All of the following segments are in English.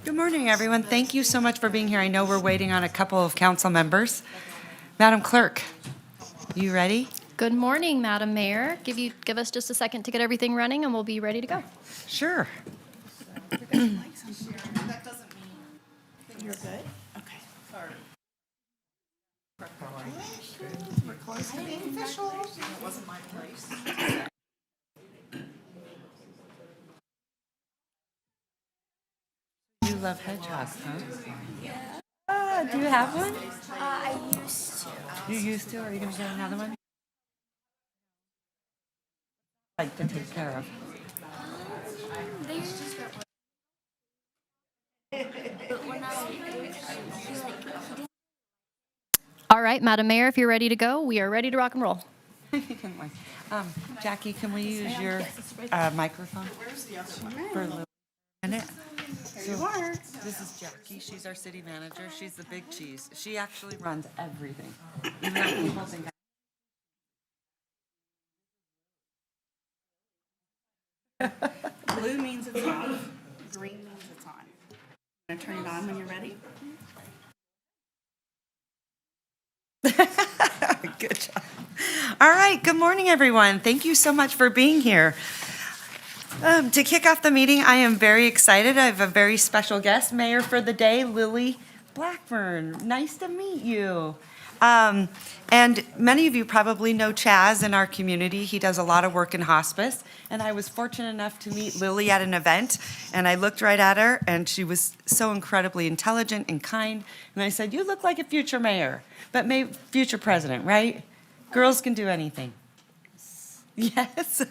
Good morning, everyone. Thank you so much for being here. I know we're waiting on a couple of council members. Madam Clerk, you ready? Good morning, Madam Mayor. Give us just a second to get everything running and we'll be ready to go. Sure. That doesn't mean you're good. Okay. Sorry. We're close to being official. It wasn't my place. You love hedgehogs, huh? Do you have one? I used to. You used to? Are you going to get another one? Like to take care of. But when All right, Madam Mayor, if you're ready to go, we are ready to rock and roll. Jackie, can we use your microphone? Where's the other one? For a little minute? There you are. This is Jackie. She's our city manager. She's the big cheese. She actually runs everything. Even though people think Blue means it's off. Green means it's on. I'm gonna turn it on when you're ready. Good job. All right. Good morning, everyone. Thank you so much for being here. To kick off the meeting, I am very excited. I have a very special guest, Mayor for the day, Lily Blackburn. Nice to meet you. And many of you probably know Chaz in our community. He does a lot of work in hospice. And I was fortunate enough to meet Lily at an event. And I looked right at her, and she was so incredibly intelligent and kind. And I said, "You look like a future mayor, but maybe future president, right? Girls can do anything." Yes.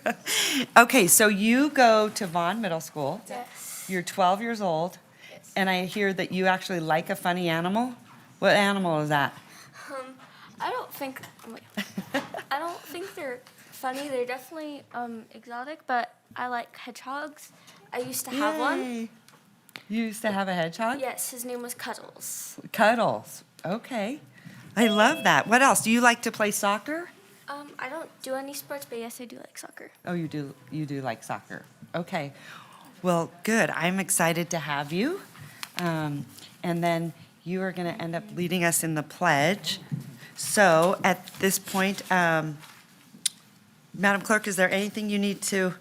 Okay, so you go to Vaughn Middle School. Yes. You're 12 years old. Yes. And I hear that you actually like a funny animal. What animal is that? I don't think they're funny. They're definitely exotic, but I like hedgehogs. I used to have one. Yay. You used to have a hedgehog? Yes, his name was Cuddles. Cuddles. Okay. I love that. What else? Do you like to play soccer? I don't do any sports, but yes, I do like soccer. Oh, you do like soccer. Okay. Well, good. I'm excited to have you. And then you are going to end up leading us in the pledge. So at this point, Madam Clerk, is there anything you need to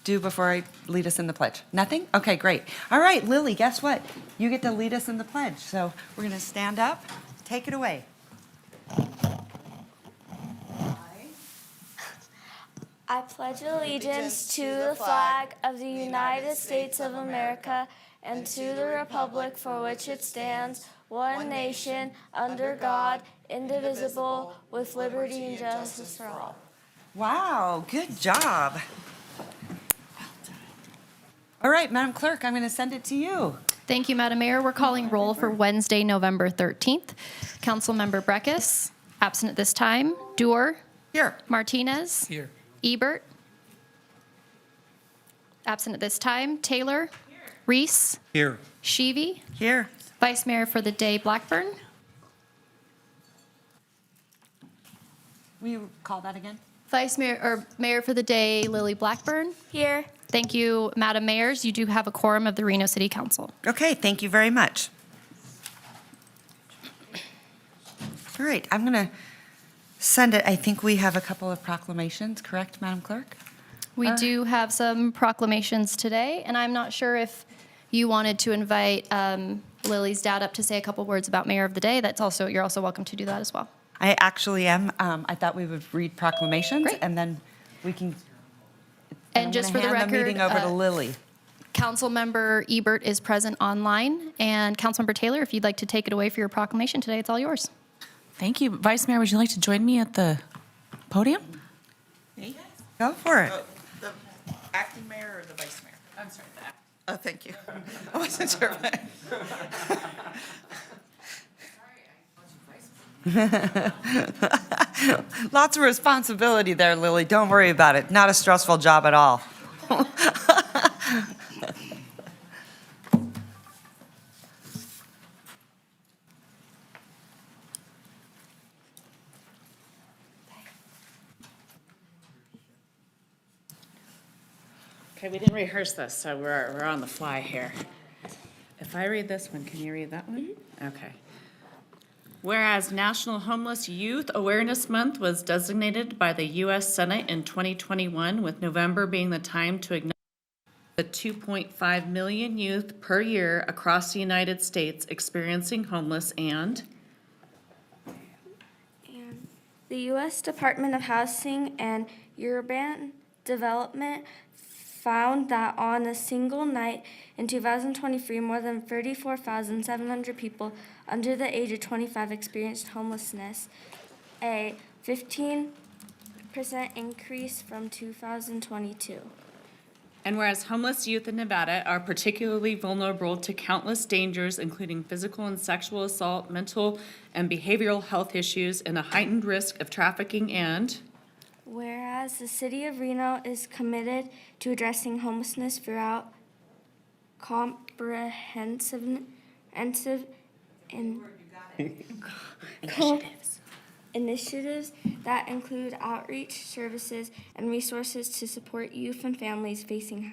do before I lead us in the pledge? Nothing? Okay, great. All right, Lily, guess what? You get to lead us in the pledge. So we're going to stand up. Take it away. I pledge allegiance to the flag of the United States of America and to the republic for which it stands, one nation, under God, indivisible, with liberty and justice for all. Wow, good job. All right, Madam Clerk, I'm going to send it to you. Thank you, Madam Mayor. We're calling roll for Wednesday, November 13th. Councilmember Breckus, absent at this time. Doer. Here. Martinez. Here. Ebert. Absent at this time. Taylor. Reese. Here. Sheevy. Here. Vice Mayor for the day, Blackburn. Will you call that again? Vice Mayor or Mayor for the day, Lily Blackburn. Here. Thank you, Madam Mayors. You do have a quorum of the Reno City Council. Okay, thank you very much. All right, I'm going to send it. I think we have a couple of proclamations, correct, Madam Clerk? We do have some proclamations today, and I'm not sure if you wanted to invite Lily's dad up to say a couple words about Mayor of the Day. You're also welcome to do that as well. I actually am. I thought we would read proclamations, Great. and then we can. And just for the hand record, the meeting over to Lily. Councilmember Ebert is present online, and Councilmember Taylor, if you'd like to take it away for your proclamation today, it's all yours. Thank you. Vice Mayor, would you like to join me at the podium? Go for it. The acting mayor or the vice mayor? I'm sorry, the acting. Oh, thank you. I wasn't sure. Lots of responsibility there, Lily. Don't worry about it. Not a stressful job at all. Okay, we didn't rehearse this, so we're on the fly here. If I read this one, can you read that one? Okay. Whereas National Homeless Youth Awareness Month was designated by the U.S. Senate in 2021, with November being the time to acknowledge the 2.5 million youth per year across the United States experiencing homeless, and the U.S. Department of Housing and Urban Development found that on a single night in 2023, more than 34,700 people under the age of 25 experienced homelessness, a 15% increase from 2022. And whereas homeless youth in Nevada are particularly vulnerable to countless dangers, including physical and sexual assault, mental and behavioral health issues, and a heightened risk of trafficking, and Whereas the city of Reno is committed to addressing homelessness throughout comprehensive initiatives that include outreach services and resources to support youth and families facing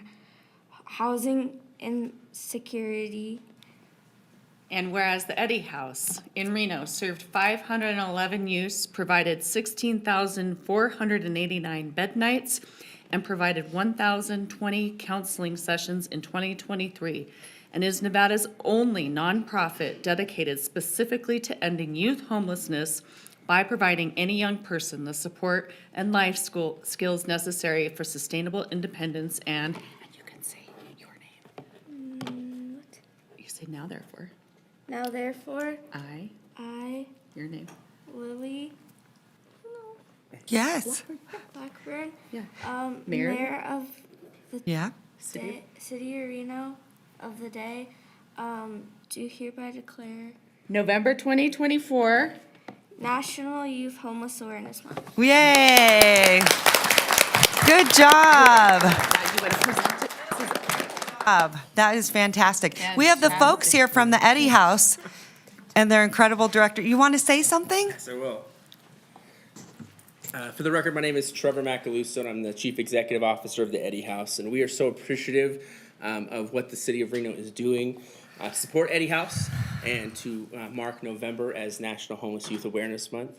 housing insecurity. And whereas the Eddy House in Reno served 511 youths, provided 16,489 bed nights, and provided 1,020 counseling sessions in 2023, and is Nevada's only nonprofit dedicated specifically to ending youth homelessness by providing any young person the support and life skills necessary for sustainable independence, and you can say your name. You say now therefore. Now therefore, I, your name. Lily Yes. Blackburn, Yeah. Mayor, Mayor? of the Yeah. City of Reno of the day, do hereby declare November 2024. National Youth Homeless Awareness Month. Yay. Good job. That is fantastic. We have the folks here from the Eddy House and their incredible director. You want to say something? Yes, I will. For the record, my name is Trevor Macaluso, and I'm the Chief Executive Officer of the Eddy House, and we are so appreciative of what the City of Reno is doing to support Eddy House and to mark November as National Homeless Youth Awareness Month.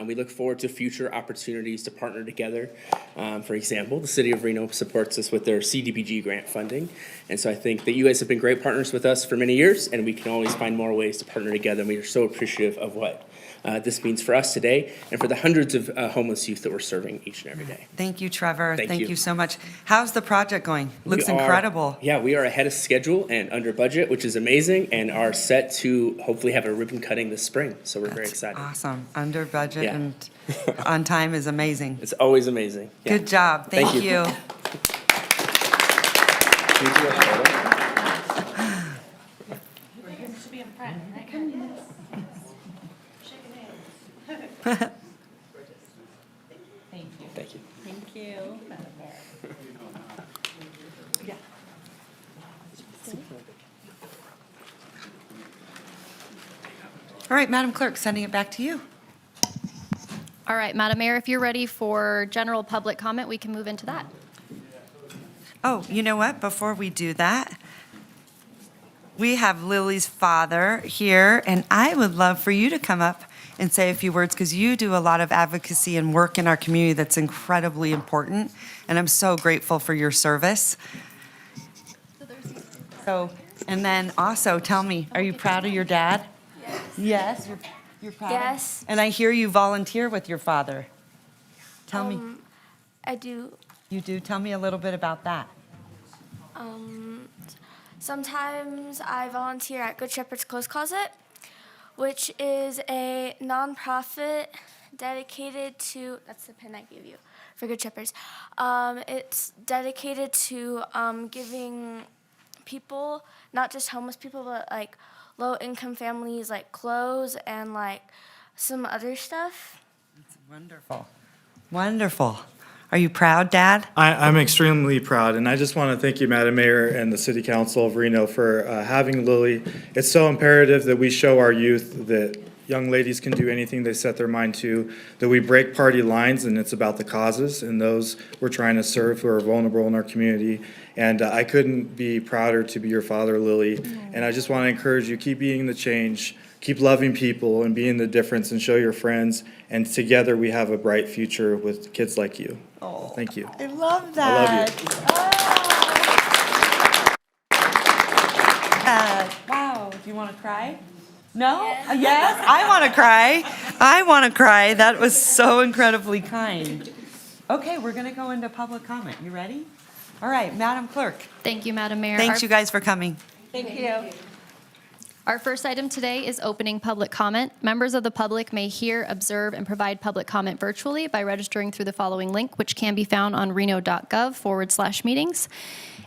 We look forward to future opportunities to partner together. For example, the City of Reno supports us with their CDBG grant funding, and so I think that you guys have been great partners with us for many years, and we can always find more ways to partner together, and we are so appreciative of what this means for us today and for the hundreds of homeless youth that we're serving each and every day. Thank you, Trevor. Thank Thank you. you so much. How's the project going? Looks We are- incredible. Yeah, we are ahead of schedule and under budget, which is amazing, and are set to hopefully have a ribbon cutting this spring. So we're very excited. Awesome. Under budget Yeah. and on time is amazing. It's always amazing. Yeah. Good job. Thank Thank you. you. Can we do a photo? Thank you. Thank you. All right, Madam Clerk, sending it back to you. All right, Madam Mayor, if you're ready for general public comment, we can move into that. Oh, you know what? Before we do that, we have Lily's father here, and I would love for you to come up and say a few words because you do a lot of advocacy and work in our community that's incredibly important, and I'm so grateful for your service. So, and then also tell me, are you proud of your dad? Yes. You're proud? Yes. And I hear you volunteer with your father. Tell me, I do. you do? Tell me a little bit about that. Sometimes I volunteer at Good Shepherd's Clothes Closet, which is a nonprofit dedicated to, that's the pin I gave you for Good Shepherds. It's dedicated to giving people, not just homeless people, but like low-income families, like clothes and like some other stuff. Wonderful. Wonderful. Are you proud, Dad? I'm extremely proud, and I just want to thank you, Madam Mayor, and the City Council of Reno for having Lily. It's so imperative that we show our youth that young ladies can do anything they set their mind to, that we break party lines, and it's about the causes and those we're trying to serve who are vulnerable in our community. And I couldn't be prouder to be your father, Lily. And I just want to encourage you, keep being the change, keep loving people and being the difference, and show your friends. And together we have a bright future with kids like you. Oh, Thank you. I love I that. love you. Wow, do you want to cry? No? Yes, I want to cry. I want to cry. That was so incredibly kind. Okay, we're going to go into public comment. You ready? All right, Madam Clerk. Thank you, Madam Mayor. Thanks you guys for coming. Our first item today is opening public comment. Members of the public may hear, observe, and provide public comment virtually by registering through the following link, which can be found on reno.gov/meetings,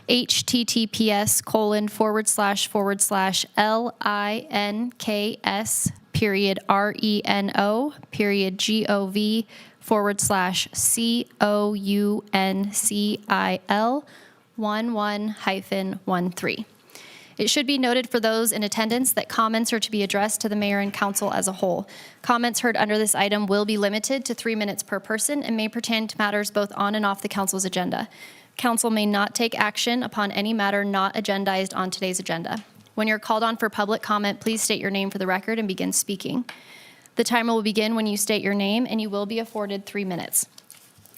https://reno.gov/Reno/COUNCIL11-13. It should be noted for those in attendance that comments are to be addressed to the mayor and council as a whole. Comments heard under this item will be limited to 3 minutes per person and may pertain to matters both on and off the council's agenda. Council may not take action upon any matter not agendized on today's agenda. When you're called on for public comment, please state your name for the record and begin speaking. The timer will begin when you state your name, and you will be afforded 3 minutes.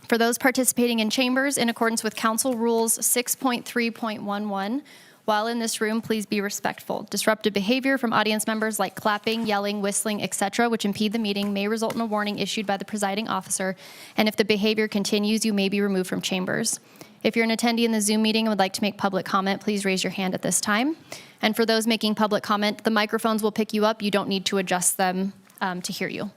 For those participating in chambers, in accordance with Council Rules 6.3.11, while in this room, please be respectful. Disruptive behavior from audience members like clapping, yelling, whistling, etc., which impede the meeting, may result in a warning issued by the presiding officer, and if the behavior continues, you may be removed from chambers. If you're an attendee in the Zoom meeting and would like to make public comment, please raise your hand at this time. And for those making public comment, the microphones will pick you up. You don't need to adjust them to hear you.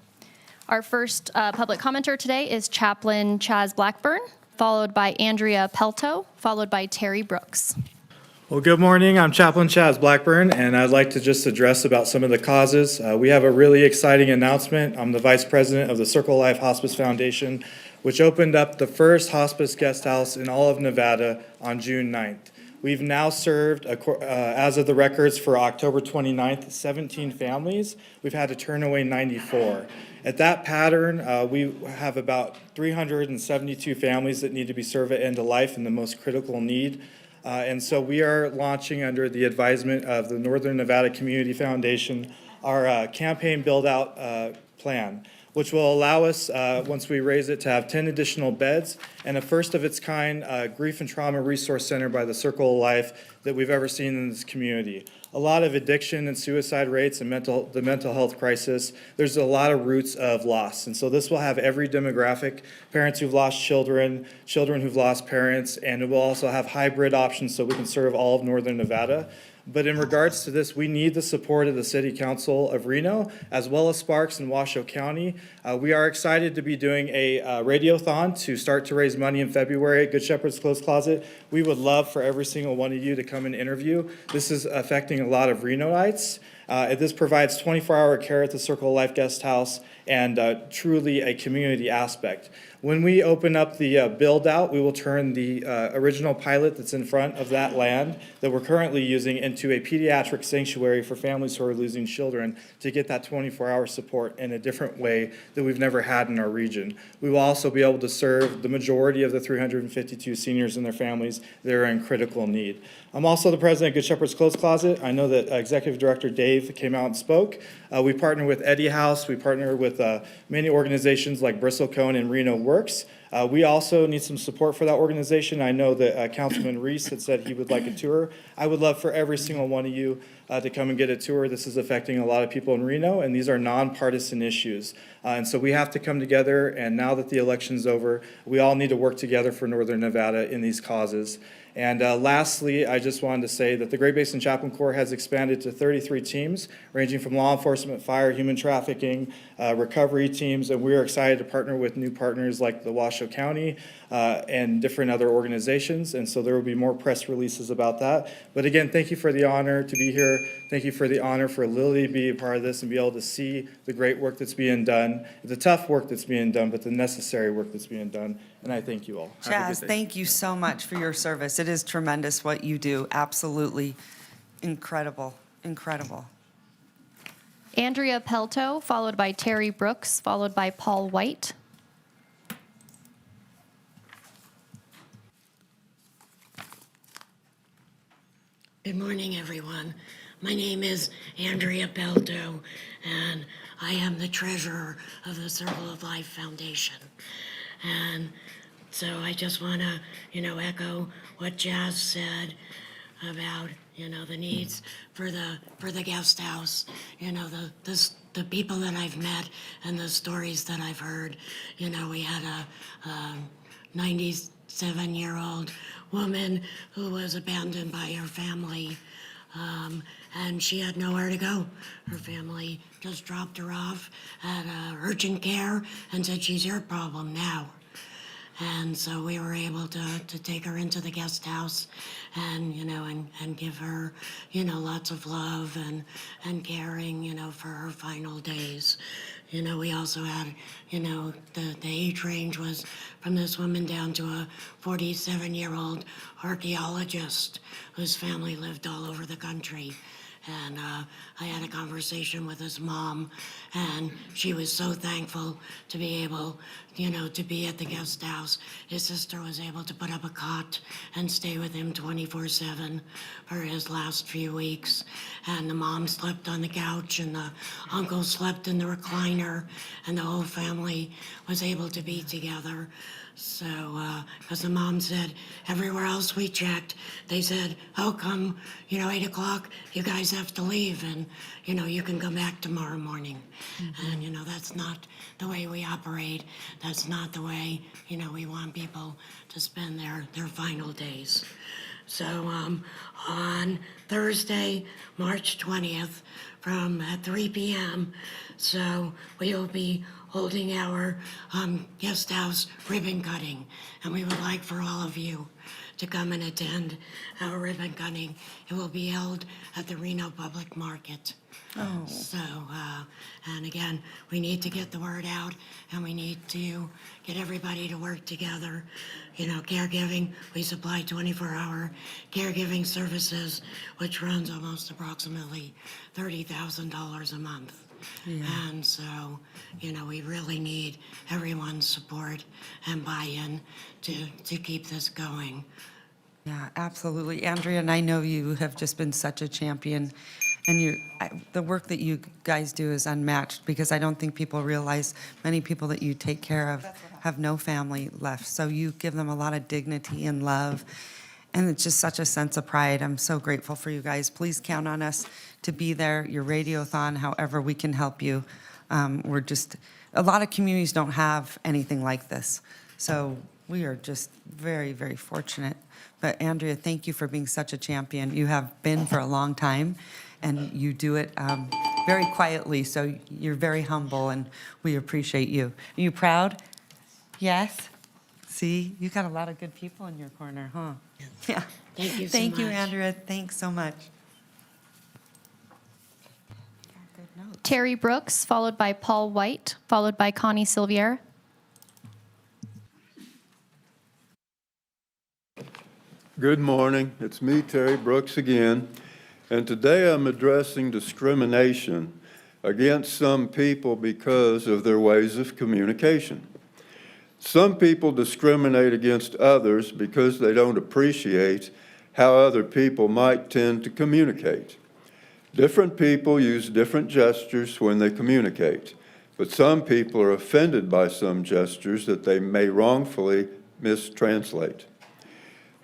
Our first public commenter today is Chaplain Chaz Blackburn, followed by Andrea Pelto, followed by Terry Brooks. Well, good morning. I'm Chaplain Chaz Blackburn, and I'd like to just address about some of the causes. We have a really exciting announcement. I'm the Vice President of the Circle Life Hospice Foundation, which opened up the first hospice guest house in all of Nevada on June 9th. We've now served, as of the records for October 29th, 17 families. We've had to turn away 94. At that pattern, we have about 372 families that need to be served at end of life in the most critical need. And so we are launching, under the advisement of the Northern Nevada Community Foundation, our campaign build-out plan, which will allow us, once we raise it, to have 10 additional beds and a first-of-its-kind grief and trauma resource center by the Circle of Life that we've ever seen in this community. A lot of addiction and suicide rates and the mental health crisis, there's a lot of roots of loss. And so this will have every demographic, parents who've lost children, children who've lost parents, and it will also have hybrid options so we can serve all of Northern Nevada. But in regards to this, we need the support of the City Council of Reno, as well as Sparks and Washoe County. We are excited to be doing a radiothon to start to raise money in February at Good Shepherd's Clothes Closet. We would love for every single one of you to come and interview. This is affecting a lot of Renoites. This provides 24-hour care at the Circle of Life Guest House and truly a community aspect. When we open up the build-out, we will turn the original pilot that's in front of that land that we're currently using into a pediatric sanctuary for families who are losing children to get that 24-hour support in a different way that we've never had in our region. We will also be able to serve the majority of the 352 seniors and their families that are in critical need. I'm also the president of Good Shepherd's Clothes Closet. I know that Executive Director Dave came out and spoke. We partner with Eddie House. We partner with many organizations like Bristol Cone and Reno Works. We also need some support for that organization. I know that Councilman Reese had said he would like a tour. I would love for every single one of you to come and get a tour. This is affecting a lot of people in Reno, and these are nonpartisan issues. And so we have to come together, and now that the election's over, we all need to work together for Northern Nevada in these causes. And lastly, I just wanted to say that the Great Basin Chaplain Corps has expanded to 33 teams, ranging from law enforcement, fire, human trafficking, recovery teams, and we're excited to partner with new partners like the Washoe County and different other organizations, and so there will be more press releases about that. But again, thank you for the honor to be here. Thank you for the honor for Lily to be a part of this and be able to see the great work that's being done, the tough work that's being done, but the necessary work that's being done, and I thank you all. Have a Chaz, good day. thank you so much for your service. It is tremendous what you do. Absolutely incredible, incredible. Andrea Pelto, followed by Terry Brooks, followed by Paul White. Good morning, everyone. My name is Andrea Pelto, and I am the treasurer of the Circle of Life Foundation. And so I just want to, echo what Jazz said about, the needs for the guest house. The people that I've met and the stories that I've heard. We had a 97-year-old woman who was abandoned by her family, and she had nowhere to go. Her family just dropped her off at urgent care and said, she's your problem now. And so we were able to take her into the guest house and, and give her, lots of love and caring, for her final days. We also had, the age range was from this woman down to a 47-year-old archaeologist whose family lived all over the country. And I had a conversation with his mom, and she was so thankful to be able, to be at the guest house. His sister was able to put up a cot and stay with him 24/7 for his last few weeks. And the mom slept on the couch, and the uncle slept in the recliner, and the whole family was able to be together. So, because the mom said, everywhere else we checked, they said, oh, come, 8 o'clock, you guys have to leave, and, you can come back tomorrow morning. Mm-hmm. And, that's not the way we operate. That's not the way, we want people to spend their final days. So, on Thursday, March 20th, at 3 p.m., so we will be holding our guest house ribbon cutting, and we would like for all of you to come and attend our ribbon cutting. It will be held at the Reno Public Market. Oh. So, and again, we need to get the word out, and we need to get everybody to work together. Caregiving, we supply 24-hour caregiving services, which runs almost approximately $30,000 a month. Yeah. And so, we really need everyone's support and buy-in to keep this going. Yeah, absolutely. Andrea, and I know you have just been such a champion, and the work that you guys do is unmatched, because I don't think people realize many people that you take care of have no family left. So you give them a lot of dignity and love, and it's just such a sense of pride. I'm so grateful for you guys. Please count on us to be there, your radiothon, however we can help you. A lot of communities don't have anything like this. So we are just very, very fortunate. But Andrea, thank you for being such a champion. You have been for a long time, and you do it very quietly. So you're very humble, and we appreciate you. Are you proud? Yes? See, you got a lot of good people in your corner, huh? Yeah. Thank you so Thank you, much. Andrea. Thanks so much. Terry Brooks, followed by Paul White, followed by Connie Silvier. Good morning. It's me, Terry Brooks, again. And today I'm addressing discrimination against some people because of their ways of communication. Some people discriminate against others because they don't appreciate how other people might tend to communicate. Different people use different gestures when they communicate, but some people are offended by some gestures that they may wrongfully mistranslate.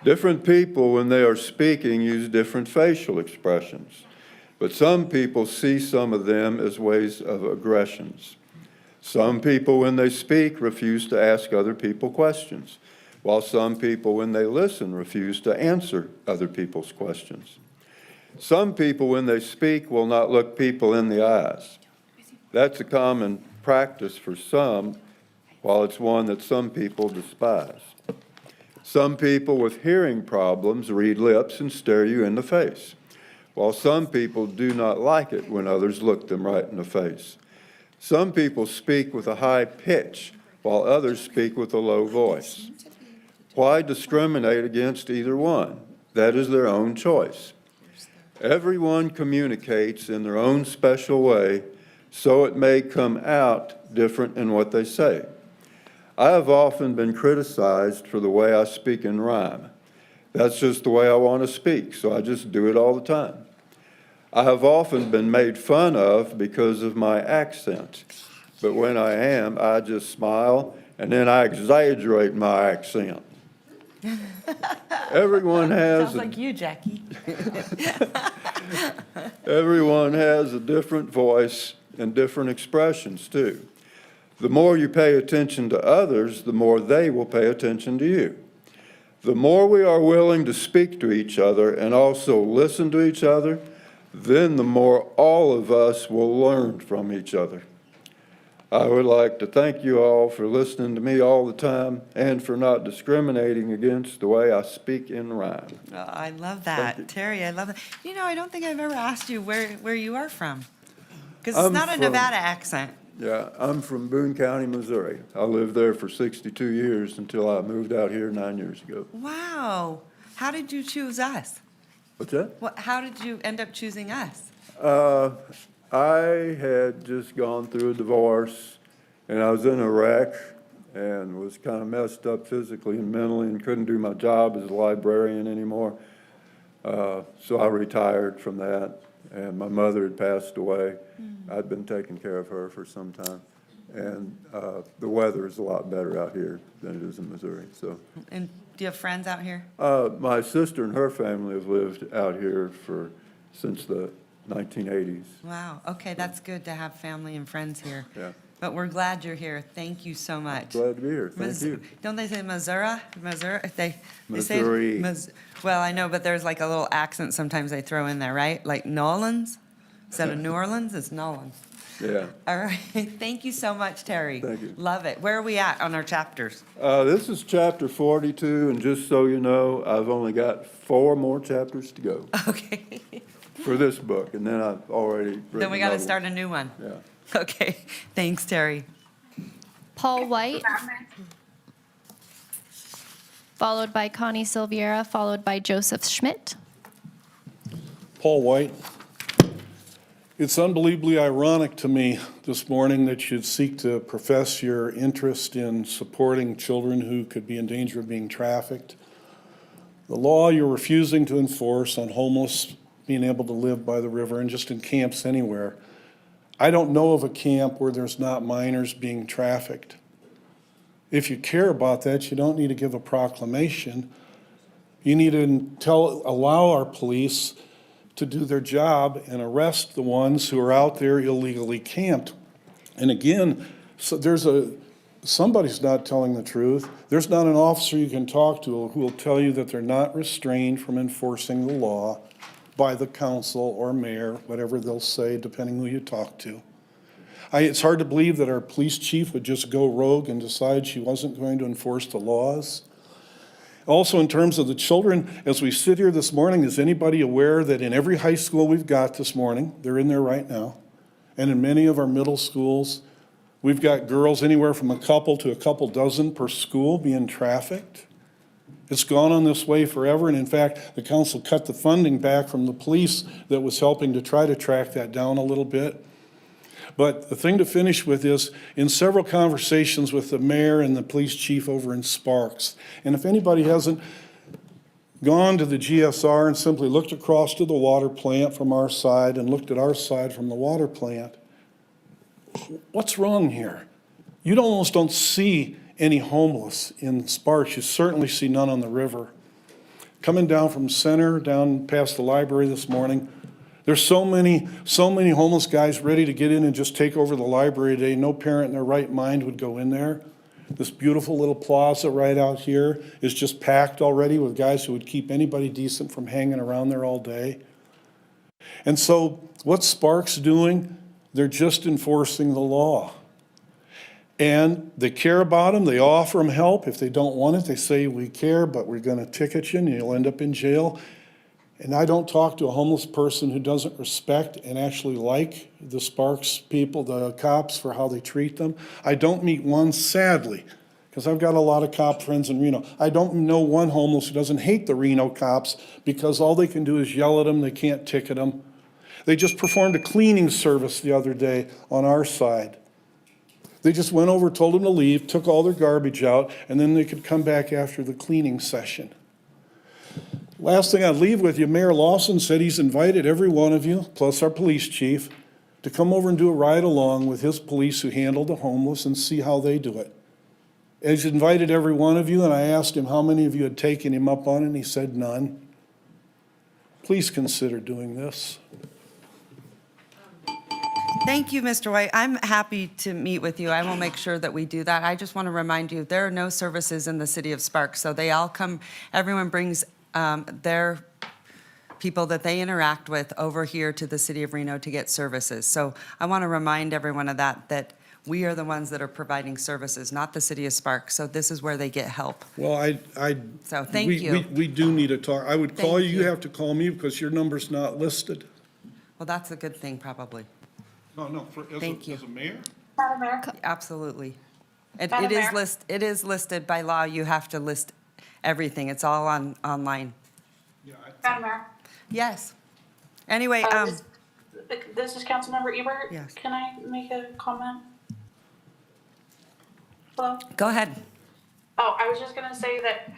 Different people, when they are speaking, use different facial expressions, but some people see some of them as ways of aggressions. Some people, when they speak, refuse to ask other people questions, while some people, when they listen, refuse to answer other people's questions. Some people, when they speak, will not look people in the eyes. That's a common practice for some, while it's one that some people despise. Some people with hearing problems read lips and stare you in the face, while some people do not like it when others look them right in the face. Some people speak with a high pitch, while others speak with a low voice. Why discriminate against either one? That is their own choice. Everyone communicates in their own special way, so it may come out different in what they say. I have often been criticized for the way I speak in rhyme. That's just the way I want to speak, so I just do it all the time. I have often been made fun of because of my accent, but when I am, I just smile and then I exaggerate my accent. Everyone has Sounds like you, Jackie. Everyone has a different voice and different expressions too. The more you pay attention to others, the more they will pay attention to you. The more we are willing to speak to each other and also listen to each other, then the more all of us will learn from each other. I would like to thank you all for listening to me all the time and for not discriminating against the way I speak in rhyme. Oh, I love Thank you. that. Terry, I love that. You know, I don't think I've ever asked you where you are from. Because I'm it's not a from- Nevada accent. Yeah, I'm from Boone County, Missouri. I lived there for 62 years until I moved out here 9 years ago. Wow. How did you choose us? What's that? How did you end up choosing us? I had just gone through a divorce, and I was in a wreck and was kind of messed up physically and mentally and couldn't do my job as a librarian anymore. So I retired from that, and my mother had passed away. I'd been taking care of her for some time, and the weather is a lot better out here than it is in Missouri, so. And do you have friends out here? My sister and her family have lived out here since the 1980s. Wow. Okay, that's good to have family and friends here. Yeah. But we're glad you're here. Thank you so much. Glad to be here. Thank you. Don't they say Missouri? Missouri? They say Missouri. Well, I know, but there's like a little accent sometimes they throw in there, right? Like Nolans? Instead of New Orleans, it's Nolan. Yeah. All right. Thank you so much, Terry. Thank you. Love it. Where are we at on our chapters? This is chapter 42, and just so you know, I've only got 4 more chapters to go Okay. for this book, and then I've already written Then we got to another start a new one. one. Okay. Thanks, Terry. Paul White, followed by Connie Silviera, followed by Joseph Schmidt. Paul White. It's unbelievably ironic to me this morning that you'd seek to profess your interest in supporting children who could be in danger of being trafficked. The law you're refusing to enforce on homeless being able to live by the river and just in camps anywhere. I don't know of a camp where there's not minors being trafficked. If you care about that, you don't need to give a proclamation. You need to allow our police to do their job and arrest the ones who are out there illegally camped. And again, so somebody's not telling the truth. There's not an officer you can talk to who will tell you that they're not restrained from enforcing the law by the council or mayor, whatever they'll say, depending who you talk to. It's hard to believe that our police chief would just go rogue and decide she wasn't going to enforce the laws. Also, in terms of the children, as we sit here this morning, is anybody aware that in every high school we've got this morning, they're in there right now, and in many of our middle schools, we've got girls anywhere from a couple to a couple dozen per school being trafficked? It's gone on this way forever, and in fact, the council cut the funding back from the police that was helping to try to track that down a little bit. But the thing to finish with is, in several conversations with the mayor and the police chief over in Sparks, and if anybody hasn't gone to the GSR and simply looked across to the water plant from our side and looked at our side from the water plant, what's wrong here? You almost don't see any homeless in Sparks. You certainly see none on the river. Coming down from Center, down past the library this morning, there's so many homeless guys ready to get in and just take over the library today. No parent in their right mind would go in there. This beautiful little plaza right out here is just packed already with guys who would keep anybody decent from hanging around there all day. And so what's Sparks doing? They're just enforcing the law. And they care about them. They offer them help. If they don't want it, they say, we care, but we're going to ticket you and you'll end up in jail. And I don't talk to a homeless person who doesn't respect and actually like the Sparks people, the cops, for how they treat them. I don't meet one, sadly, because I've got a lot of cop friends in Reno. I don't know one homeless who doesn't hate the Reno cops because all they can do is yell at them. They can't ticket them. They just performed a cleaning service the other day on our side. They just went over, told them to leave, took all their garbage out, and then they could come back after the cleaning session. Last thing I'd leave with you, Mayor Lawson said he's invited every one of you, plus our police chief, to come over and do a ride-along with his police who handle the homeless and see how they do it. He's invited every one of you, and I asked him how many of you had taken him up on it, and he said none. Please consider doing this. Thank you, Mr. White. I'm happy to meet with you. I will make sure that we do that. I just want to remind you, there are no services in the city of Sparks, so they all come, everyone brings their people that they interact with over here to the city of Reno to get services. So I want to remind everyone of that we are the ones that are providing services, not the city of Sparks. So this is where they get help. Well, So thank you. We do need to talk. I would call Thank you, you. you have to call me because your number's not listed. Well, that's a good thing, probably. No, Thank you. as a mayor? Madam Mayor? Absolutely. It Madam Mayor? is listed by law. You have to list everything. It's all online. Madam Mayor? Yes. Anyway, This is Councilmember Ebert. Yes. Can I make a comment? Hello? go ahead. Oh, I was just gonna say that,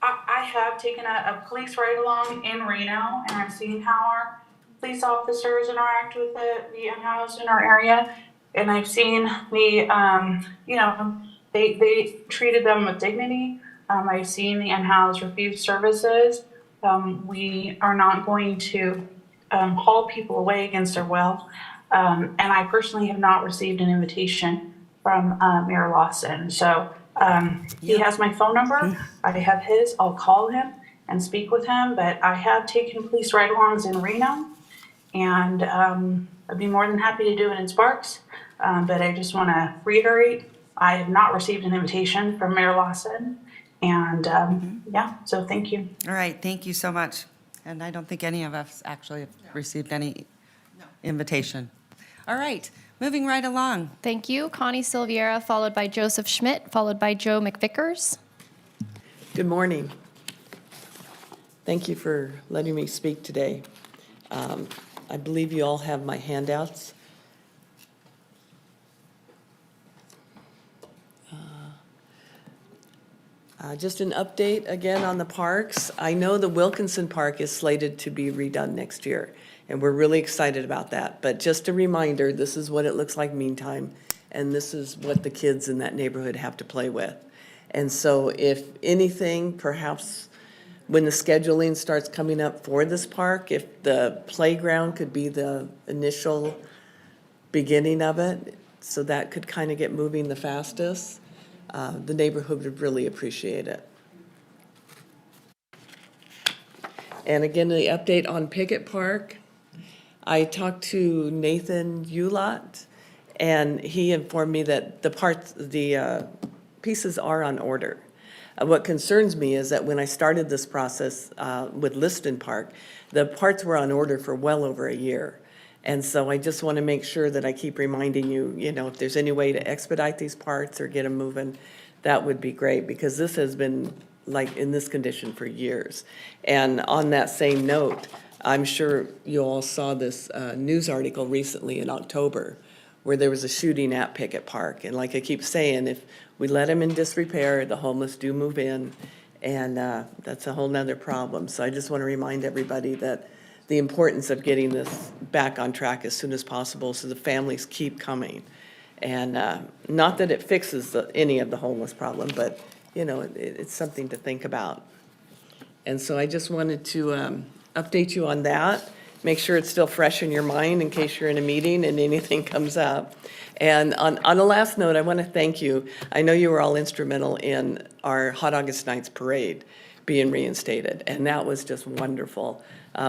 I have taken a police ride-along in Reno, and I've seen how our police officers interact with the unhoused in our area. And I've seen they treated them with dignity. I've seen the unhoused refuse services. We are not going to haul people away against their will. And I personally have not received an invitation from Mayor Lawson. So he has my phone number. I have his. I'll call him and speak with him. But I have taken police ride-alongs in Reno, and I'd be more than happy to do it in Sparks. But I just want to reiterate, I have not received an invitation from Mayor Lawson. And so thank you. All right, thank you so much. And I don't think any of us actually have received any invitation. All right, moving right along. Thank you. Connie Silviera, followed by Joseph Schmidt, followed by Joe McVickers. Good morning. Thank you for letting me speak today. I believe you all have my handouts. Just an update again on the parks. I know the Wilkinson Park is slated to be redone next year, and we're really excited about that. But just a reminder, this is what it looks like meantime, and this is what the kids in that neighborhood have to play with. And so if anything, perhaps when the scheduling starts coming up for this park, if the playground could be the initial beginning of it, so that could kind of get moving the fastest, the neighborhood would really appreciate it. And again, the update on Pickett Park, I talked to Nathan Ulott, and he informed me that the pieces are on order. What concerns me is that when I started this process with Liston Park, the parts were on order for well over a year. And so I just want to make sure that I keep reminding you, if there's any way to expedite these parts or get them moving, that would be great, because this has been like in this condition for years. And on that same note, I'm sure you all saw this news article recently in October where there was a shooting at Pickett Park. And like I keep saying, if we let them in disrepair, the homeless do move in, and that's a whole nother problem. So I just want to remind everybody that the importance of getting this back on track as soon as possible so the families keep coming. And not that it fixes any of the homeless problem, but, it's something to think about. And so I just wanted to update you on that, make sure it's still fresh in your mind in case you're in a meeting and anything comes up. And on a last note, I want to thank you. I know you were all instrumental in our Hot August Nights parade being reinstated, and that was just wonderful.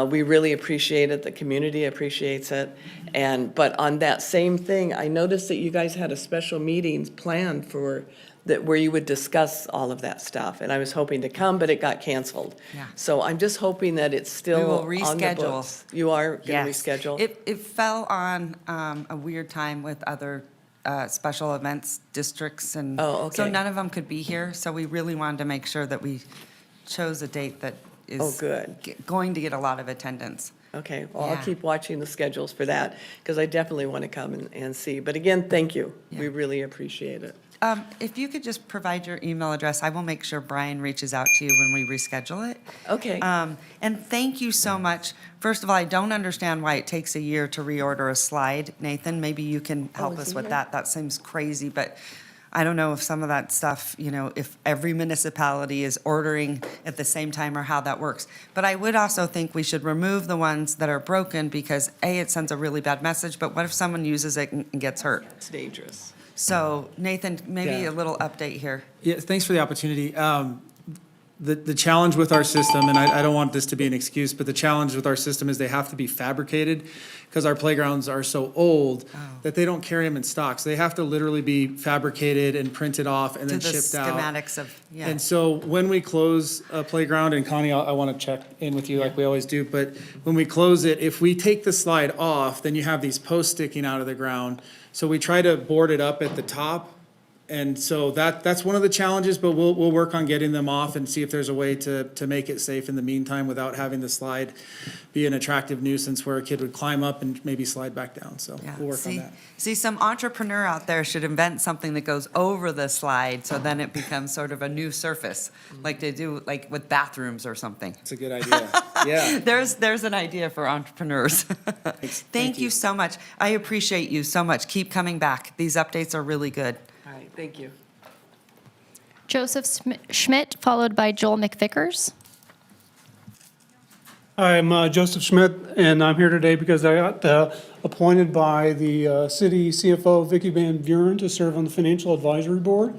We really appreciate it. The community appreciates it. But on that same thing, I noticed that you guys had a special meeting planned for that where you would discuss all of that stuff. And I was hoping to come, but it got canceled. Yeah. So I'm just hoping that it's still We will on the reschedule. books. You are going to Yes. reschedule? It fell on a weird time with other special events districts, and Oh, so okay. none of them could be here. So we really wanted to make sure that we chose a date that is Oh, good. going to get a lot of attendance. Okay, well, I'll Yeah. keep watching the schedules for that, because I definitely want to come and see. But again, thank you. We really appreciate it. If you could just provide your email address, I will make sure Brian reaches out to you when we reschedule it. Okay. And thank you so much. First of all, I don't understand why it takes a year to reorder a slide. Nathan, maybe you can help is us he with here? that. That seems crazy, but I don't know if some of that stuff, if every municipality is ordering at the same time or how that works. But I would also think we should remove the ones that are broken because A, it sends a really bad message, but what if someone uses it and gets hurt? It's dangerous. So Nathan, maybe Yeah. a little update here. Yeah, thanks for the opportunity. The challenge with our system, and I don't want this to be an excuse, but the challenge with our system is they have to be fabricated because our playgrounds are so old that they don't carry them in stock. So they have to literally be fabricated and printed off and To then the shipped out. schematics of, yeah. And so when we close a playground, and Connie, I want to check in with you like we always do, but when we close it, if we take the slide off, then you have these posts sticking out of the ground. So we try to board it up at the top. And so that's one of the challenges, but we'll work on getting them off and see if there's a way to make it safe in the meantime without having the slide be an attractive nuisance where a kid would climb up and maybe slide back down. So Yeah. we'll work on See, that. see, some entrepreneur out there should invent something that goes over the slide, so then it becomes sort of a new surface, like they do, like with bathrooms or something. It's a good idea. Yeah. There's an idea for entrepreneurs. Thank you so much. I appreciate you so much. Keep coming back. These updates are really good. All right, thank you. Joseph Schmidt, followed by Joel McVickers. I'm Joseph Schmidt, and I'm here today because I got appointed by the city CFO, Vicki Van Buren, to serve on the Financial Advisory Board.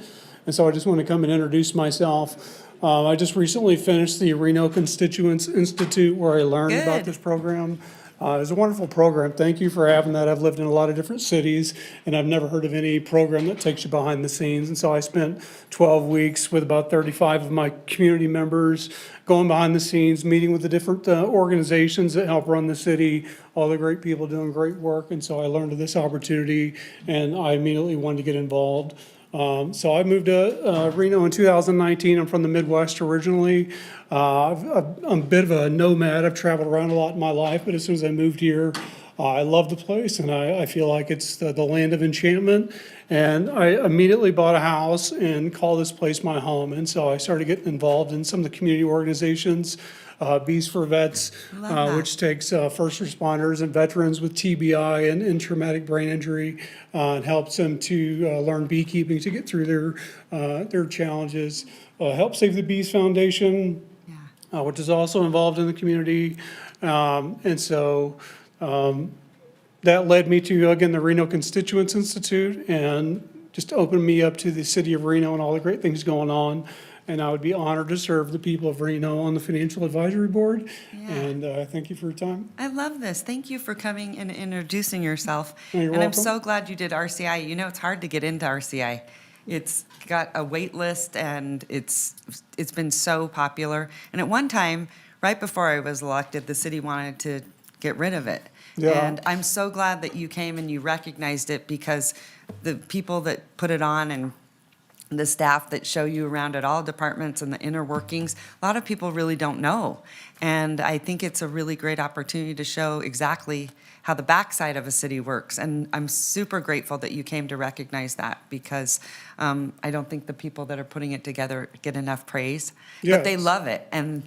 And so I just want to come and introduce myself. I just recently finished the Reno Constituents Institute, where I learned about Good. this program. It's a wonderful program. Thank you for having that. I've lived in a lot of different cities, and I've never heard of any program that takes you behind the scenes. And so I spent 12 weeks with about 35 of my community members, going behind the scenes, meeting with the different organizations that help run the city, all the great people doing great work. And so I learned of this opportunity, and I immediately wanted to get involved. So I moved to Reno in 2019. I'm from the Midwest originally. I'm a bit of a nomad. I've traveled around a lot in my life, but as soon as I moved here, I love the place, and I feel like it's the land of enchantment. And I immediately bought a house and called this place my home. And so I started getting involved in some of the community organizations, Bees for Vets, which takes first responders and veterans with TBI and traumatic brain injury and helps them to learn beekeeping to get through their challenges. Help Save the Bees Foundation, which is also involved in the community. And so that led me to, again, the Reno Constituents Institute, and just opened me up to the city of Reno and all the great things going on. And I would be honored to serve the people of Reno on the Financial Advisory Board. And thank you for your time. I love this. Thank you for coming and introducing yourself. You're And I'm welcome. so glad you did RCI. You know, it's hard to get into RCI. It's got a wait list, and it's been so popular. And at one time, right before I was elected, the city wanted to get rid of it. Yeah. And I'm so glad that you came and you recognized it, because the people that put it on and the staff that show you around at all departments and the inner workings, a lot of people really don't know. And I think it's a really great opportunity to show exactly how the backside of a city works. And I'm super grateful that you came to recognize that, because I don't think the people that are putting it together get enough praise. But they Yes. love it. And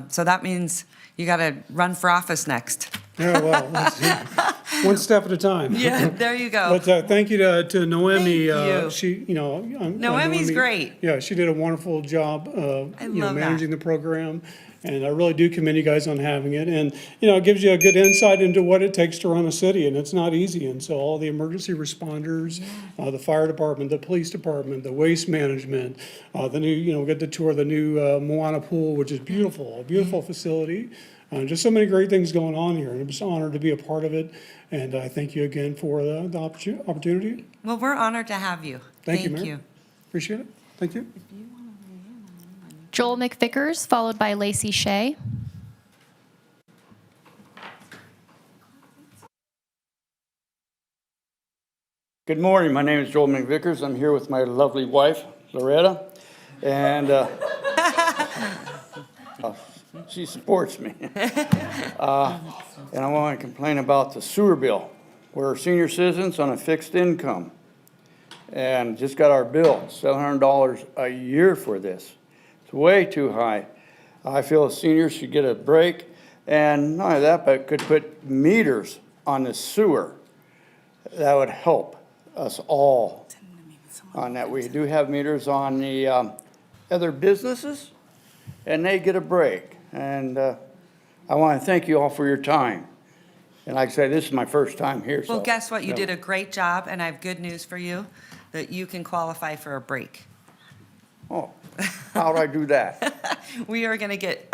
so that means you got to run for office next. Yeah, well, let's see. One step at a time. Yeah, there you go. But thank you to Noemi. Thank you. She, Noemi's great. Yeah, she did a wonderful job, I love that. managing the program. And I really do commend you guys on having it. And, it gives you a good insight into what it takes to run a city, and it's not easy. And so all the emergency responders, the fire department, the police department, the waste management, the new, we got to tour the new Moana pool, which is beautiful, a beautiful facility. Just so many great things going on here, and I'm just honored to be a part of it. And I thank you again for the opportunity. Well, we're honored to have you. Thank you, Mayor. Appreciate it. Thank you. Joel McVickers, followed by Lacey Shea. Good morning. My name is Joel McVickers. I'm here with my lovely wife, Loretta. And She supports me. And I want to complain about the sewer bill. We're senior citizens on a fixed income. And just got our bill, $700 a year for this. It's way too high. I feel seniors should get a break. And not only that, but could put meters on the sewer. That would help us all on that. We do have meters on the other businesses, and they get a break. And I want to thank you all for your time. And like I said, this is my first time here, so. Well, guess what? You did a great job, and I have good news for you, that you can qualify for a break. Oh, how do I do that? We are going to get,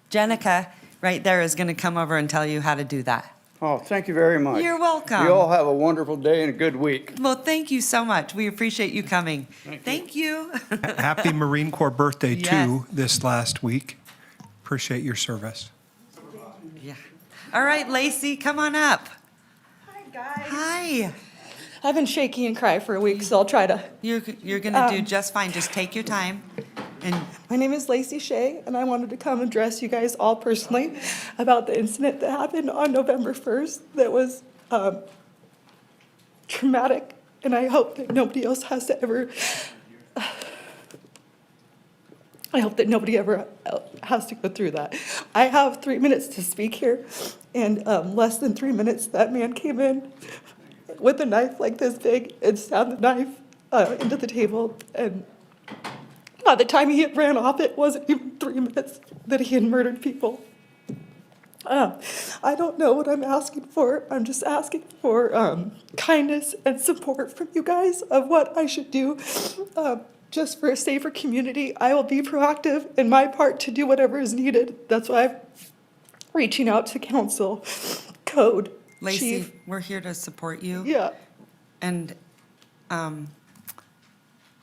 Jenica right there is going to come over and tell you how to do that. Oh, thank you very much. You're welcome. You all have a wonderful day and a good week. Well, thank you so much. We appreciate you coming. Thank you. Happy Marine Corps birthday Yes. too this last week. Appreciate your service. Yeah. All right, Lacey, come on up. Hi, guys. Hi. I've been shaky and cry for a week, so I'll try to. You're going to do just fine. Just take your time. And My name is Lacey Shea, and I wanted to come address you guys all personally about the incident that happened on November 1st that was traumatic, and I hope that nobody else has to ever. I hope that nobody ever has to go through that. I have 3 minutes to speak here, and less than 3 minutes, that man came in with a knife like this big and stabbed the knife into the table, and by the time he had ran off, it wasn't even 3 minutes that he had murdered people. I don't know what I'm asking for. I'm just asking for kindness and support from you guys of what I should do just for a safer community. I will be proactive in my part to do whatever is needed. That's why I'm reaching out to council, code, Lacey, chief. we're here to support you. Yeah. And,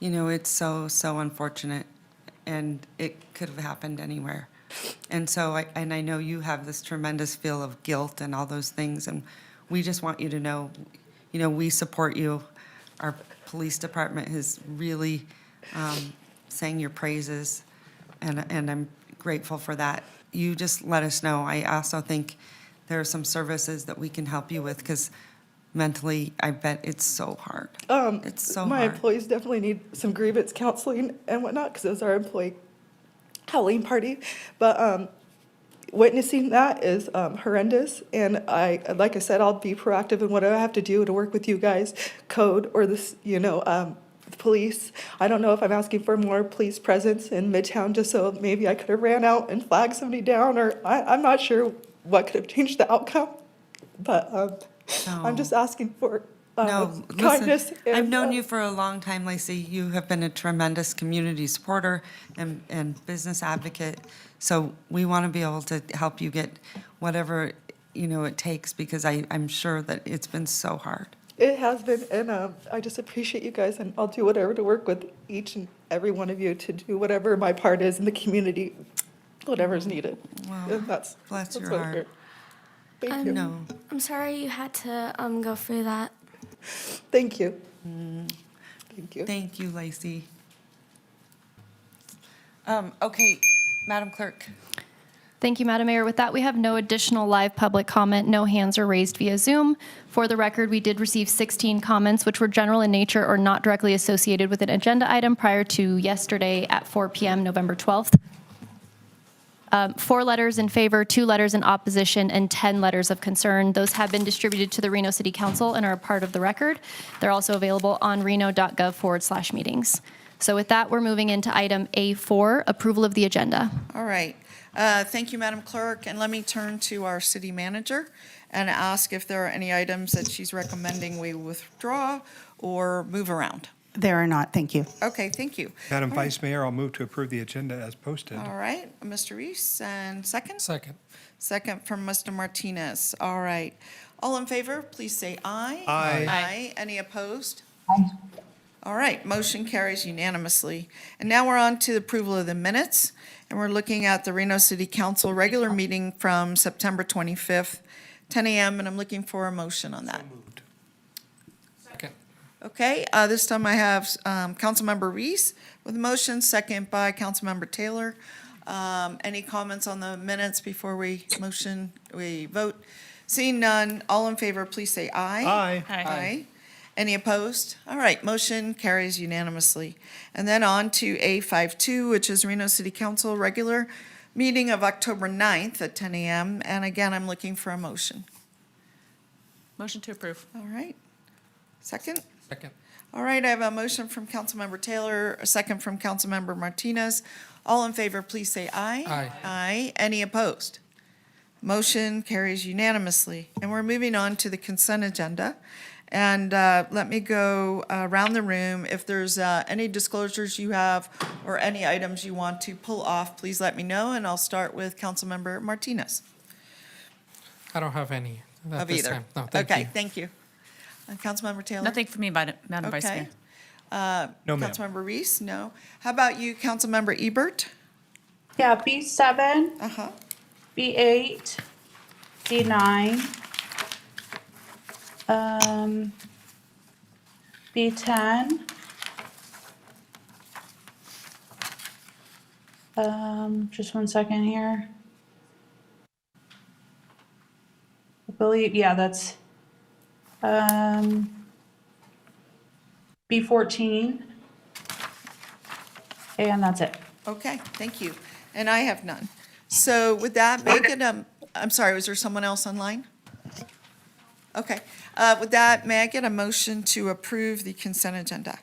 you know, it's so unfortunate, and it could have happened anywhere. And so, I know you have this tremendous feel of guilt and all those things, and we just want you to know, you know, we support you. Our police department has really sang your praises, and I'm grateful for that. You just let us know. I also think there are some services that we can help you with, because mentally, I bet it's so hard. It's so My hard. employees definitely need some grievance counseling and whatnot, because it was our employee Halloween party. But witnessing that is horrendous, and like I said, I'll be proactive in what I have to do to work with you guys, code or this, the police. I don't know if I'm asking for more police presence in Midtown, just so maybe I could have ran out and flagged somebody down, or I'm not sure what could have changed the outcome. But I'm just asking for No, kindness. listen, I've known you for a long time, Lacey. You have been a tremendous community supporter and business advocate. So we want to be able to help you get whatever, it takes, because I'm sure that it's been so hard. It has been, and I just appreciate you guys, and I'll do whatever to work with each and every one of you to do whatever my part is in the community, whatever is needed. Wow. And that's Bless your what I'm heart. here. Thank you. No. I'm sorry you had to go through that. Thank you. Thank you. Thank you, Lacey. Okay, Madam Clerk. Thank you, Madam Mayor. With that, we have no additional live public comment. No hands are raised via Zoom. For the record, we did receive 16 comments, which were general in nature or not directly associated with an agenda item prior to yesterday at 4 p.m., November 12th. 4 letters in favor, 2 letters in opposition, and 10 letters of concern. Those have been distributed to the Reno City Council and are a part of the record. They're also available on reno.gov/meetings. So with that, we're moving into item A4, approval of the agenda. All right. Thank you, Madam Clerk. And let me turn to our city manager and ask if there are any items that she's recommending we withdraw or move around. There are not, thank you. Okay, thank you. Madam Vice Mayor, I'll move to approve the agenda as posted. All right, Mr. Reese, and second? Second. Second from Mr. Martinez. All right. All in favor, please say aye. Aye. Aye. Any opposed? All right, motion carries unanimously. And now we're on to the approval of the minutes, and we're looking at the Reno City Council regular meeting from September 25th, 10 a.m., and I'm looking for a motion on that. Second. Okay, this time I have Councilmember Reese with a motion, second by Councilmember Taylor. Any comments on the minutes before we vote? Seeing none, all in favor, please say aye. Aye. Aye. Any opposed? All right, motion carries unanimously. And then on to A52, which is Reno City Council regular meeting of October 9th at 10 a.m. And again, I'm looking for a motion. Motion to approve. All right. Second? Second. All right, I have a motion from Councilmember Taylor, a second from Councilmember Martinez. All in favor, please say aye. Aye. Aye. Any opposed? Motion carries unanimously. And we're moving on to the consent agenda. And let me go around the room. If there's any disclosures you have or any items you want to pull off, please let me know. And I'll start with Councilmember Martinez. I don't have any at Of this either. time. No, thank Okay, you. thank you. Councilmember Taylor? Nothing for me, Madam Vice Okay. Mayor. No, ma'am. Councilmember Reese? No. How about you, Councilmember Ebert? Yeah, B7, Uh-huh. B8, B9, B10, just one second here. I believe, yeah, that's B14, and that's it. Okay, thank you. And I have none. So with that, make it, I'm sorry, was there someone else online? Okay. With that, may I get a motion to approve the consent agenda?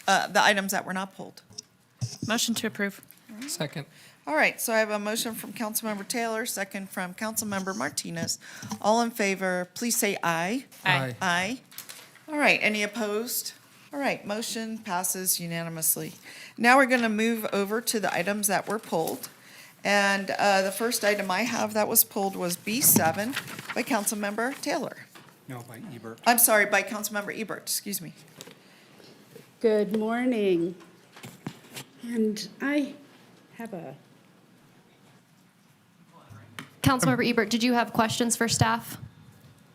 The items that were not pulled. Motion to approve. Second. All right, so I have a motion from Councilmember Taylor, second from Councilmember Martinez. All in favor, please say aye. Aye. Aye. All right, any opposed? All right, motion passes unanimously. Now we're going to move over to the items that were pulled. And the first item I have that was pulled was B7 by Councilmember Taylor. No, by Ebert. I'm sorry, by Councilmember Ebert, excuse me. Good morning. And I have a, Councilmember Ebert, did you have questions for staff?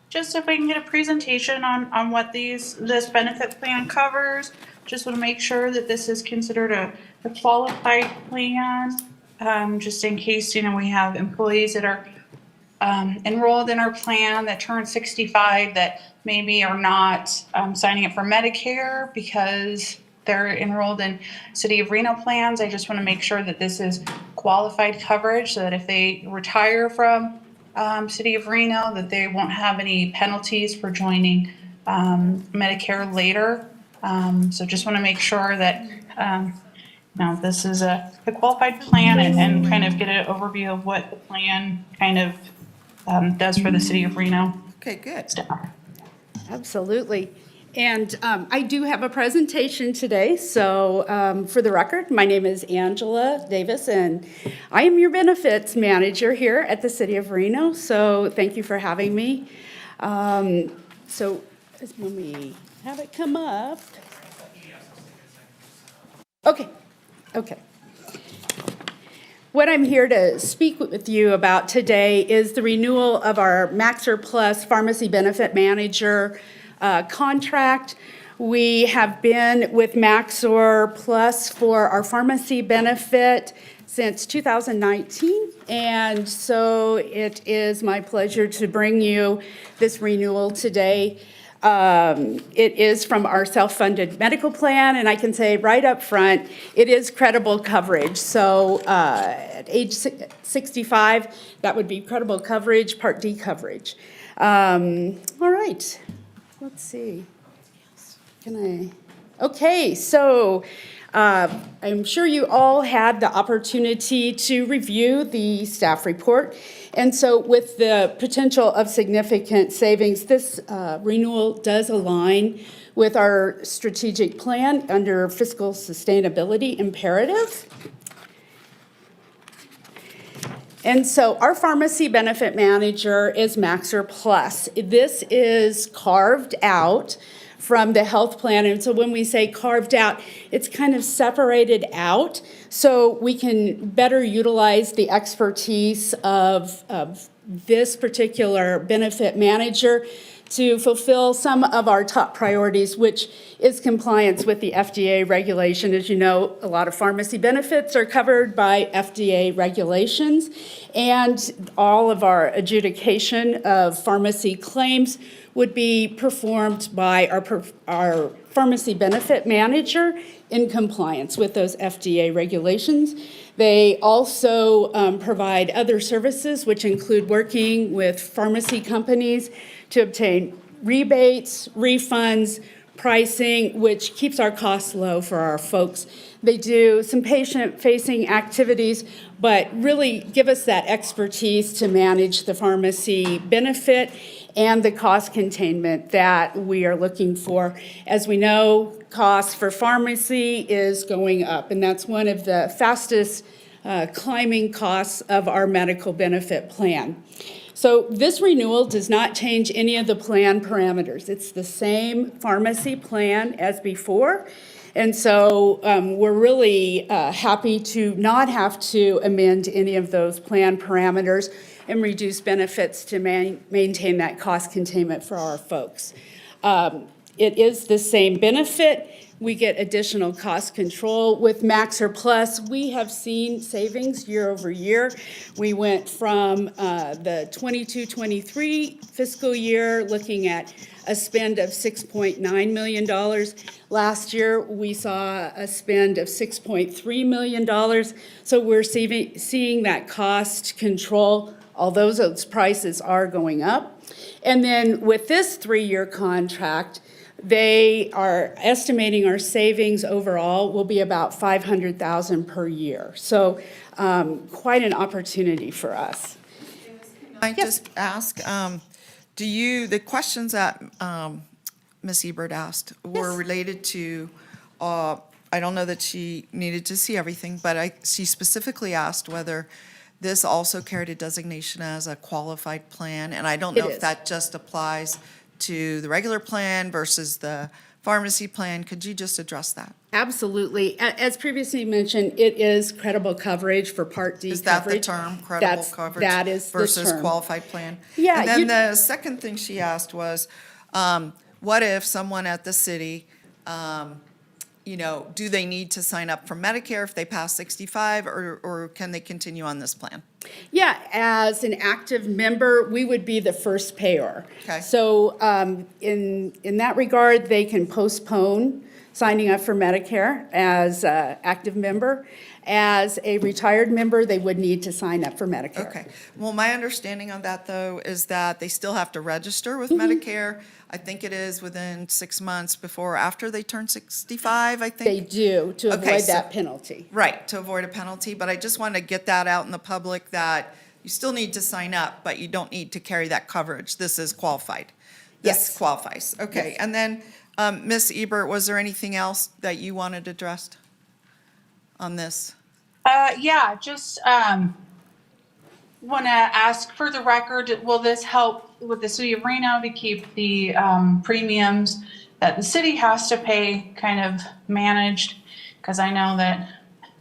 Just if we can get a presentation on what this benefit plan covers. Just want to make sure that this is considered a qualified plan, just in case, we have employees that are enrolled in our plan that turn 65 that maybe are not signing up for Medicare because they're enrolled in City of Reno plans. I just want to make sure that this is qualified coverage so that if they retire from City of Reno, that they won't have any penalties for joining Medicare later. So just want to make sure that this is a qualified plan and kind of get an overview of what the plan kind of does for the City of Reno. Okay, good. absolutely. And I do have a presentation today. So for the record, my name is Angela Davis, and I am your benefits manager here at the City of Reno. So thank you for having me. So when we have it come up. Okay. What I'm here to speak with you about today is the renewal of our Maxer Plus Pharmacy Benefit Manager contract. We have been with Maxer Plus for our pharmacy benefit since 2019, and so it is my pleasure to bring you this renewal today. It is from our self-funded medical plan, and I can say right up front, it is credible coverage. So at age 65, that would be credible coverage, Part D coverage. All right, let's see. Okay, so I'm sure you all had the opportunity to review the staff report. And so with the potential of significant savings, this renewal does align with our strategic plan under fiscal sustainability imperative. And so our pharmacy benefit manager is Maxer Plus. This is carved out from the health plan. And so when we say carved out, it's kind of separated out so we can better utilize the expertise of this particular benefit manager to fulfill some of our top priorities, which is compliance with the FDA regulation. As you know, a lot of pharmacy benefits are covered by FDA regulations, and all of our adjudication of pharmacy claims would be performed by our pharmacy benefit manager in compliance with those FDA regulations. They also provide other services, which include working with pharmacy companies to obtain rebates, refunds, pricing, which keeps our costs low for our folks. They do some patient-facing activities, but really give us that expertise to manage the pharmacy benefit and the cost containment that we are looking for. As we know, costs for pharmacy is going up, and that's one of the fastest climbing costs of our medical benefit plan. So this renewal does not change any of the plan parameters. It's the same pharmacy plan as before. And so we're really happy to not have to amend any of those plan parameters and reduce benefits to maintain that cost containment for our folks. It is the same benefit. We get additional cost control. With Maxer Plus, we have seen savings year over year. We went from the 22-23 fiscal year looking at a spend of $6.9 million. Last year, we saw a spend of $6.3 million. So we're seeing that cost control, although those prices are going up. And then with this 3-year contract, they are estimating our savings overall will be about $500,000 per year. So quite an opportunity for us. Can I just ask, the questions that Ms. Ebert asked were related to, I don't know that she needed to see everything, but she specifically asked whether this also carried a designation as a qualified plan, and I don't know if that just applies to the regular plan versus the pharmacy plan. Could you just address that? Absolutely. As previously mentioned, it is credible coverage for Part D coverage. Is that the term, credible coverage? That is the term. Versus qualified plan? Yeah. And then the second thing she asked was, what if someone at the city, do they need to sign up for Medicare if they pass 65, or can they continue on this plan? Yeah, as an active member, we would be the first payer. Okay. So in that regard, they can postpone signing up for Medicare as an active member. As a retired member, they would need to sign up for Medicare. Okay. Well, my understanding of that, though, is that they still have to register with Mm-hmm. Medicare. I think it is within 6 months before or after they turn 65, I think. They do, to Okay, avoid so- that penalty. Right, to avoid a penalty, but I just want to get that out in the public that you still need to sign up, but you don't need to carry that coverage. This is qualified. This Yes. qualifies. Okay, Yes. and then, Ms. Ebert, was there anything else that you wanted addressed on this? Just want to ask for the record, will this help with the city of Reno to keep the premiums that the city has to pay kind of managed? Because I know that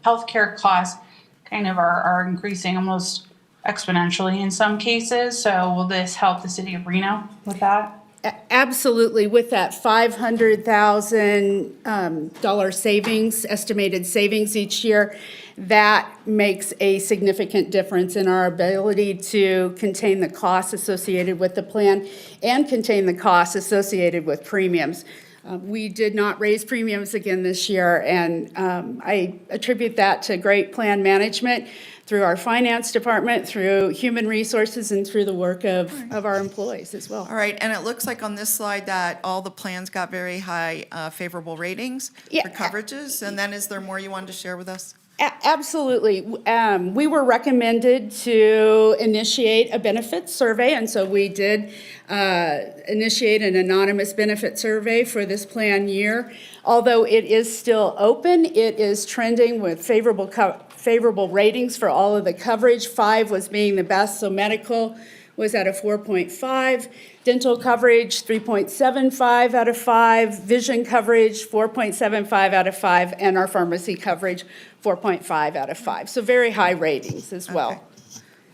healthcare costs kind of are increasing almost exponentially in some cases. So will this help the city of Reno with that? Absolutely. With that $500,000 savings, estimated savings each year, that makes a significant difference in our ability to contain the costs associated with the plan and contain the costs associated with premiums. We did not raise premiums again this year, and I attribute that to great plan management through our finance department, through human resources, and through the work of our employees as well. All right, and it looks like on this slide that all the plans got very high favorable ratings for coverages, and then is there more you wanted to share with us? Absolutely. We were recommended to initiate a benefits survey, and so we did initiate an anonymous benefit survey for this plan year. Although it is still open, it is trending with favorable ratings for all of the coverage. 5 was being the best, so medical was at a 4.5. Dental coverage, 3.75 out of 5. Vision coverage, 4.75 out of 5. And our pharmacy coverage, 4.5 out of 5. So very high ratings as well.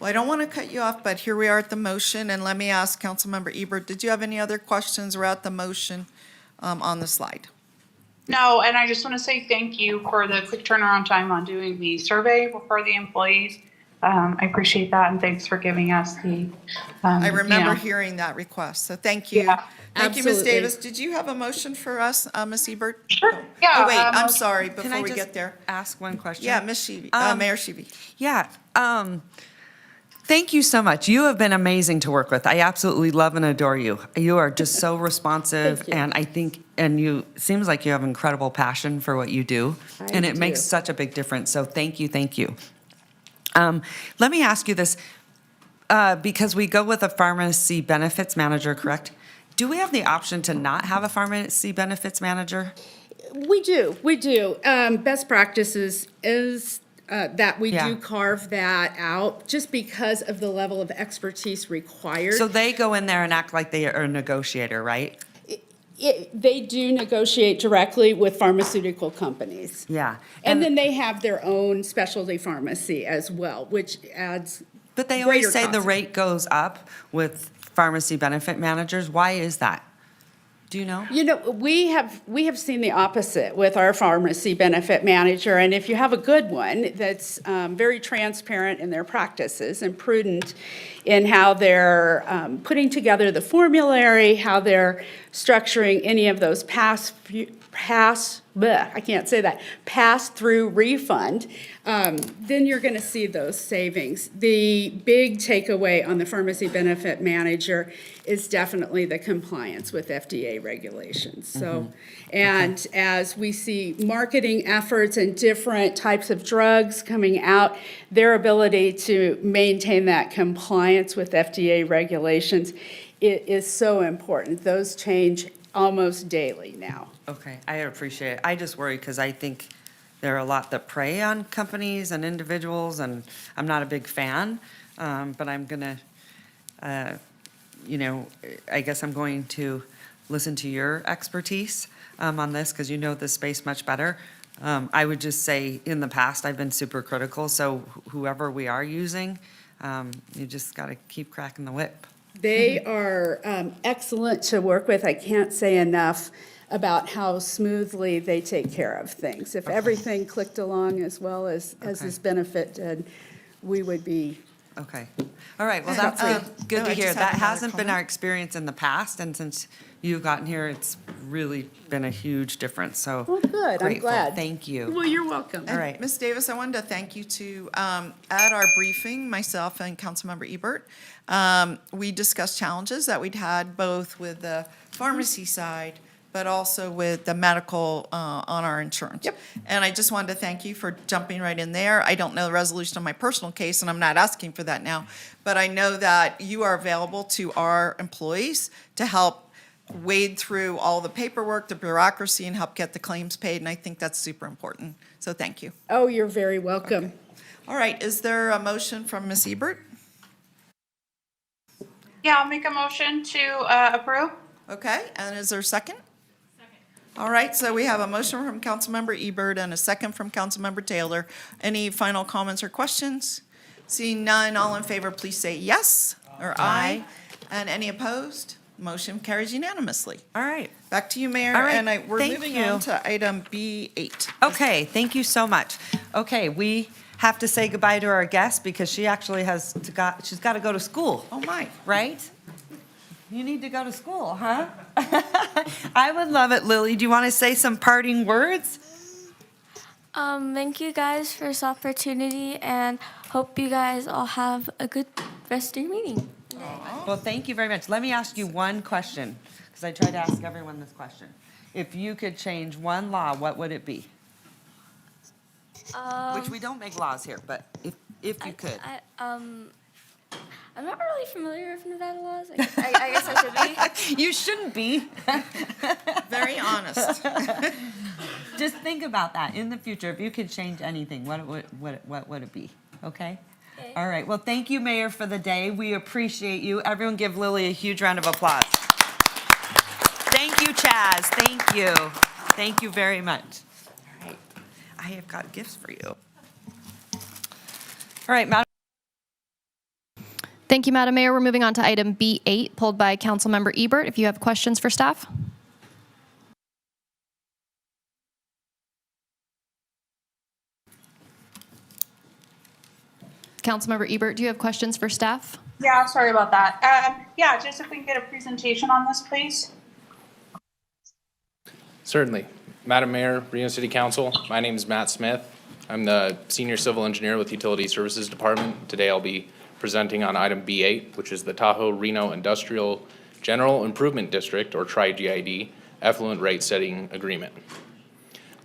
Well, I don't want to cut you off, but here we are at the motion, and let me ask Councilmember Ebert, did you have any other questions about the motion on the slide? No, and I just want to say thank you for the quick turnaround time on doing the survey for the employees. I appreciate that, and thanks for giving us the. I remember hearing that request, so thank you. Yeah, Thank you, Ms. absolutely. Davis. Did you have a motion for us, Ms. Ebert? Sure. Yeah. Oh, wait, I'm sorry, Can before I we just get there. ask one question? Yeah, Ms. Sheevy, Mayor Sheevy. Yeah, thank you so much. You have been amazing to work with. I absolutely love and adore you. You are just so responsive, Thank you. and I think, and you, seems like you have incredible passion for what you do. And it makes do. such a big difference, so thank you, thank you. Let me ask you this, because we go with a pharmacy benefits manager, correct? Do we have the option to not have a pharmacy benefits manager? We do. Best practices is that we Yeah. do carve that out just because of the level of expertise required. So they go in there and act like they are a negotiator, right? They do negotiate directly with pharmaceutical companies. Yeah. And then they have their own specialty pharmacy as well, which adds But they always greater say the cost. rate goes up with pharmacy benefit managers. Why is that? Do you know? You know, we have seen the opposite with our pharmacy benefit manager, and if you have a good one that's very transparent in their practices and prudent in how they're putting together the formulary, how they're structuring any of those pass-through refund, then you're going to see those savings. The big takeaway on the pharmacy benefit manager is definitely the compliance with FDA regulations. So, and as we see marketing efforts and different types of drugs coming out, their ability to maintain that compliance with FDA regulations is so important. Those change almost daily now. Okay, I appreciate it. I just worry because I think there are a lot that prey on companies and individuals, and I'm not a big fan. But I'm gonna, I guess I'm going to listen to your expertise on this because you know this space much better. I would just say, in the past, I've been super critical, so whoever we are using, you just gotta keep cracking the whip. They are excellent to work with. I can't say enough about how smoothly they take care of things. If everything clicked along as well as this benefit did, we would be. Okay. All right, well, that's good no, to I hear. just That have another hasn't been comment. our experience in the past, and since you've gotten here, it's really been a huge difference, so. Well, good, I'm grateful. glad. Thank you. Well, you're welcome. All right. Ms. Davis, I wanted to thank you to, at our briefing, myself and Councilmember Ebert, we discussed challenges that we'd had both with the pharmacy side, but also with the medical on our insurance. Yep. And I just wanted to thank you for jumping right in there. I don't know the resolution of my personal case, and I'm not asking for that now, but I know that you are available to our employees to help wade through all the paperwork, the bureaucracy, and help get the claims paid, and I think that's super important. So thank you. Oh, you're very welcome. All right, is there a motion from Ms. Ebert? Yeah, I'll make a motion to approve. Okay, and is there a second? All right, so we have a motion from Councilmember Ebert and a second from Councilmember Taylor. Any final comments or questions? Seeing none, all in favor, please say yes or aye. And any opposed? Motion carries unanimously. All right. Back to you, Mayor. All right, And we're thank moving you. on to item B8. Okay, thank you so much. Okay, we have to say goodbye to our guest because she actually she's got to go to school. Oh, my. Right? You need to go to school, huh? I would love it, Lily. Do you want to say some parting words? Thank you guys for this opportunity, and hope you guys all have a good rest of your meeting. Well, thank you very much. Let me ask you one question, because I try to ask everyone this question. If you could change one law, what would it be? Which we don't make laws here, but if you could. I'm not really familiar with Nevada laws. I guess I should be. You shouldn't be. Very honest. Just think about that in the future. If you could change anything, what would it be? Okay? Okay. All right. Well, thank you, Mayor, for the day. We appreciate you. Everyone give Lily a huge round of applause. Thank you, Chaz. Thank you. Thank you very much. All right. I have got gifts for you. All right, Madam Thank you, Madam Mayor. We're moving on to item B8, pulled by Councilmember Ebert. If you have questions for staff. Councilmember Ebert, do you have questions for staff? Yeah, sorry about that. Yeah, just if we can get a presentation on this, please. Certainly. Madam Mayor, Reno City Council, my name is Matt Smith. I'm the Senior Civil Engineer with Utility Services Department. Today I'll be presenting on item B8, which is the Tahoe Reno Industrial General Improvement District, or TRI-GID, effluent rate setting agreement.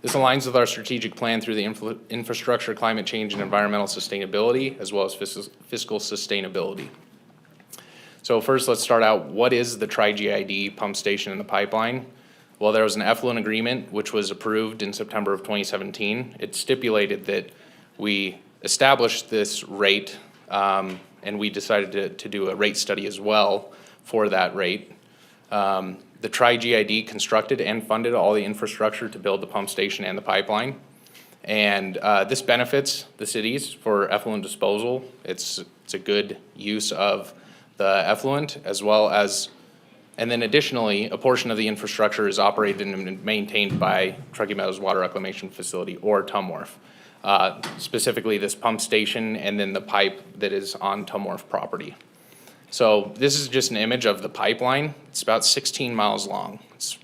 This aligns with our strategic plan through the infrastructure, climate change, and environmental sustainability, as well as fiscal sustainability. So first, let's start out, what is the TRI-GID pump station in the pipeline? Well, there was an effluent agreement which was approved in September of 2017. It stipulated that we established this rate, and we decided to do a rate study as well for that rate. The TRI-GID constructed and funded all the infrastructure to build the pump station and the pipeline. And this benefits the cities for effluent disposal. It's a good use of the effluent, as well as, and then additionally, a portion of the infrastructure is operated and maintained by Truckee Meadows Water Reclamation Facility, or TUMWRF. Specifically this pump station and then the pipe that is on TUMWRF property. So this is just an image of the pipeline. It's about 16 miles long. It's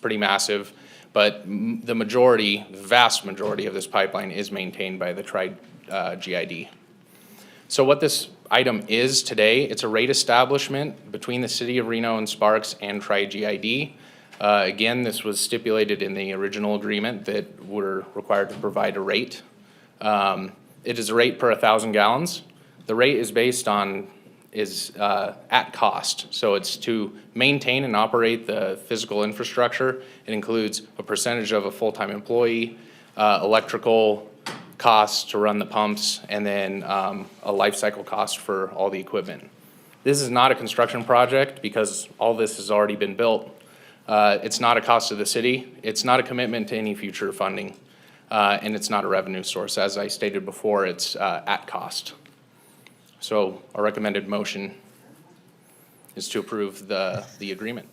pretty massive, but the vast majority of this pipeline is maintained by the TRI-GID. So what this item is today, it's a rate establishment between the City of Reno and Sparks and TRI-GID. Again, this was stipulated in the original agreement that we're required to provide a rate. It is a rate per 1,000 gallons. The rate is based on at cost. So it's to maintain and operate the physical infrastructure. It includes a percentage of a full-time employee, electrical costs to run the pumps, and then a life cycle cost for all the equipment. This is not a construction project because all this has already been built. It's not a cost to the city. It's not a commitment to any future funding. And it's not a revenue source. As I stated before, it's at cost. So our recommended motion is to approve the agreement.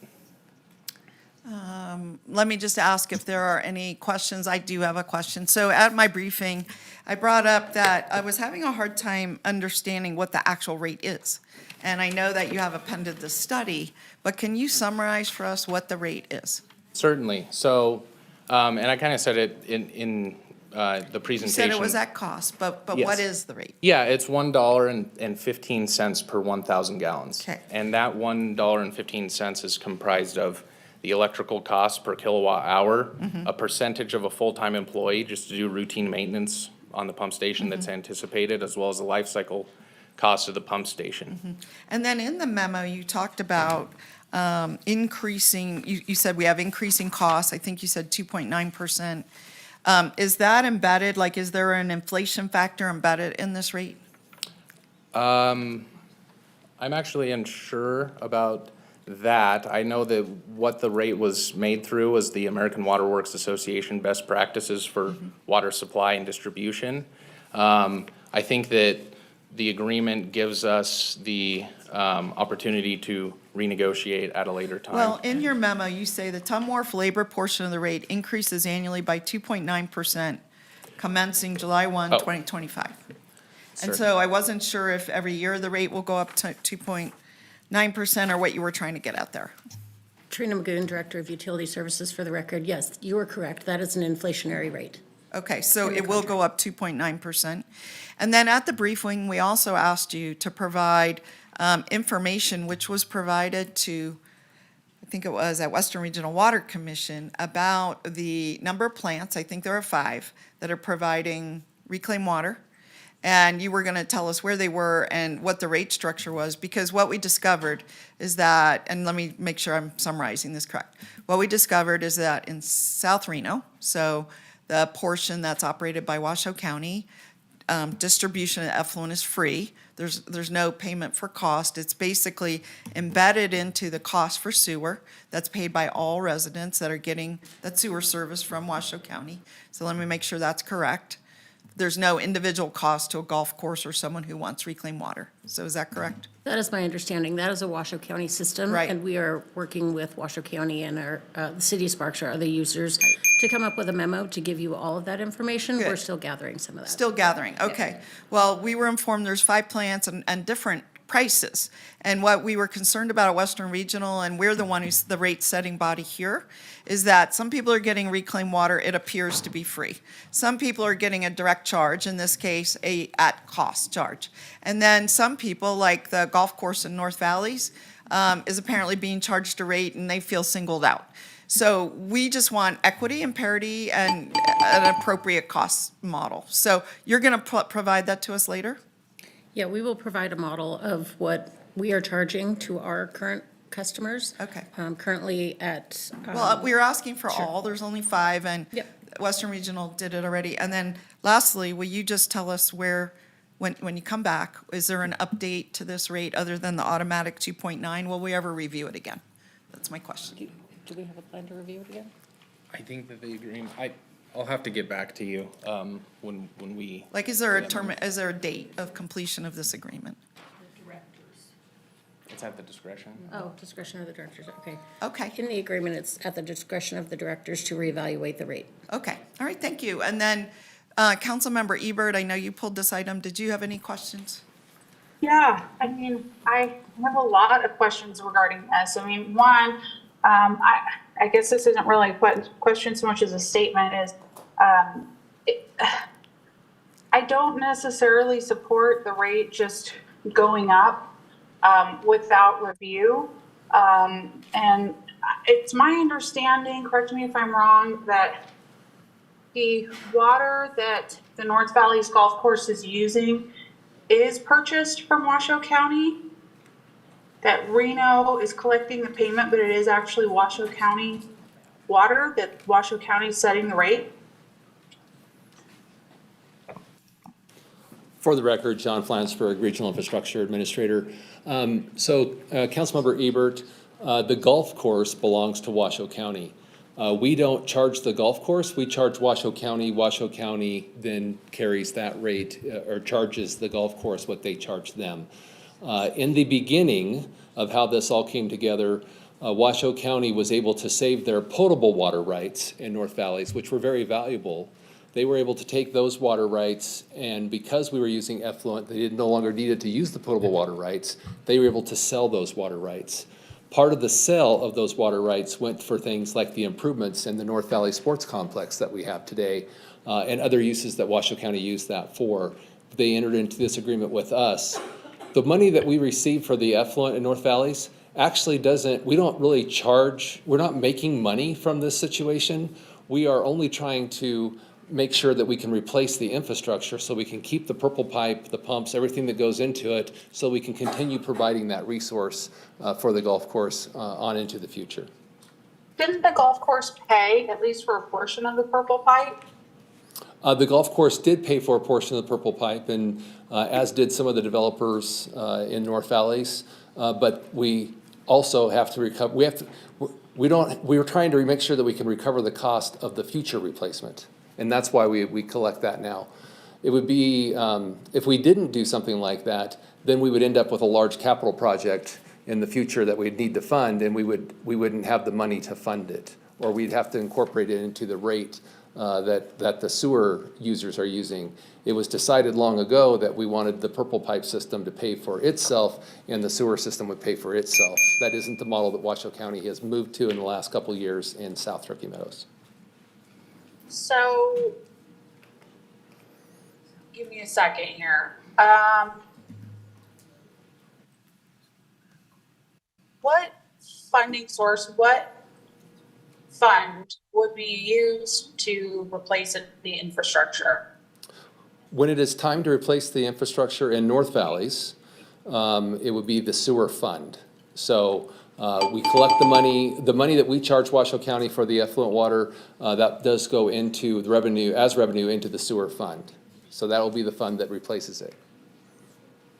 Let me just ask if there are any questions. I do have a question. So at my briefing, I brought up that I was having a hard time understanding what the actual rate is. And I know that you have appended the study, but can you summarize for us what the rate is? Certainly. So, and I kind of said it in the presentation. You said it was at cost, but Yes. what is the rate? Yeah, it's $1.15 per 1,000 gallons. Okay. And that $1.15 is comprised of the electrical cost per kilowatt hour, a percentage of a full-time employee just to do routine maintenance on the pump station that's anticipated, as well as the life cycle cost of the pump station. And then in the memo, you talked about increasing, you said we have increasing costs. I think you said 2.9%. Is that embedded, like is there an inflation factor embedded in this rate? I'm actually unsure about that. I know that what the rate was made through was the American Water Works Association best practices for water supply and distribution. I think that the agreement gives us the opportunity to renegotiate at a later time. Well, in your memo, you say the TUMWRF labor portion of the rate increases annually by 2.9%, commencing July 1, 2025. And so I wasn't sure if every year the rate will go up to 2.9% or what you were trying to get out there. Trina Magoon, Director of Utility Services, for the record. Yes, you are correct. That is an inflationary rate. Okay, so it will go up 2.9%. And then at the briefing, we also asked you to provide information which was provided to, I think it was at Western Regional Water Commission, about the number of plants, I think there are 5, that are providing reclaimed water. And you were going to tell us where they were and what the rate structure was, because what we discovered is that, and let me make sure I'm summarizing this correct. What we discovered is that in South Reno, so the portion that's operated by Washoe County, distribution of effluent is free. There's no payment for cost. It's basically embedded into the cost for sewer that's paid by all residents that are getting that sewer service from Washoe County. So let me make sure that's correct. there's no individual cost to a golf course or someone who wants reclaimed water. So is that correct? That is my understanding. That is a Washoe County system. Right. And we are working with Washoe County and the city of Sparks, our other users, to come up with a memo to give you all of that information. Good. We're still gathering some of that. Still gathering, okay. Well, we were informed there's 5 plants and different prices. And what we were concerned about at Western Regional, and we're the one who's the rate-setting body here, is that some people are getting reclaimed water, it appears to be free. Some people are getting a direct charge, in this case, a at-cost charge. And then some people, like the golf course in North Valleys, is apparently being charged a rate and they feel singled out. So we just want equity and parity and an appropriate cost model. So you're going to provide that to us later? Yeah, we will provide a model of what we are charging to our current customers. Okay. Currently at. Well, we were asking for sure. all, there's only 5, and Western Regional did it already. And then lastly, will you just tell us where, when you come back, is there an update to this rate other than the automatic 2.9? Will we ever review it again? That's my question. Do we have a plan to review it again? I think that the agreement, I'll have to get back to you, when we. Like, is there a term, is there a date of completion of this agreement? It's at the discretion. Oh, discretion of the directors, okay. Okay. In the agreement, it's at the discretion of the directors to reevaluate the rate. Okay, all right, thank you. And then, Councilmember Ebert, I know you pulled this item. Did you have any questions? Yeah, I mean, I have a lot of questions regarding this. I mean, one, I guess this isn't really a question so much as a statement, is I don't necessarily support the rate just going up without review. And it's my understanding, correct me if I'm wrong, that the water that the North Valleys Golf Course is using is purchased from Washoe County, that Reno is collecting the payment, but it is actually Washoe County water, that Washoe County is setting the rate. For the record, John Flansburgh, Regional Infrastructure Administrator. Councilmember Ebert, the golf course belongs to Washoe County. We don't charge the golf course, we charge Washoe County. Washoe County then carries that rate or charges the golf course what they charge them. In the beginning of how this all came together, Washoe County was able to save their potable water rights in North Valleys, which were very valuable. They were able to take those water rights, and because we were using effluent, they no longer needed to use the potable water rights. They were able to sell those water rights. Part of the sale of those water rights went for things like the improvements in the North Valley Sports Complex that we have today, and other uses that Washoe County used that for. They entered into this agreement with us. The money that we receive for the effluent in North Valleys actually we don't really charge, we're not making money from this situation. We are only trying to make sure that we can replace the infrastructure so we can keep the purple pipe, the pumps, everything that goes into it, so we can continue providing that resource for the golf course on into the future. Didn't the golf course pay at least for a portion of the purple pipe? The golf course did pay for a portion of the purple pipe, and as did some of the developers in North Valleys. But we also have to recover. We were trying to make sure that we can recover the cost of the future replacement, and that's why we collect that now. It would be if we didn't do something like that, then we would end up with a large capital project in the future that we'd need to fund, and we wouldn't have the money to fund it, or we'd have to incorporate it into the rate that the sewer users are using. It was decided long ago that we wanted the purple pipe system to pay for itself and the sewer system would pay for itself. That isn't the model that Washoe County has moved to in the last couple of years in South Turkey Meadows. So, give me a second here. What funding source, what fund would be used to replace the infrastructure? When it is time to replace the infrastructure in North Valleys, it would be the sewer fund. So we collect the money that we charge Washoe County for the effluent water, that does go into the revenue into the sewer fund. So that will be the fund that replaces it.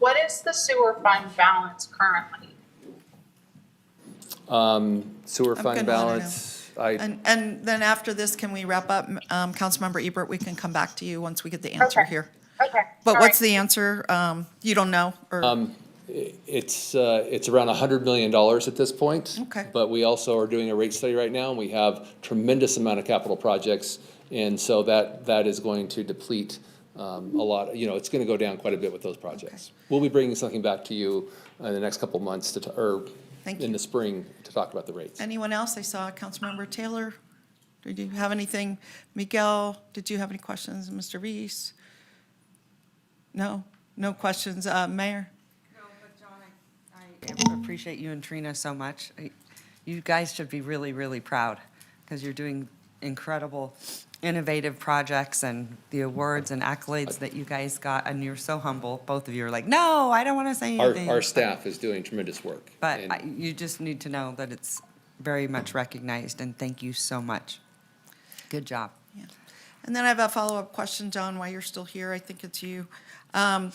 What is the sewer fund balance currently? Sewer fund balance, And then after this, can we wrap up? Councilmember Ebert, we can come back to you once we get the answer Okay. here. Okay. But all what's right. the answer? You don't know? Or It's around $100 million at this point. Okay. But we also are doing a rate study right now, and we have tremendous amount of capital projects. And so that is going to deplete a lot, it's going to go down quite a bit with those projects. We'll be bringing something back to you in the next couple of months or Thank in you. the spring to talk about the rates. anyone else? I saw Councilmember Taylor. Did you have anything? Miguel, did you have any questions? Mr. Reese? No? No questions? Mayor? No, but John, I appreciate you and Trina so much. You guys should be really, really proud because you're doing incredible, innovative projects, and the awards and accolades that you guys got, and you're so humble. Both of you are like, no, I don't want to say anything. Our staff is doing tremendous work. But and- you just need to know that it's very much recognized, and thank you so much. Good job. And then I have a follow-up question, John, while you're still here. I think it's you. I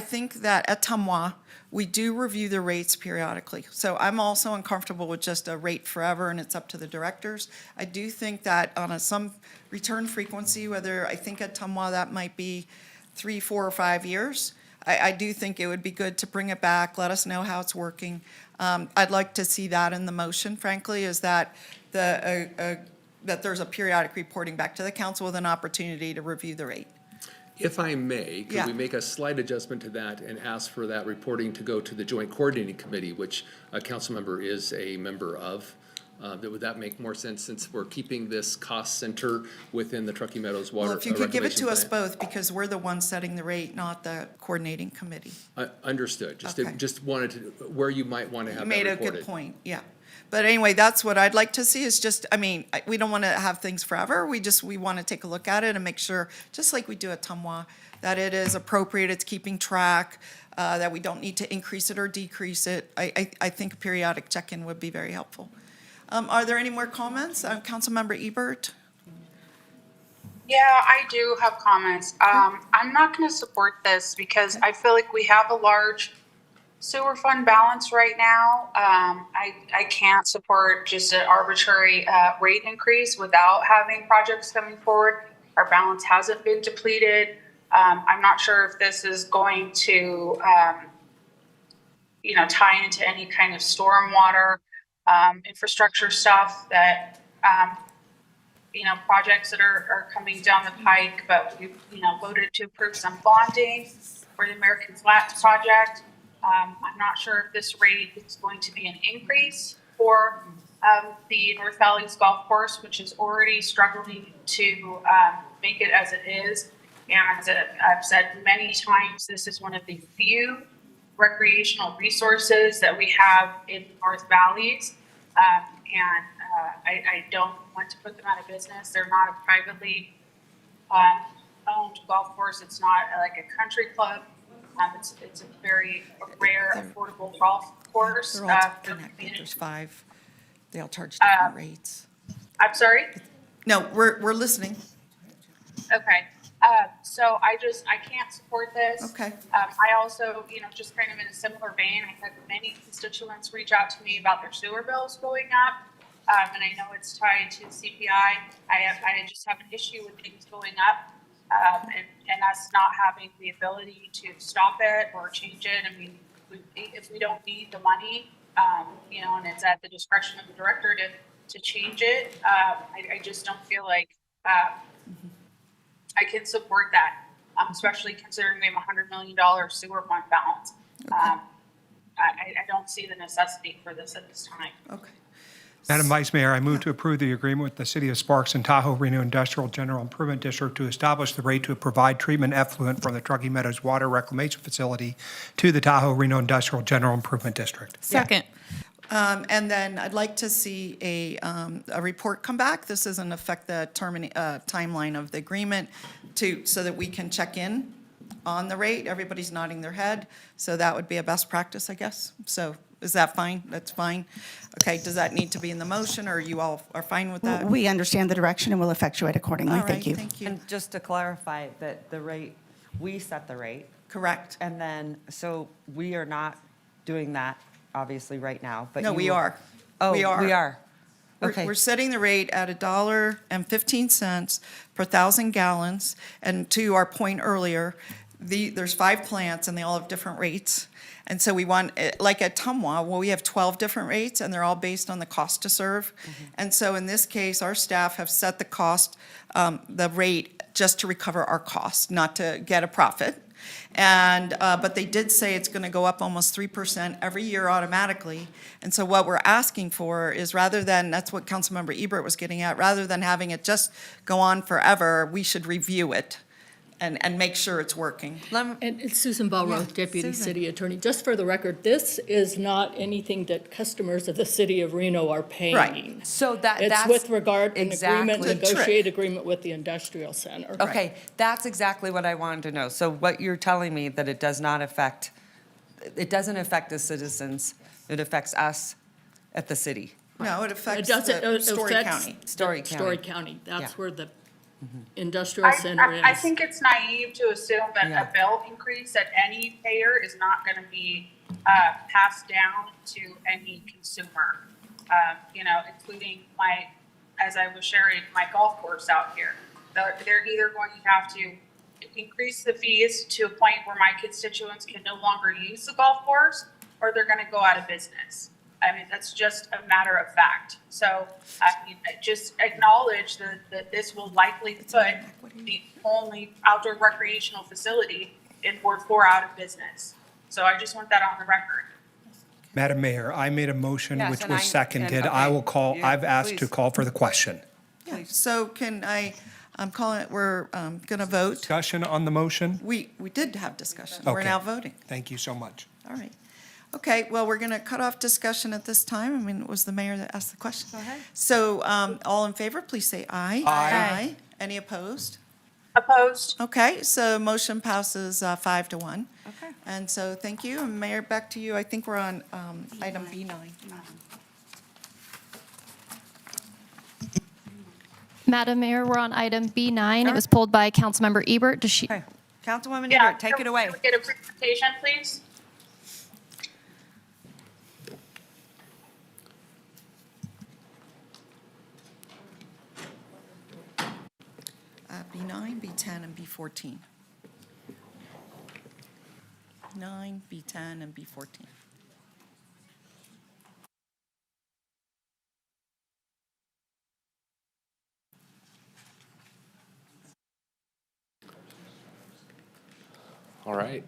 think that at Tamois, we do review the rates periodically. So I'm also uncomfortable with just a rate forever and it's up to the directors. I do think that on some return frequency, whether I think at Tamois that might be 3, 4, or 5 years, I do think it would be good to bring it back, let us know how it's working. I'd like to see that in the motion, frankly, is that that there's a periodic reporting back to the council with an opportunity to review the rate. If I may, could Yeah. we make a slight adjustment to that and ask for that reporting to go to the Joint Coordinating Committee, which a council member is a member of? Would that make more sense since we're keeping this cost center within the Truckee Meadows Water Well, if you could give it to us Reclamation both, because we're the ones setting the rate, not the coordinating committee. Plan? Understood. Okay. Just wanted to, where you might want to have You that made a reported. good point, yeah. But anyway, that's what I'd like to see is just, we don't want to have things forever. We want to take a look at it and make sure, just like we do at Tamois, that it is appropriate, it's keeping track, that we don't need to increase it or decrease it. I think a periodic check-in would be very helpful. Are there any more comments? Councilmember Ebert? Yeah, I do have comments. I'm not going to support this because I feel like we have a large sewer fund balance right now. I can't support just an arbitrary rate increase without having projects coming forward. Our balance hasn't been depleted. I'm not sure if this is going to, tie into any kind of stormwater infrastructure stuff that, projects that are coming down the pike, but we've, voted to approve some bonding for the American Flats project. I'm not sure if this rate is going to be an increase for the North Valley's golf course, which is already struggling to make it as it is. And as I've said many times, this is one of the few recreational resources that we have in North Valleys. I don't want to put them out of business. They're not a privately owned golf course. It's not like a country club. It's a very rare, affordable golf course. They're all connected, there's 5. They all charge different rates. I'm sorry? No, we're listening. Okay. So I can't support this. Okay. I also, just kind of in a similar vein, I had many constituents reach out to me about their sewer bills going up. And I know it's tied to CPI. I just have an issue with things going up. And us not having the ability to stop it or change it. If we don't need the money, and it's at the discretion of the director to change it, I just don't feel like I can support that, especially considering we have $100 million sewer fund balance. I don't see the necessity for this at this time. Okay. Madam Vice Mayor, I move to approve the agreement with the City of Sparks and Tahoe Reno Industrial General Improvement District to establish the rate to provide treatment effluent from the Truckee Meadows Water Reclamation Facility to the Tahoe Reno Industrial General Improvement District. Second. And then I'd like to see a report come back. This doesn't affect the timeline of the agreement so that we can check in on the rate. Everybody's nodding their head. So that would be a best practice, I guess. So is that fine? That's fine. Okay, does that need to be in the motion or you all are fine with that? We understand the direction and will effectuate accordingly. All right, Thank you. thank you. And just to clarify that the rate, we set the rate. Correct. And then, so we are not doing that, obviously, right now, but No, we are. Oh, We are. we are. Okay. We're setting the rate at $1.15 per 1,000 gallons. And to our point earlier, there's 5 plants and they all have different rates. And so we want, like at Tumwa, well, we have 12 different rates and they're all based on the cost to serve. And so in this case, our staff have set the cost, the rate just to recover our cost, not to get a profit. And, but they did say it's going to go up almost 3% every year automatically. And so what we're asking for is rather than, that's what Councilmember Ebert was getting at, rather than having it just go on forever, we should review it and make sure it's working. And it's Susan Ballroth, Deputy Susan. City Attorney. Just for the record, this is not anything that customers of the city of Reno are paying. Right. So It's that's with regard to an agreement, exactly. negotiate agreement with the industrial center. Okay, that's exactly what I wanted to know. So what you're telling me, that it does not affect, it doesn't affect the citizens, it affects us at the city. No, it It affects doesn't, the it Story affects County. Story County. Story County, that's Yeah. where the industrial center is. I think it's naive to assume that a bill increase that any payer is not going to be passed down to any consumer. Including as I was sharing, my golf course out here. They're either going to have to increase the fees to a point where my constituents can no longer use the golf course, or they're going to go out of business. I mean, that's just a matter of fact. So, just acknowledge that this will likely put the only outdoor recreational facility in Ward 4 out of business. So I just want that on the record. Madam Mayor, I made a motion Yes, which and was seconded. I will call, Yeah, I've asked to please. call for the question. Yeah, so I'm calling it, we're going to vote. Discussion on the motion? We did have discussion. We're Okay. now voting. Thank you so much. All right. Okay, well, we're going to cut off discussion at this time. I mean, it was the mayor that asked the question. Go ahead. So all in favor, please say aye. Aye. Any opposed? Opposed? Okay, so motion passes 5-1. Okay. And so thank you. And Mayor, back to you. I think we're on item B9. Madam Mayor, we're on item B9. It was pulled by Councilmember Ebert. Does she? Okay. Councilwoman Yeah, Ebert, take it away. Can we get a presentation, please? B9, B10, and B14. 9, B10, and B14. All right.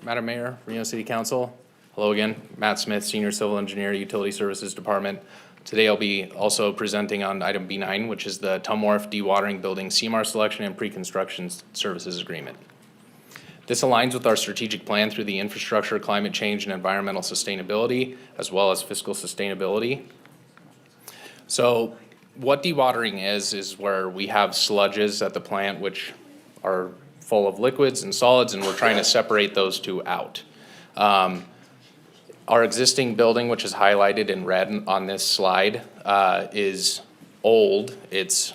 Madam Mayor, Reno City Council, hello again. Matt Smith, Senior Civil Engineer, Utility Services Department. Today I'll be also presenting on item B9, which is the Tumwharf Dewatering Building CMAR Selection and Pre-Construction Services Agreement. This aligns with our strategic plan through the infrastructure, climate change, and environmental sustainability, as well as fiscal sustainability. So what dewatering is where we have sludges at the plant which are full of liquids and solids, and we're trying to separate those two out. Our existing building, which is highlighted in red on this slide, is old. It's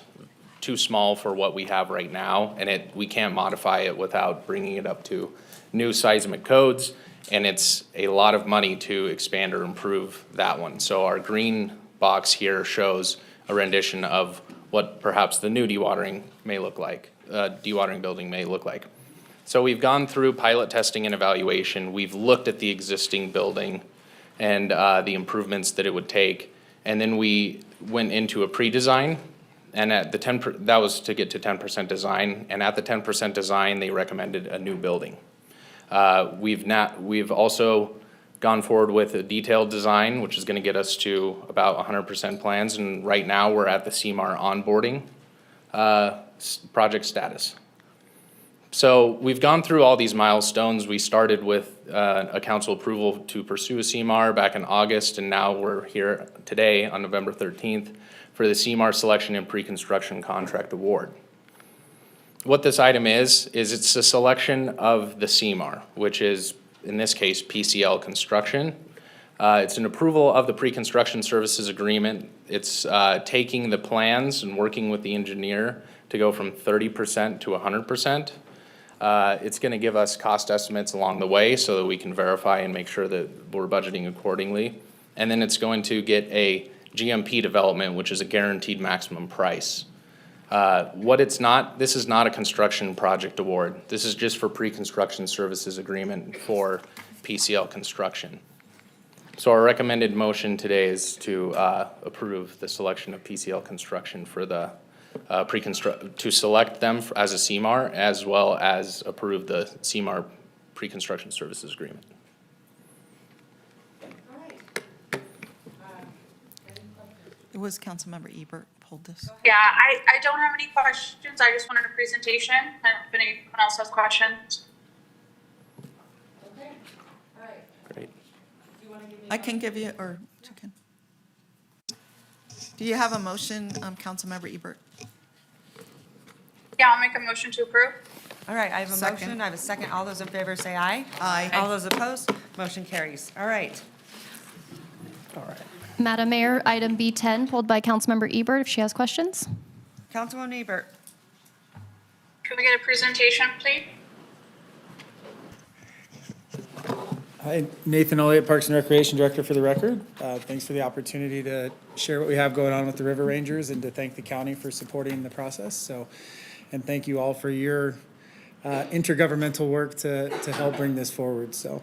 too small for what we have right now, and we can't modify it without bringing it up to new seismic codes, and it's a lot of money to expand or improve that one. So our green box here shows a rendition of what perhaps the new dewatering may look like, dewatering building may look like. So we've gone through pilot testing and evaluation. We've looked at the existing building and the improvements that it would take. And then we went into a pre-design, and at the that was to get to 10% design. And at the 10% design, they recommended a new building. We've also gone forward with a detailed design, which is going to get us to about 100% plans. And right now, we're at the CMAR onboarding project status. So we've gone through all these milestones. We started with a council approval to pursue a CMAR back in August, and now we're here today on November 13th for the CMAR selection and pre-construction contract award. What this item is it's a selection of the CMAR, which is, in this case, PCL Construction. It's an approval of the pre-construction services agreement. It's taking the plans and working with the engineer to go from 30% to 100%. It's going to give us cost estimates along the way so that we can verify and make sure that we're budgeting accordingly. And then it's going to get a GMP development, which is a guaranteed maximum price. What it's not, this is not a construction project award. This is just for pre-construction services agreement for PCL construction. So our recommended motion today is to approve the selection of PCL construction for the to select them as a CMAR, as well as approve the CMAR pre-construction services agreement. It was Councilmember Ebert pulled this. Yeah, I don't have any questions. I just wanted a presentation. I don't know if anyone else has questions. Okay, all right. Great. I can give you, or you can. Do you have a motion, Councilmember Ebert? Yeah, I'll make a motion to approve. All right, I have a Second. motion, I have a second. All those in favor say aye. Aye. All those opposed, motion carries. All right. Madam Mayor, item B10 pulled by Councilmember Ebert, if she has questions. Councilwoman Ebert. Can we get a presentation, please? Hi, Nathan Elliott, Parks and Recreation Director for the record. Thanks for the opportunity to share what we have going on with the River Rangers and to thank the county for supporting the process. So, and thank you all for your intergovernmental work to help bring this forward. So,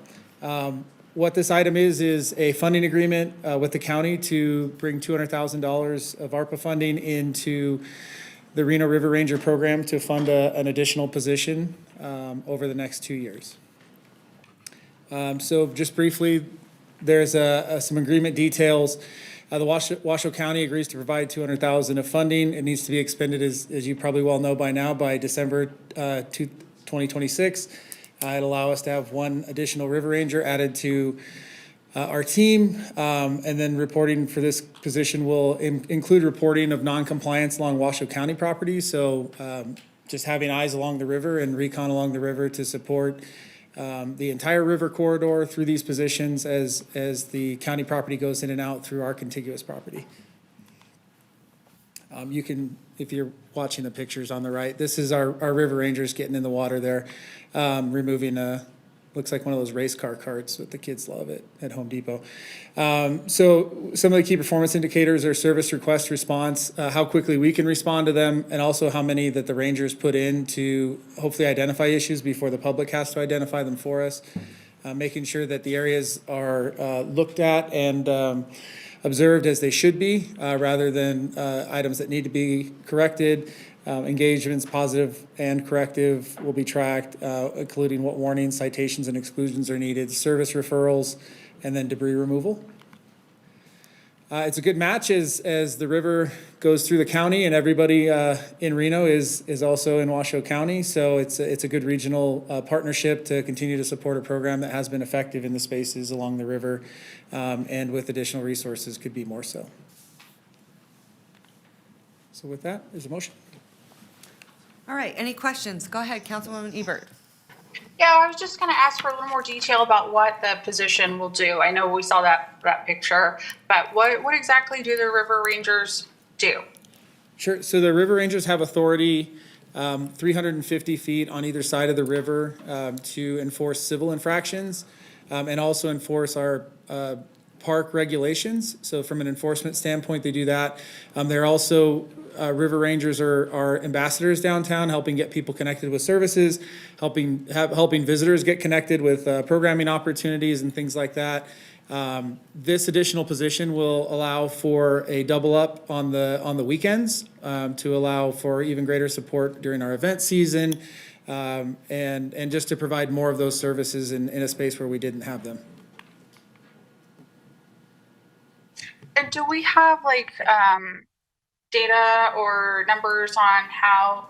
what this item is a funding agreement with the county to bring $200,000 of ARPA funding into the Reno River Ranger program to fund an additional position over the next 2 years. So just briefly, there's some agreement details. The Washoe County agrees to provide $200,000 of funding. It needs to be expended, as you probably well know by now, by December 2026. It'll allow us to have one additional River Ranger added to our team. And then reporting for this position will include reporting of non-compliance along Washoe County properties. So just having eyes along the river and recon along the river to support the entire river corridor through these positions as the county property goes in and out through our contiguous property. You can, if you're watching the pictures on the right, this is our River Rangers getting in the water there, removing looks like one of those race car carts that the kids love at Home Depot. So some of the key performance indicators are service request response, how quickly we can respond to them, and also how many that the Rangers put in to hopefully identify issues before the public has to identify them for us. Making sure that the areas are looked at and observed as they should be, rather than items that need to be corrected. Engagements, positive and corrective, will be tracked, including what warnings, citations, and exclusions are needed, service referrals, and then debris removal. It's a good match as the river goes through the county, and everybody in Reno is also in Washoe County. So it's a good regional partnership to continue to support a program that has been effective in the spaces along the river, and with additional resources could be more so. So with that, there's a motion. All right, any questions? Go ahead, Councilwoman Ebert. Yeah, I was just going to ask for a little more detail about what the position will do. I know we saw that picture, but what exactly do the River Rangers do? Sure. So the River Rangers have authority 350 feet on either side of the river to enforce civil infractions and also enforce our park regulations. So from an enforcement standpoint, they do that. They're also River Rangers are ambassadors downtown, helping get people connected with services, helping visitors get connected with programming opportunities and things like that. This additional position will allow for a double up on the weekends to allow for even greater support during our event season, and just to provide more of those services in a space where we didn't have them. And do we have data or numbers on how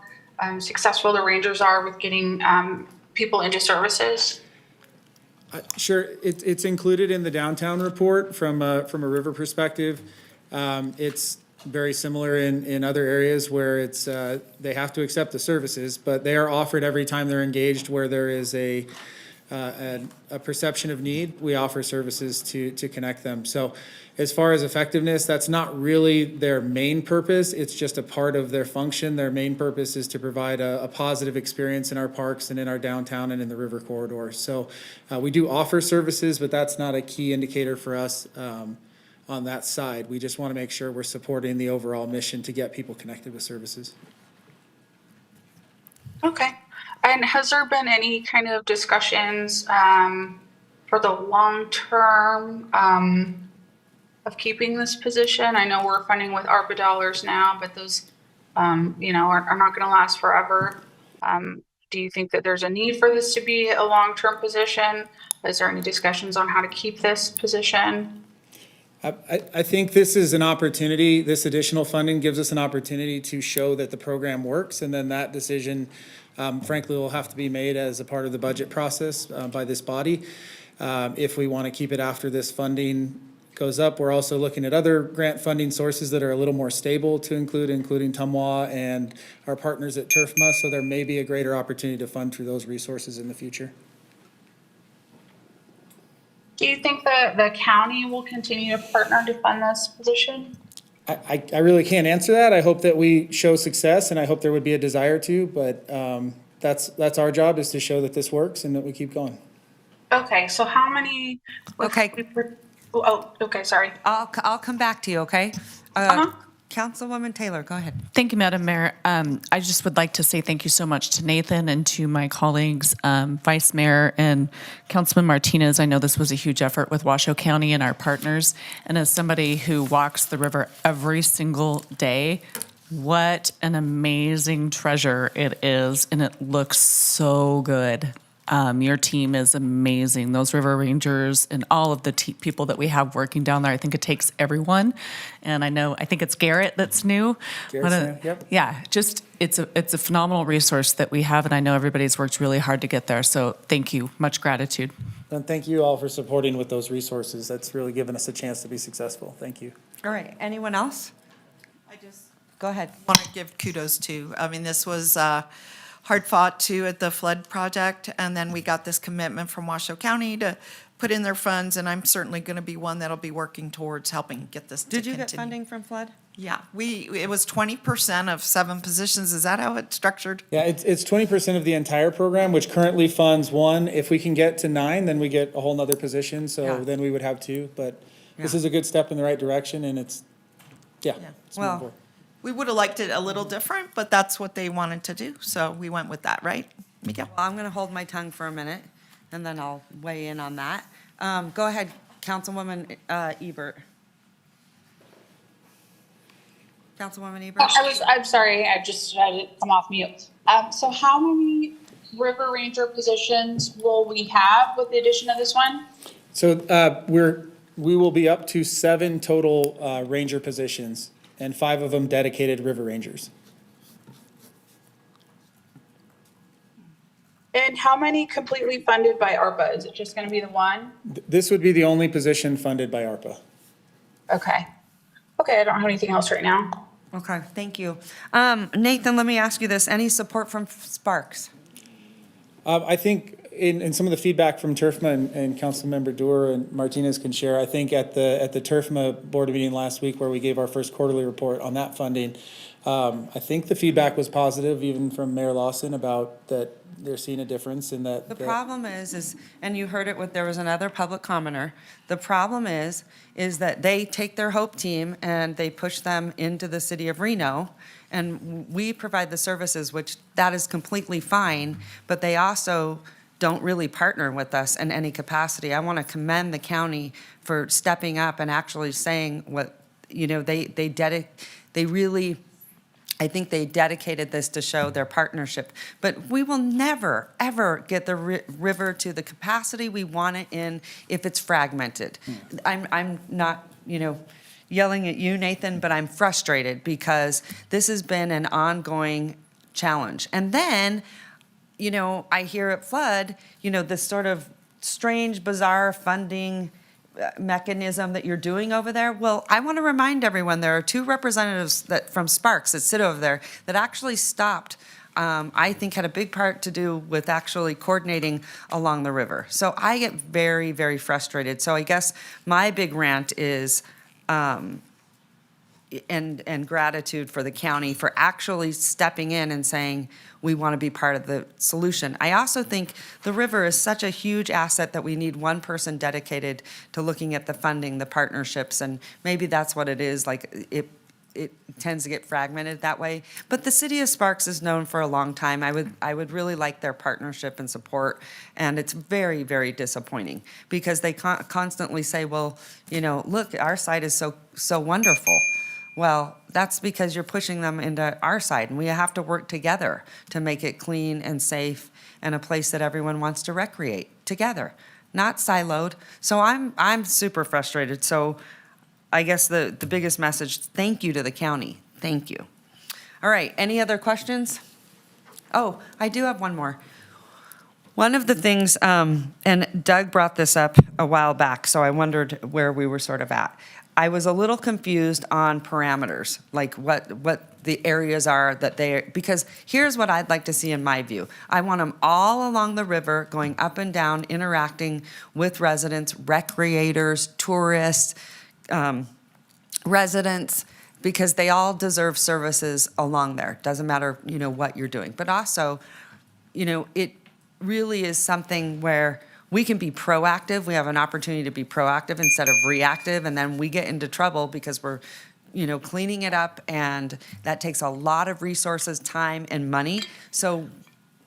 successful the Rangers are with getting people into services? Sure, it's included in the downtown report from a river perspective. It's very similar in other areas where it's they have to accept the services, but they are offered every time they're engaged where there is a perception of need. We offer services to connect them. So as far as effectiveness, that's not really their main purpose. It's just a part of their function. Their main purpose is to provide a positive experience in our parks and in our downtown and in the river corridor. So we do offer services, but that's not a key indicator for us on that side. We just want to make sure we're supporting the overall mission to get people connected with services. Okay. And has there been any kind of discussions for the long term of keeping this position? I know we're funding with ARPA dollars now, but those, you know, are not going to last forever. Do you think that there's a need for this to be a long-term position? Is there any discussions on how to keep this position? I think this is an opportunity, this additional funding gives us an opportunity to show that the program works, and then that decision, frankly, will have to be made as a part of the budget process by this body. If we want to keep it after this funding goes up, we're also looking at other grant funding sources that are a little more stable to including TUMWA and our partners at TRFMA, so there may be a greater opportunity to fund through those resources in the future. Do you think that the county will continue to partner to fund this position? I really can't answer that. I hope that we show success, and I hope there would be a desire to, but that's our job, is to show that this works and that we keep going. Okay, so how many? Okay. Oh, okay, sorry. I'll come back to you, okay? Councilwoman Taylor, go ahead. Thank you, Madam Mayor. I just would like to say thank you so much to Nathan and to my colleagues, Vice Mayor and Councilman Martinez. I know this was a huge effort with Washoe County and our partners. And as somebody who walks the river every single day, what an amazing treasure it is. And it looks so good. Your team is amazing. Those river rangers and all of the people that we have working down there. I think it takes everyone. And I think it's Garrett that's new. Yep. Yeah, just it's a phenomenal resource that we have, and I know everybody's worked really hard to get there. So thank you. Much gratitude. And thank you all for supporting with those resources. That's really given us a chance to be successful. Thank you. All right, anyone else? Go ahead. Want to give kudos to. I mean, this was hard fought too at the flood project, and then we got this commitment from Washoe County to put in their funds, and I'm certainly going to be one that'll be working towards helping get this to Did you continue. get funding from flood? Yeah, it was 20% of 7 positions. Is that how it's structured? Yeah, it's 20% of the entire program, which currently funds 1. If we can get to 9, then we get a whole nother position, so then we would have 2. But this is a good step in the right direction, and it's moving forward. We would have liked it a little different, but that's what they wanted to do, so we went with that, right, Miguel? Well, I'm going to hold my tongue for a minute, and then I'll weigh in on that. Go ahead, Councilwoman Ebert. Councilwoman Ebert? I'm sorry, I just had to come off mute. So how many river ranger positions will we have with the addition of this one? So we will be up to 7 total ranger positions, and 5 of them dedicated river rangers. And how many completely funded by ARPA? Is it just going to be the one? This would be the only position funded by ARPA. Okay. Okay, I don't have anything else right now. Okay, thank you. Nathan, let me ask you this. Any support from Sparks? I think in some of the feedback from TRFMA and Councilmember Doer and Martinez can share, I think at the TRFMA board meeting last week where we gave our first quarterly report on that funding, I think the feedback was positive, even from Mayor Lawson, about that they're seeing a difference in that. The problem is, and you heard it there was another public commenter, the problem is that they take their HOPE team and they push them into the city of Reno, and we provide the services, which that is completely fine, but they also don't really partner with us in any capacity. I want to commend the county for stepping up and actually saying what, they really, I think they dedicated this to show their partnership. But we will never, ever get the river to the capacity we want it in if it's fragmented. I'm not, yelling at you, Nathan, but I'm frustrated because this has been an ongoing challenge. And then, I hear at Flood, this sort of strange, bizarre funding mechanism that you're doing over there. Well, I want to remind everyone there are 2 representatives from Sparks that sit over there that actually stopped, I think had a big part to do with actually coordinating along the river. So I get very, very frustrated. So I guess my big rant is and gratitude for the county for actually stepping in and saying, we want to be part of the solution. I also think the river is such a huge asset that we need one person dedicated to looking at the funding, the partnerships, and maybe that's what it is, like it tends to get fragmented that way. But the city of Sparks is known for a long time. I would really like their partnership and support, and it's very, very disappointing because they constantly say, well, you know, look, our side is so wonderful. Well, that's because you're pushing them into our side, and we have to work together to make it clean and safe and a place that everyone wants to recreate together, not siloed. So I'm super frustrated. So I guess the biggest message, thank you to the county. Thank you. All right, any other questions? Oh, I do have one more. One of the things, and Doug brought this up a while back, so I wondered where we were sort of at. I was a little confused on parameters, like what the areas are that because here's what I'd like to see in my view. I want them all along the river, going up and down, interacting with residents, recreators, tourists, residents, because they all deserve services along there. Doesn't matter, you know, what you're doing. But also, you know, it really is something where we can be proactive. We have an opportunity to be proactive instead of reactive, and then we get into trouble because we're, you know, cleaning it up, and that takes a lot of resources, time, and money. So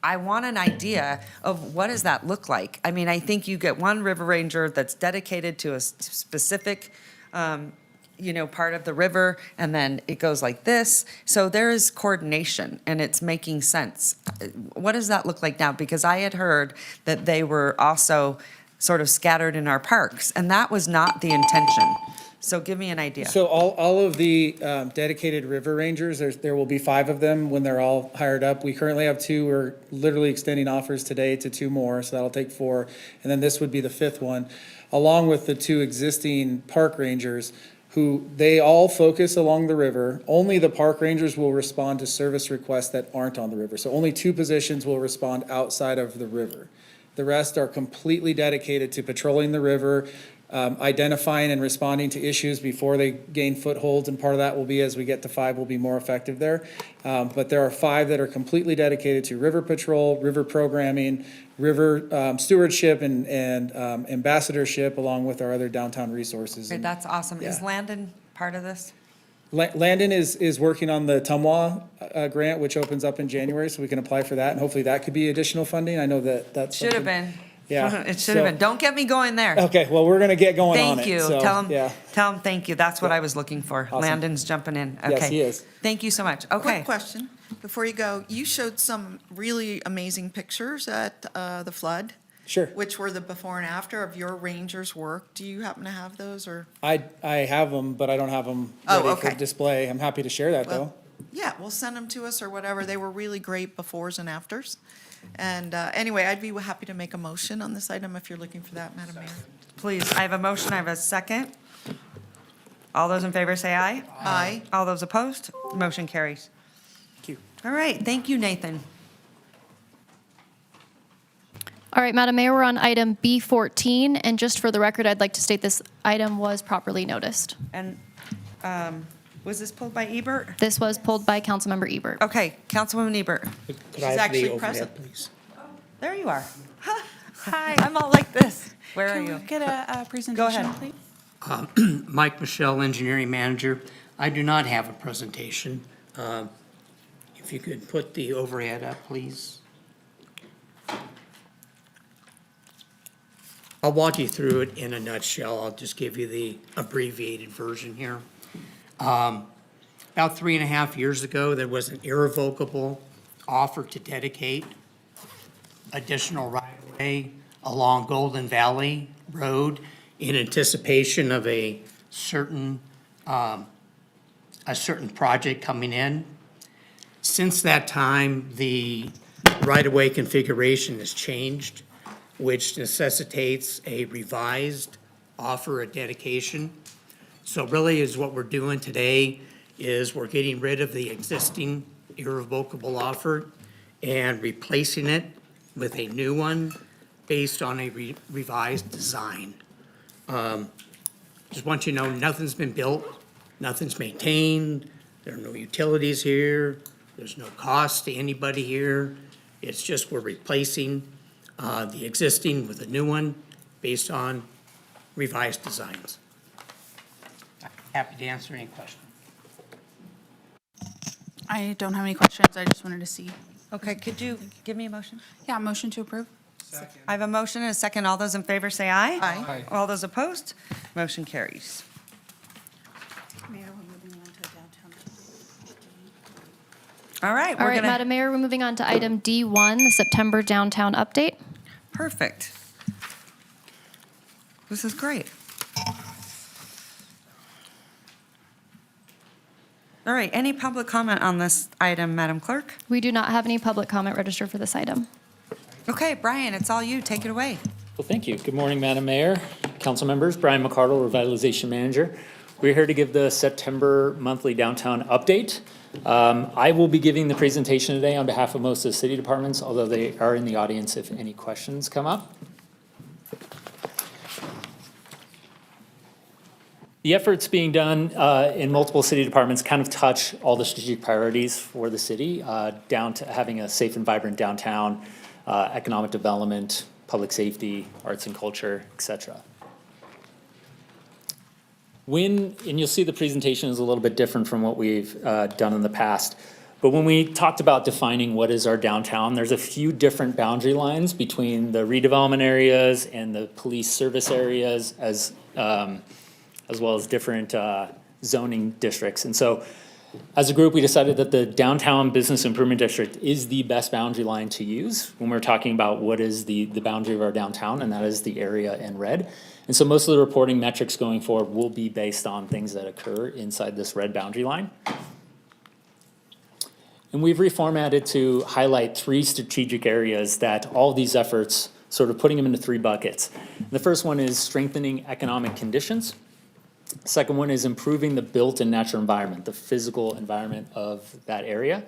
I want an idea of what does that look like. I mean, I think you get one river ranger that's dedicated to a specific you know, part of the river, and then it goes like this. So there is coordination, and it's making sense. What does that look like now? Because I had heard that they were also sort of scattered in our parks, and that was not the intention. So give me an idea. So all of the dedicated river rangers, there will be 5 of them when they're all hired up. We currently have 2. We're literally extending offers today to 2 more, so that'll take 4. And then this would be the 5th one, along with the 2 existing park rangers who they all focus along the river. Only the park rangers will respond to service requests that aren't on the river. So only 2 positions will respond outside of the river. The rest are completely dedicated to patrolling the river, identifying and responding to issues before they gain footholds, and part of that will be, as we get to 5, we'll be more effective there. But there are 5 that are completely dedicated to river patrol, river programming, river stewardship, and ambassadorship, along with our other downtown resources. Okay, that's awesome. Yeah. Is Landon part of this? Landon is working on the Tumwa grant, which opens up in January, so we can apply for that, and hopefully that could be additional funding. I know that's Should have something- been. Yeah. It should have been. Don't get me going there. Okay, well, we're gonna get going on it. Thank you. so, yeah. Tell him thank you. That's what I was looking for. Awesome. Landon's jumping in. Okay. Yes, he is. Thank you so much. Okay. Quick question before you go. You showed some really amazing pictures at the flood. Sure. Which were the before and after of your rangers' work. Do you happen to have those, or? I have them, but I don't have them Oh, ready for okay. display. I'm happy to share that, though. Yeah, well, send them to us or whatever. They were really great befores and afters. And anyway, I'd be happy to make a motion on this item if you're looking for that, Madam Mayor. Please, I have a motion. I have a second. All those in favor say aye. Aye. All those opposed? Motion carries. Thank you. All right. Thank you, Nathan. All right, Madam Mayor, we're on item B14, and just for the record, I'd like to state this item was properly noticed. And was this pulled by Ebert? This was pulled by Councilmember Ebert. Okay, Councilwoman Ebert. Could I have the overhead, please? There you are. Hi, I'm all like this. Where are Can you? we get a presentation, Go ahead. please? Mike Michelle, Engineering Manager. I do not have a presentation. If you could put the overhead up, please. I'll walk you through it in a nutshell. I'll just give you the abbreviated version here. About 3.5 years ago, there was an irrevocable offer to dedicate additional right-of-way along Golden Valley Road in anticipation of a certain project coming in. Since that time, the right-of-way configuration has changed, which necessitates a revised offer of dedication. So really is what we're doing today is we're getting rid of the existing irrevocable offer and replacing it with a new one based on a revised design. Just want you to know, nothing's been built nothing's maintained, there are no utilities here, there's no cost to anybody here. It's just we're replacing the existing with a new one based on revised designs. Happy to answer any questions. I don't have any questions. I just wanted to see. Okay, could you give me a motion? Yeah, motion to approve. I have a motion and a second. All those in favor say aye. Aye. All those opposed? Motion carries. All right, All we're right, gonna. Madam Mayor, we're moving on to item D1, the September downtown update. Perfect. This is great. All right, any public comment on this item, Madam Clerk? We do not have any public comment registered for this item. Okay, Brian, it's all you. Take it away. Well, thank you. Good morning, Madam Mayor, council members. Brian McCardle, Revitalization Manager. We're here to give the September monthly downtown update. I will be giving the presentation today on behalf of most of the city departments, although they are in the audience if any questions come up. The efforts being done in multiple city departments kind of touch all the strategic priorities for the city, down to having a safe and vibrant downtown, economic development, public safety, arts and culture, etc. And you'll see the presentation is a little bit different from what we've done in the past. But when we talked about defining what is our downtown, there's a few different boundary lines between the redevelopment areas and the police service areas as well as different zoning districts. And so as a group, we decided that the Downtown Business Improvement District is the best boundary line to use when we're talking about what is the boundary of our downtown, and that is the area in red. And so most of the reporting metrics going forward will be based on things that occur inside this red boundary line. And we've reformatted to highlight 3 strategic areas that all these efforts, sort of putting them into 3 buckets. The first one is strengthening economic conditions. Second one is improving the built and natural environment, the physical environment of that area,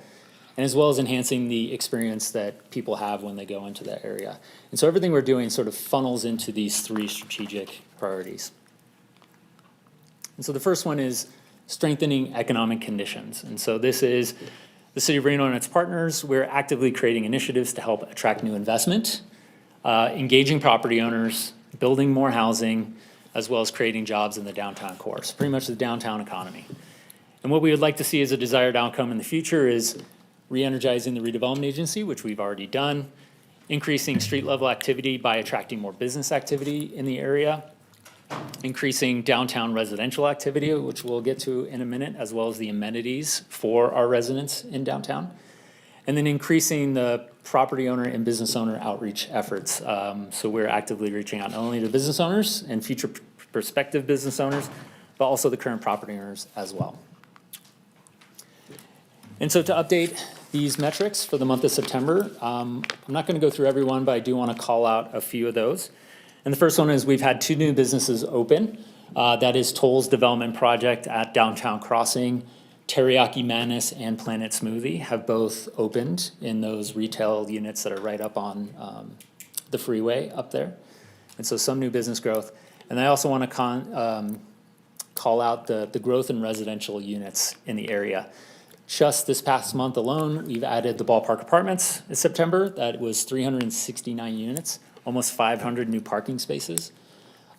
and as well as enhancing the experience that people have when they go into that area. And so everything we're doing sort of funnels into these 3 strategic priorities. And so the first one is strengthening economic conditions. And so this is the City of Reno and its partners. We're actively creating initiatives to help attract new investment, engaging property owners, building more housing, as well as creating jobs in the downtown core. So pretty much the downtown economy. And what we would like to see as a desired outcome in the future is re-energizing the redevelopment agency, which we've already done, increasing street level activity by attracting more business activity in the area, increasing downtown residential activity, which we'll get to in a minute, as well as the amenities for our residents in downtown, and then increasing the property owner and business owner outreach efforts. So we're actively reaching out not only to business owners and future prospective business owners, but also the current property owners as well. And so to update these metrics for the month of September, I'm not going to go through every one, but I do want to call out a few of those. And the first one is we've had 2 new businesses open. That is Toll's development project at Downtown Crossing. Teriyaki Madness and Planet Smoothie have both opened in those retail units that are right up on the freeway up there. And so some new business growth. And I also want to call out the growth in residential units in the area. Just this past month alone, we've added the Ballpark Apartments in September. That was 369 units, almost 500 new parking spaces.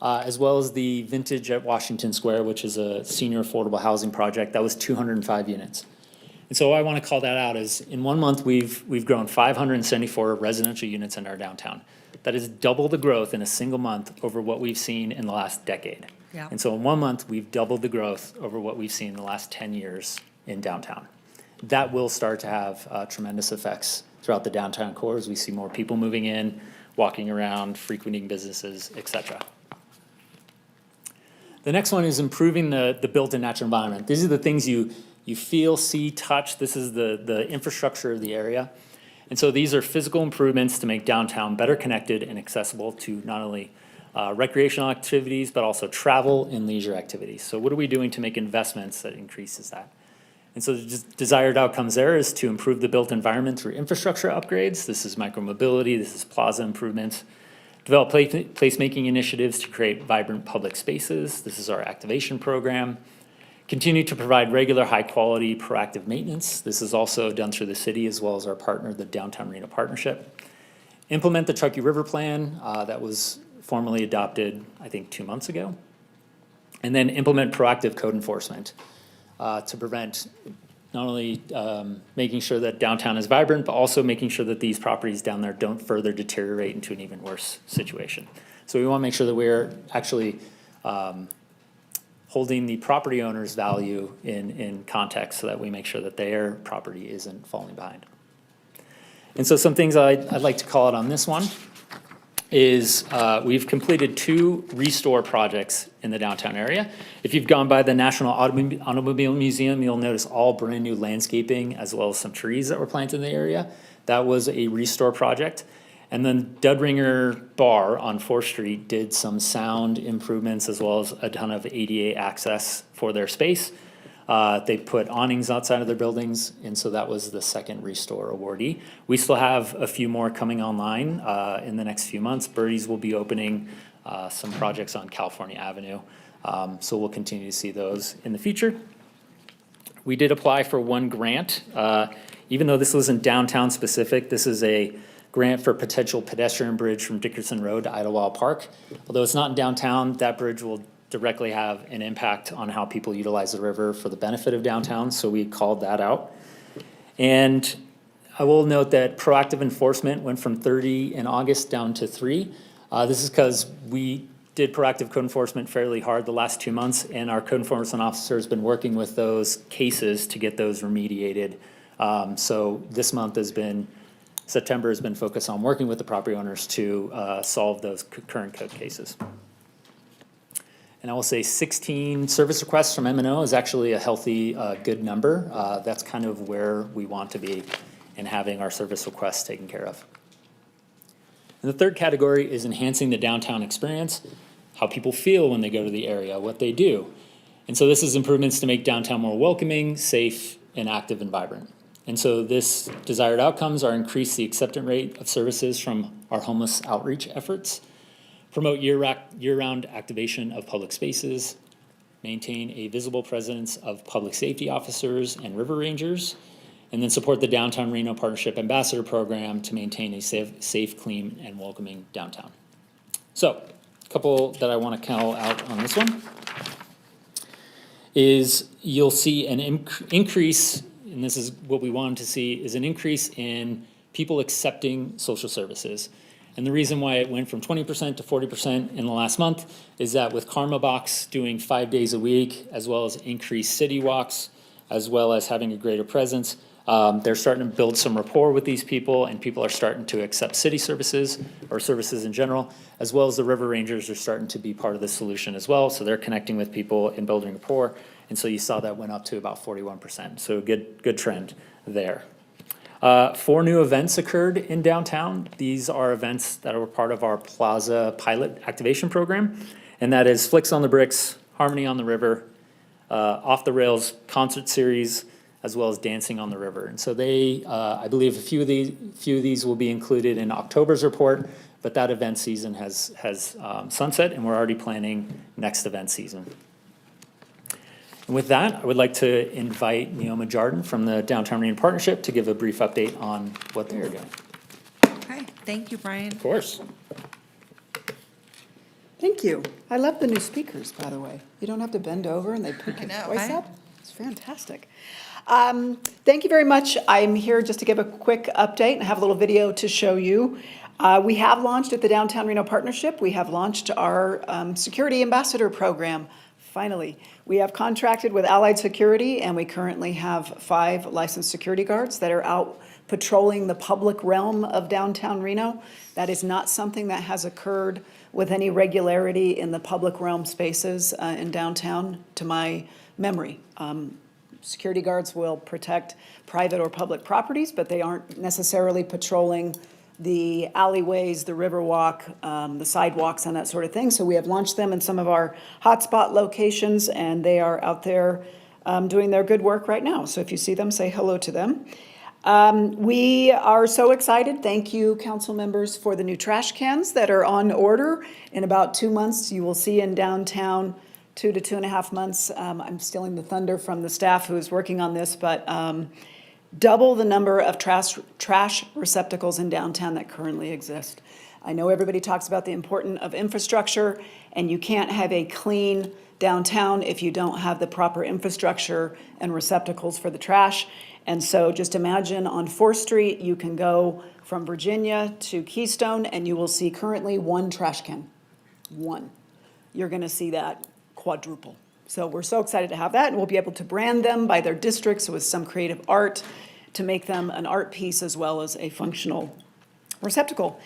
As well as the Vintage at Washington Square, which is a senior affordable housing project. That was 205 units. And so I want to call that out is in 1 month, we've grown 574 residential units in our downtown. That is double the growth in a single month over what we've seen in the last decade. Yeah. And so in 1 month, we've doubled the growth over what we've seen in the last 10 years in downtown. That will start to have tremendous effects throughout the downtown core as we see more people moving in, walking around, frequenting businesses, et cetera. The next one is improving the built and natural environment. These are the things you feel, see, touch. This is the infrastructure of the area. And so these are physical improvements to make downtown better connected and accessible to not only recreational activities, but also travel and leisure activities. So what are we doing to make investments that increases that? And so the desired outcomes there is to improve the built environment through infrastructure upgrades. This is micromobility, this is plaza improvements. Develop placemaking initiatives to create vibrant public spaces. This is our activation program. Continue to provide regular, high-quality, proactive maintenance. This is also done through the city as well as our partner, the Downtown Reno Partnership. Implement the Truckee River Plan that was formally adopted, I think, 2 months ago. And then implement proactive code enforcement to prevent not only making sure that downtown is vibrant, but also making sure that these properties down there don't further deteriorate into an even worse situation. So we want to make sure that we're actually holding the property owner's value in context so that we make sure that their property isn't falling behind. And so some things I'd like to call out on this one is we've completed 2 restore projects in the downtown area. If you've gone by the National Automobile Museum, you'll notice all brand new landscaping as well as some trees that were planted in the area. That was a restore project. And then Dudringer Bar on 4th Street did some sound improvements as well as a ton of ADA access for their space. They put awnings outside of their buildings, and so that was the second restore awardee. We still have a few more coming online in the next few months. Birdie's will be opening some projects on California Avenue, so we'll continue to see those in the future. We did apply for 1 grant. Even though this wasn't downtown specific, this is a grant for potential pedestrian bridge from Dickerson Road to Idlewild Park. Although it's not in downtown, that bridge will directly have an impact on how people utilize the river for the benefit of downtown, so we called that out. And I will note that proactive enforcement went from 30 in August down to 3. This is because we did proactive code enforcement fairly hard the last 2 months, and our code enforcement officer has been working with those cases to get those remediated. So this month September has been focused on working with the property owners to solve those current code cases. And I will say 16 service requests from M&O is actually a healthy, good number. That's kind of where we want to be in having our service requests taken care of. And the third category is enhancing the downtown experience, how people feel when they go to the area, what they do. And so this is improvements to make downtown more welcoming, safe, and active and vibrant. And so this desired outcomes are increase the acceptance rate of services from our homeless outreach efforts, promote year-round activation of public spaces, maintain a visible presence of public safety officers and river rangers, and then support the Downtown Reno Partnership Ambassador Program to maintain a safe, clean, and welcoming downtown. So, a couple that I want to call out on this one is you'll see an increase, and this is what we wanted to see, is an increase in people accepting social services. And the reason why it went from 20% to 40% in the last month is that with Karma Box doing 5 days a week, as well as increased city walks, as well as having a greater presence, they're starting to build some rapport with these people, and people are starting to accept city services or services in general, as well as the River Rangers are starting to be part of the solution as well. So they're connecting with people and building rapport. And so you saw that went up to about 41%. So good trend there. 4 new events occurred in downtown. These are events that were part of our Plaza pilot activation program, and that is Flicks on the Bricks, Harmony on the River, Off the Rails concert series, as well as Dancing on the River. And so they, I believe a few of these will be included in October's report, but that event season has sunset, and we're already planning next event season. And with that, I would like to invite Neoma Jardin from the Downtown Reno Partnership to give a brief update on what they are doing. Okay, thank you, Brian. Of course. Thank you. I love the new speakers, by the way. You don't have to bend over and they pick your voice right? up. It's fantastic. Thank you very much. I'm here just to give a quick update and have a little video to show you. We have launched at the Downtown Reno Partnership. We have launched our Security Ambassador Program, finally. We have contracted with Allied Security, and we currently have 5 licensed security guards that are out patrolling the public realm of downtown Reno. That is not something that has occurred with any regularity in the public realm spaces in downtown to my memory. Security guards will protect private or public properties, but they aren't necessarily patrolling the alleyways, the riverwalk, the sidewalks, and that sort of thing. So we have launched them in some of our hotspot locations, and they are out there doing their good work right now. So if you see them, say hello to them. We are so excited. Thank you, council members, for the new trash cans that are on order. In about 2 months, you will see in downtown 2 to 2.5 months. I'm stealing the thunder from the staff who is working on this, but double the number of trash receptacles in downtown that currently exist. I know everybody talks about the importance of infrastructure, and you can't have a clean downtown if you don't have the proper infrastructure and receptacles for the trash. And so just imagine on 4th Street, you can go from Virginia to Keystone, and you will see currently 1 trash can. 1. You're going to see that quadruple. So we're so excited to have that, and we'll be able to brand them by their districts with some creative art to make them an art piece as well as a functional receptacle.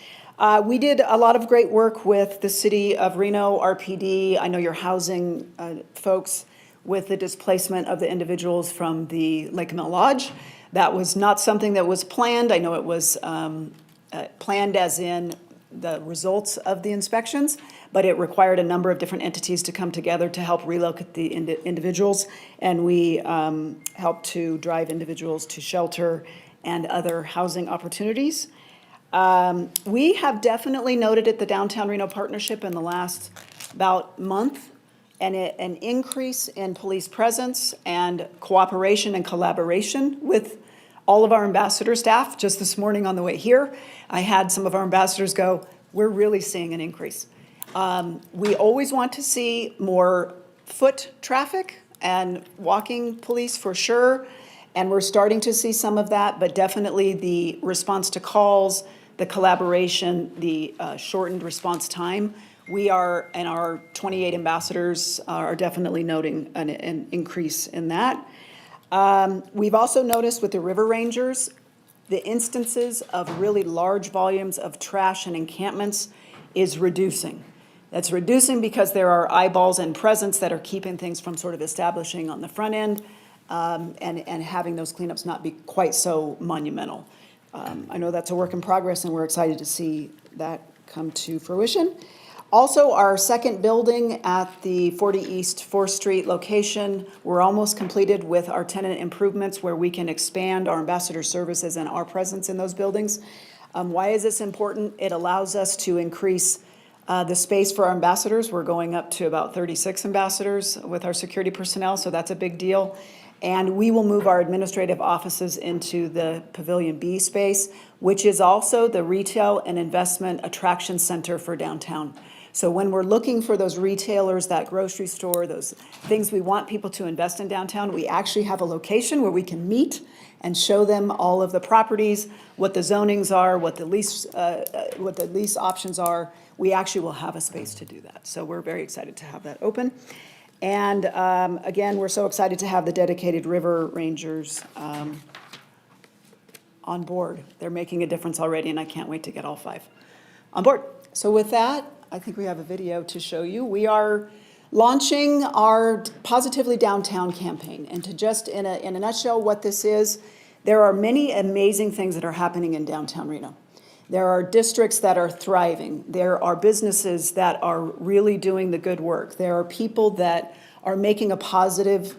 We did a lot of great work with the city of Reno, RPD. I know your housing folks with the displacement of the individuals from the Lake Camille Lodge. That was not something that was planned. I know it was planned as in the results of the inspections, but it required a number of different entities to come together to help relocate the individuals, and we helped to drive individuals to shelter and other housing opportunities. We have definitely noted at the Downtown Reno Partnership in the last about month an increase in police presence and cooperation and collaboration with all of our ambassador staff. Just this morning on the way here, I had some of our ambassadors go, we're really seeing an increase. We always want to see more foot traffic and walking police for sure, and we're starting to see some of that, but definitely the response to calls, the collaboration, the shortened response time. We are, and our 28 ambassadors are definitely noting an increase in that. We've also noticed with the river rangers, the instances of really large volumes of trash and encampments is reducing. That's reducing because there are eyeballs and presence that are keeping things from sort of establishing on the front end and having those cleanups not be quite so monumental. I know that's a work in progress, and we're excited to see that come to fruition. Also, our second building at the 40 East 4th Street location, we're almost completed with our tenant improvements where we can expand our ambassador services and our presence in those buildings. Why is this important? It allows us to increase the space for our ambassadors. We're going up to about 36 ambassadors with our security personnel, so that's a big deal. And we will move our administrative offices into the Pavilion B space, which is also the retail and investment attraction center for downtown. So when we're looking for those retailers, that grocery store, those things we want people to invest in downtown, we actually have a location where we can meet and show them all of the properties, what the zonings are, what the lease options are. We actually will have a space to do that. So we're very excited to have that open. And again, we're so excited to have the dedicated river rangers on board. They're making a difference already, and I can't wait to get all 5 on board. So with that, I think we have a video to show you. We are launching our Positively Downtown campaign. And to just, in a nutshell, what this is, there are many amazing things that are happening in downtown Reno. There are districts that are thriving. There are businesses that are really doing the good work. There are people that are making a positive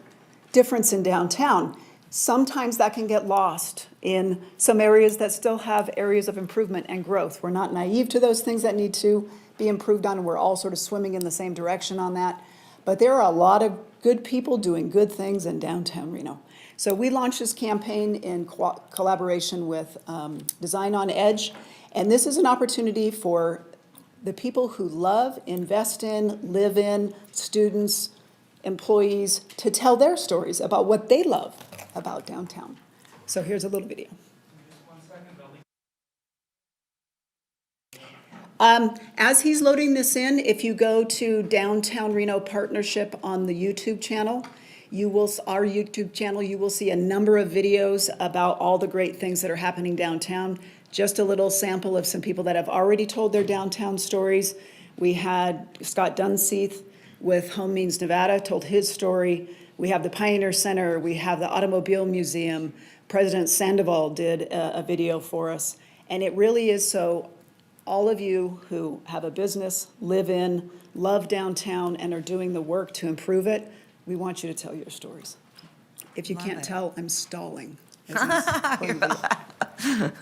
difference in downtown. Sometimes that can get lost in some areas that still have areas of improvement and growth. We're not naive to those things that need to be improved on, and we're all sort of swimming in the same direction on that. But there are a lot of good people doing good things in downtown Reno. So we launched this campaign in collaboration with Design on Edge, and this is an opportunity for the people who love, invest in, live in, students, employees, to tell their stories about what they love about downtown. So here's a little video. As he's loading this in, if you go to Downtown Reno Partnership on the YouTube channel, our YouTube channel, you will see a number of videos about all the great things that are happening downtown. Just a little sample of some people that have already told their downtown stories. We had Scott Dunseith with Home Means Nevada told his story. We have the Pioneer Center. We have the Automobile Museum. President Sandoval did a video for us. And it really is so all of you who have a business, live in, love downtown, and are doing the work to improve it, we want you to tell your stories. If you can't tell, I'm stalling. You're allowed.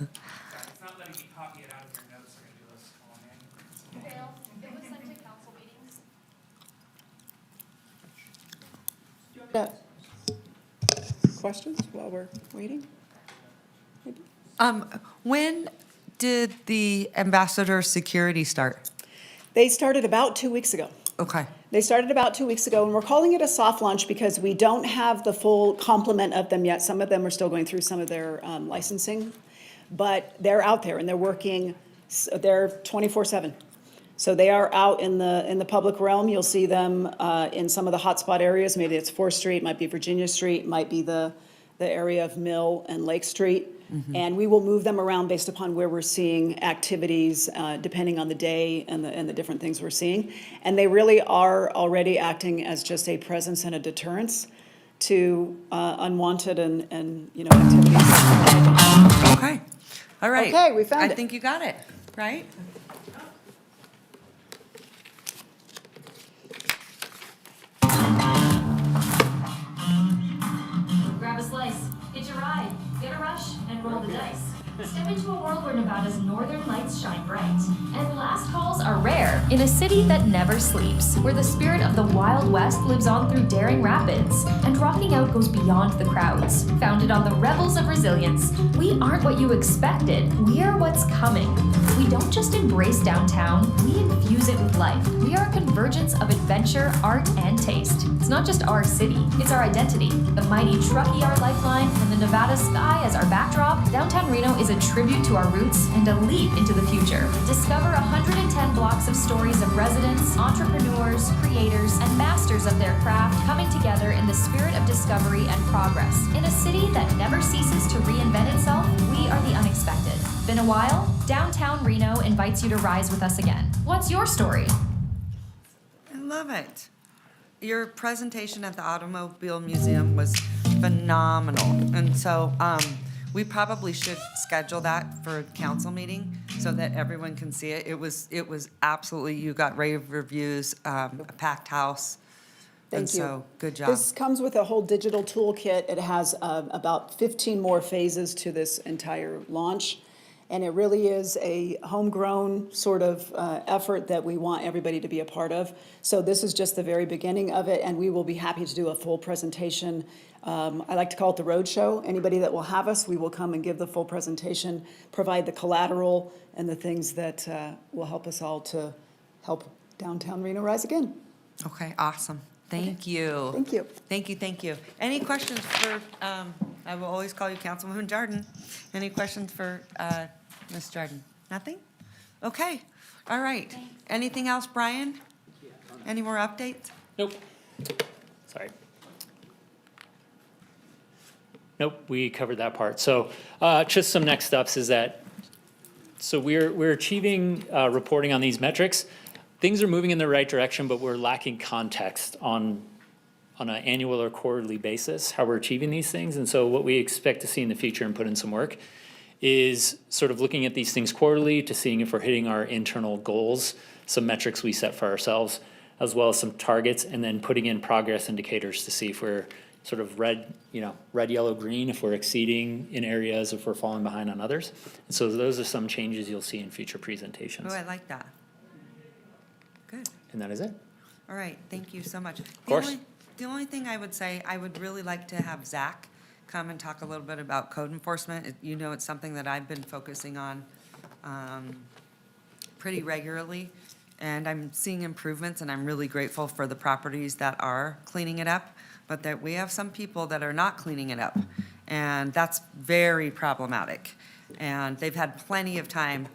Questions while we're waiting? When did the ambassador security start? They started about 2 weeks ago. Okay. They started about 2 weeks ago, and we're calling it a soft launch because we don't have the full complement of them yet. Some of them are still going through some of their licensing, but they're out there and they're working, they're 24/7. So they are out in the public realm. You'll see them in some of the hotspot areas. Maybe it's 4th Street, might be Virginia Street, might be the area of Mill and Lake Street. And we will move them around based upon where we're seeing activities, depending on the day and the different things we're seeing. And they really are already acting as just a presence and a deterrence to unwanted and activities. Okay. All right. Okay, we found it. I think you got it, right? Grab a slice, hitch a ride, get a rush, and roll the dice. Step into a world where Nevada's northern lights shine bright, and last calls are rare in a city that never sleeps, where the spirit of the Wild West lives on through daring rapids, and rocking out goes beyond the crowds. Founded on the rebels of resilience, we aren't what you expected, we are what's coming. We don't just embrace downtown, we infuse it with life. We are a convergence of adventure, art, and taste. It's not just our city, it's our identity. The mighty Truckee our lifeline, and the Nevada sky as our backdrop, downtown Reno is a tribute to our roots and a leap into the future. Discover 110 blocks of stories of residents, entrepreneurs, creators, and masters of their craft coming together in the spirit of discovery and progress. In a city that never ceases to reinvent itself, we are the unexpected. Been a while? Downtown Reno invites you to rise with us again. What's your story? I love it. Your presentation at the Automobile Museum was phenomenal. And so we probably should schedule that for a council meeting so that everyone can see it. It was absolutely, you got rave reviews, a packed house. And Thank you. so, good job. This comes with a whole digital toolkit. It has about 15 more phases to this entire launch. And it really is a homegrown sort of effort that we want everybody to be a part of. So this is just the very beginning of it, and we will be happy to do a full presentation. I like to call it the roadshow. Anybody that will have us, we will come and give the full presentation, provide the collateral and the things that will help us all to help downtown Reno rise again. Okay, awesome. Thank you. Thank you. Thank you, thank you. Any questions for, I will always call you Councilwoman Jordan. Any questions for Ms. Jordan? Nothing? Okay, all right. Anything else, Brian? Any more updates? Nope. Sorry. Nope, we covered that part. So just some next steps is that, so we're achieving reporting on these metrics. Things are moving in the right direction, but we're lacking context on an annual or quarterly basis, how we're achieving these things. And so what we expect to see in the future and put in some work is sort of looking at these things quarterly to seeing if we're hitting our internal goals, some metrics we set for ourselves, as well as some targets, and then putting in progress indicators to see if we're sort of red, yellow, green, if we're exceeding in areas, if we're falling behind on others. And so those are some changes you'll see in future presentations. Oh, I like that. Good. And that is it. All right, thank you so much. Of course. The only thing I would say, I would really like to have Zach come and talk a little bit about code enforcement. It's something that I've been focusing on pretty regularly, and I'm seeing improvements, and I'm really grateful for the properties that are cleaning it up, but that we have some people that are not cleaning it up, and that's very problematic. And they've had plenty of time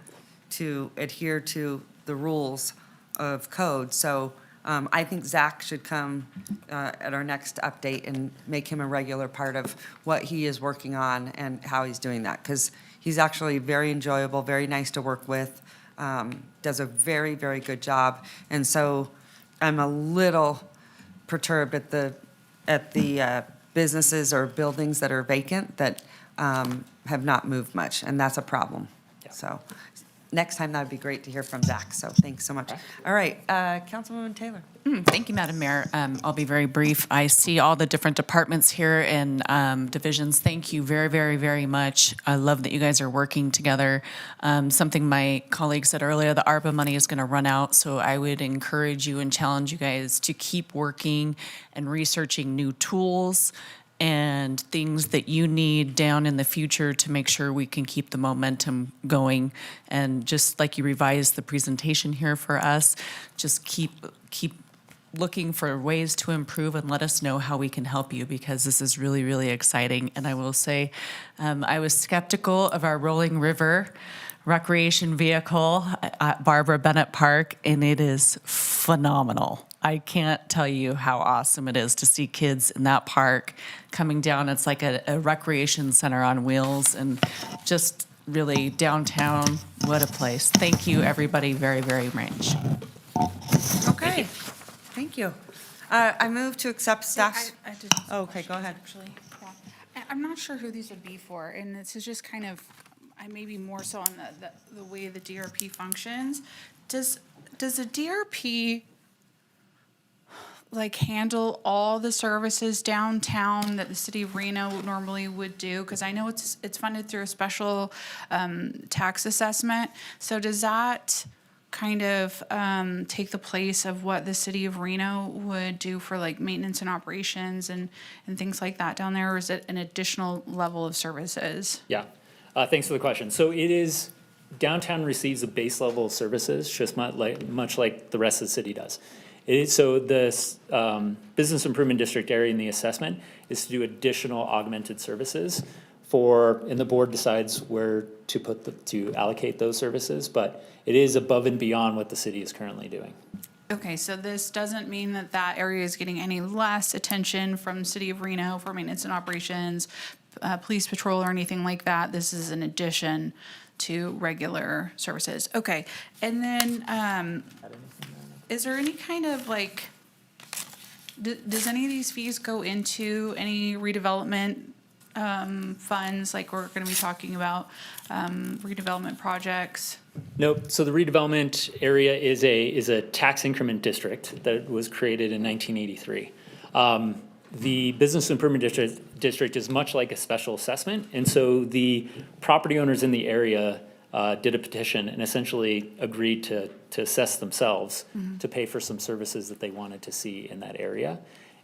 to adhere to the rules of code, so I think Zach should come at our next update and make him a regular part of what he is working on and how he's doing that, because he's actually very enjoyable, very nice to work with, does a very, very good job. And so I'm a little perturbed at the businesses or buildings that are vacant that have not moved much, and that's a problem. So next time, that would be great to hear from Zach, so thanks so much. All right, Councilwoman Taylor. Thank you, Madam Mayor. I'll be very brief. I see all the different departments here and divisions. Thank you very, very, very much. I love that you guys are working together. Something my colleague said earlier, the ARPA money is going to run out, so I would encourage you and challenge you guys to keep working and researching new tools and things that you need down in the future to make sure we can keep the momentum going. And just like you revised the presentation here for us, just keep looking for ways to improve and let us know how we can help you, because this is really, really exciting. And I will say, I was skeptical of our rolling river recreation vehicle at Barbara Bennett Park, and it is phenomenal. I can't tell you how awesome it is to see kids in that park coming down. It's like a recreation center on wheels, and just really downtown, what a place. Thank you, everybody, very, very much. Okay, thank you. I move to accept staff's. I did. Okay, go ahead. Actually, I'm not sure who these would be for, and this is just kind of, maybe more so on the way the DRP functions. Does the DRP like handle all the services downtown that the city of Reno normally would do? Because I know it's funded through a special tax assessment. So does that kind of take the place of what the city of Reno would do for like maintenance and operations and things like that down there? Or is it an additional level of services? Yeah, thanks for the question. So it is, downtown receives a base level of services, just much like the rest of the city does. So this business improvement district area in the assessment is to do additional augmented services and the board decides where to allocate those services, but it is above and beyond what the city is currently doing. Okay, so this doesn't mean that area is getting any less attention from City of Reno for maintenance and operations, police patrol or anything like that. This is an addition to regular services. Okay, and then is there any kind of like, does any of these fees go into any redevelopment funds, like we're going to be talking about redevelopment projects? Nope. So the redevelopment area is a tax increment district that was created in 1983. The business improvement district is much like a special assessment, and so the property owners in the area did a petition and essentially agreed to assess themselves to pay for some services that they wanted to see in that area.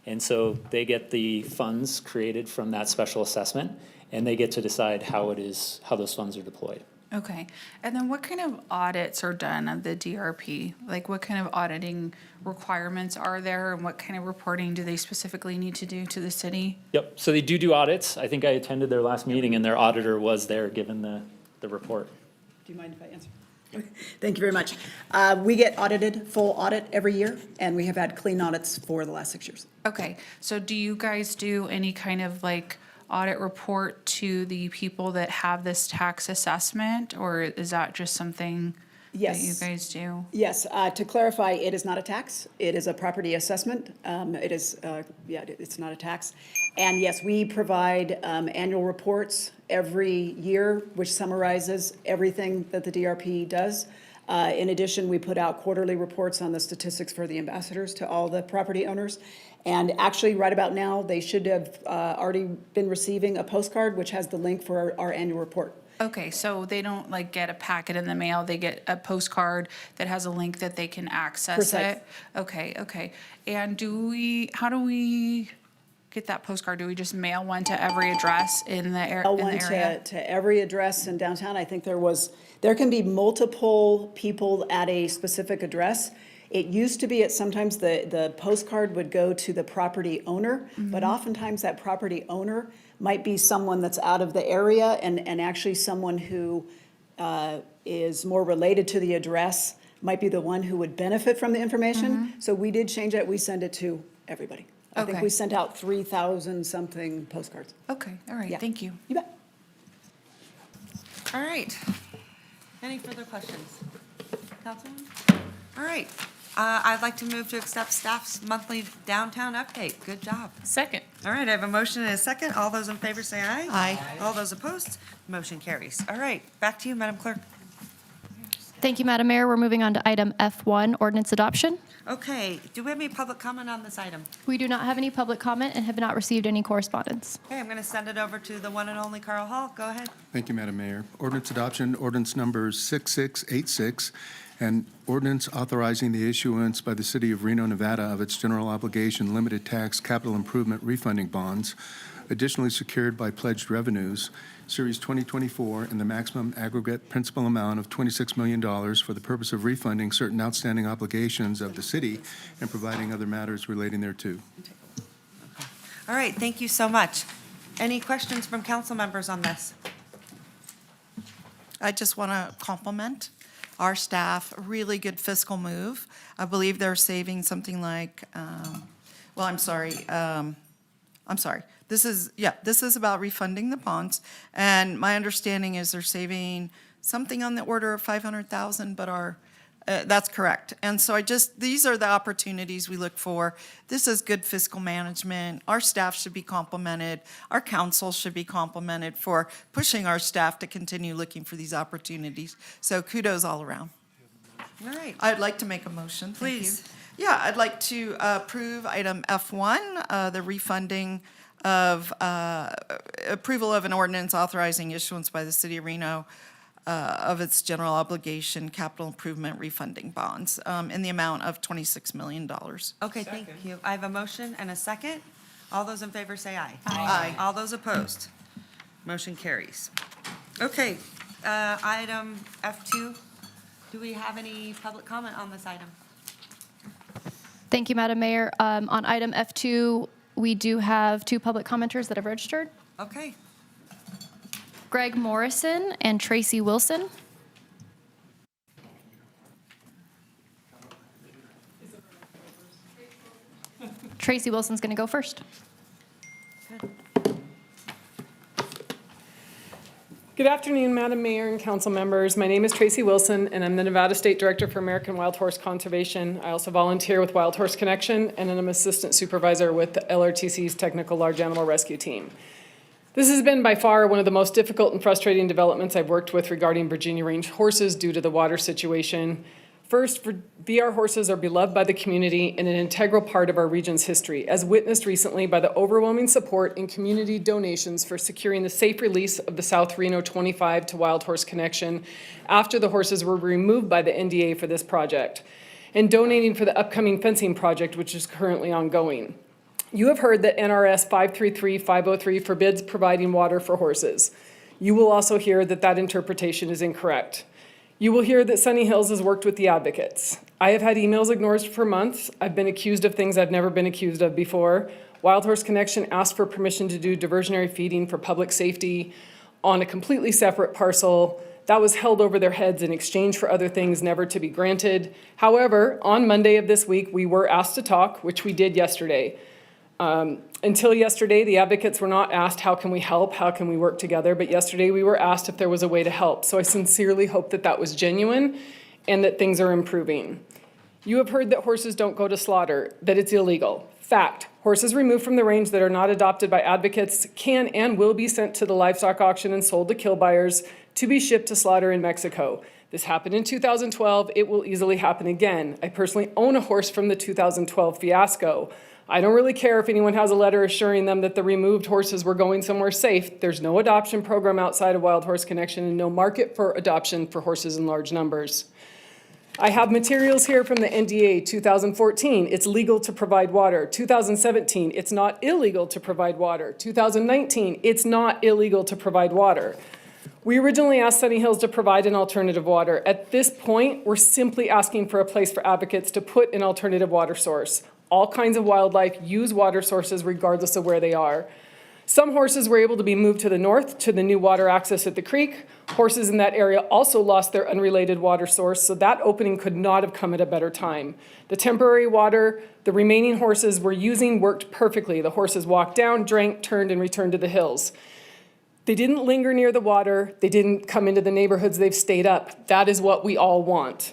And so they get the funds created from that special assessment, and they get to decide how those funds are deployed. Okay, and then what kind of audits are done of the DRP? Like what kind of auditing requirements are there, and what kind of reporting do they specifically need to do to the city? Yep, so they do audits. I think I attended their last meeting and their auditor was there giving the report. Do you mind if I answer? Thank you very much. We get audited, full audit every year, and we have had clean audits for the last 6 years. Okay, so do you guys do any kind of like audit report to the people that have this tax assessment, or is that just something that you guys do? Yes, to clarify, it is not a tax. It is a property assessment. It is, it's not a tax. And yes, we provide annual reports every year, which summarizes everything that the DRP does. In addition, we put out quarterly reports on the statistics for the ambassadors to all the property owners. And actually, right about now, they should have already been receiving a postcard, which has the link for our annual report. Okay, so they don't like get a packet in the mail, they get a postcard that has a link that they can access Precise. it? Okay. And how do we get that postcard? Do we just mail one to every address in the area? One to every address in downtown. I think there can be multiple people at a specific address. It used to be sometimes the postcard would go to the property owner, but oftentimes that property owner might be someone that's out of the area and actually someone who is more related to the address might be the one who would benefit from the information. So we did change it. We send it to everybody. I think we sent out 3,000 something postcards. Okay, all right, thank you. You bet. All right. Any further questions? Councilman? All right. I'd like to move to accept staff's monthly downtown update. Good job. Second. All right, I have a motion and a second. All those in favor say aye. Aye. All those opposed, motion carries. All right, back to you, Madam Clerk. Thank you, Madam Mayor. We're moving on to item F1, ordinance adoption. Okay, do we have any public comment on this item? We do not have any public comment and have not received any correspondence. Okay, I'm going to send it over to the one and only Carl Hall. Go ahead. Thank you, Madam Mayor. Ordinance adoption, ordinance number 6686, and ordinance authorizing the issuance by the City of Reno, Nevada of its general obligation limited tax capital improvement refunding bonds, additionally secured by pledged revenues, Series 2024, in the maximum aggregate principal amount of $26 million for the purpose of refunding certain outstanding obligations of the city and providing other matters relating thereto. All right, thank you so much. Any questions from council members on this? I just want to compliment our staff, a really good fiscal move. I believe they're saving something like, I'm sorry. This is about refunding the bonds. And my understanding is they're saving something on the order of 500,000, but that's correct. And so these are the opportunities we look for. This is good fiscal management. Our staff should be complimented. Our council should be complimented for pushing our staff to continue looking for these opportunities. So kudos all around. All right. I'd like to make a motion. Thank you. Please. Yeah, I'd like to approve item F1, the refunding of approval of an ordinance authorizing issuance by the City of Reno of its general obligation capital improvement refunding bonds in the amount of $26 million. Okay, thank you. I have a motion and a second. All those in favor say aye. Aye. All those opposed? Motion carries. Okay, item F2. Do we have any public comment on this item? Thank you, Madam Mayor. On item F2, we do have 2 public commenters that have registered. Okay. Greg Morrison and Tracy Wilson. Tracy Wilson's going to go first. Good afternoon, Madam Mayor and council members. My name is Tracy Wilson, and I'm the Nevada State Director for American Wild Horse Conservation. I also volunteer with Wild Horse Connection, and I'm Assistant Supervisor with the LRTC's Technical Large Animal Rescue Team. This has been by far one of the most difficult and frustrating developments I've worked with regarding Virginia range horses due to the water situation. First, VR horses are beloved by the community and an integral part of our region's history, as witnessed recently by the overwhelming support and community donations for securing the safe release of the South Reno 25 to Wild Horse Connection after the horses were removed by the NDA for this project, and donating for the upcoming fencing project, which is currently ongoing. You have heard that NRS 533-503 forbids providing water for horses. You will also hear that that interpretation is incorrect. You will hear that Sunny Hills has worked with the advocates. I have had emails ignored for months. I've been accused of things I've never been accused of before. Wild Horse Connection asked for permission to do diversionary feeding for public safety on a completely separate parcel. That was held over their heads in exchange for other things never to be granted. However, on Monday of this week, we were asked to talk, which we did yesterday. Until yesterday, the advocates were not asked, how can we help? How can we work together? But yesterday we were asked if there was a way to help. So I sincerely hope that that was genuine and that things are improving. You have heard that horses don't go to slaughter, that it's illegal. Fact, horses removed from the range that are not adopted by advocates can and will be sent to the livestock auction and sold to kill buyers to be shipped to slaughter in Mexico. This happened in 2012. It will easily happen again. I personally own a horse from the 2012 fiasco. I don't really care if anyone has a letter assuring them that the removed horses were going somewhere safe. There's no adoption program outside of Wild Horse Connection and no market for adoption for horses in large numbers. I have materials here from the NDA 2014. It's legal to provide water. 2017, it's not illegal to provide water. 2019, it's not illegal to provide water. We originally asked Sunny Hills to provide an alternative water. At this point, we're simply asking for a place for advocates to put an alternative water source. All kinds of wildlife use water sources regardless of where they are. Some horses were able to be moved to the north to the new water access at the creek. Horses in that area also lost their unrelated water source, so that opening could not have come at a better time. The temporary water the remaining horses were using worked perfectly. The horses walked down, drank, turned, and returned to the hills. They didn't linger near the water. They didn't come into the neighborhoods. They've stayed up. That is what we all want.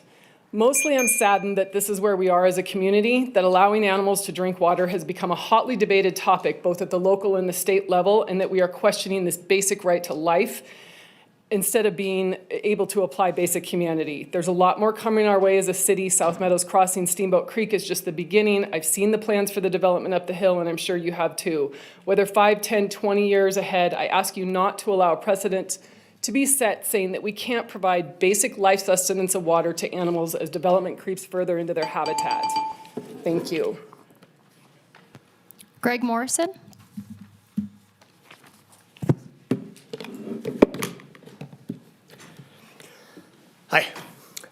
Mostly I'm saddened that this is where we are as a community, that allowing animals to drink water has become a hotly debated topic, both at the local and the state level, and that we are questioning this basic right to life instead of being able to apply basic humanity. There's a lot more coming our way as a city. South Meadows Crossing, Steamboat Creek is just the beginning. I've seen the plans for the development up the hill, and I'm sure you have too. Whether 5, 10, 20 years ahead, I ask you not to allow a precedent to be set saying that we can't provide basic life sustenance of water to animals as development creeps further into their habitat. Thank you. Greg Morrison. Hi,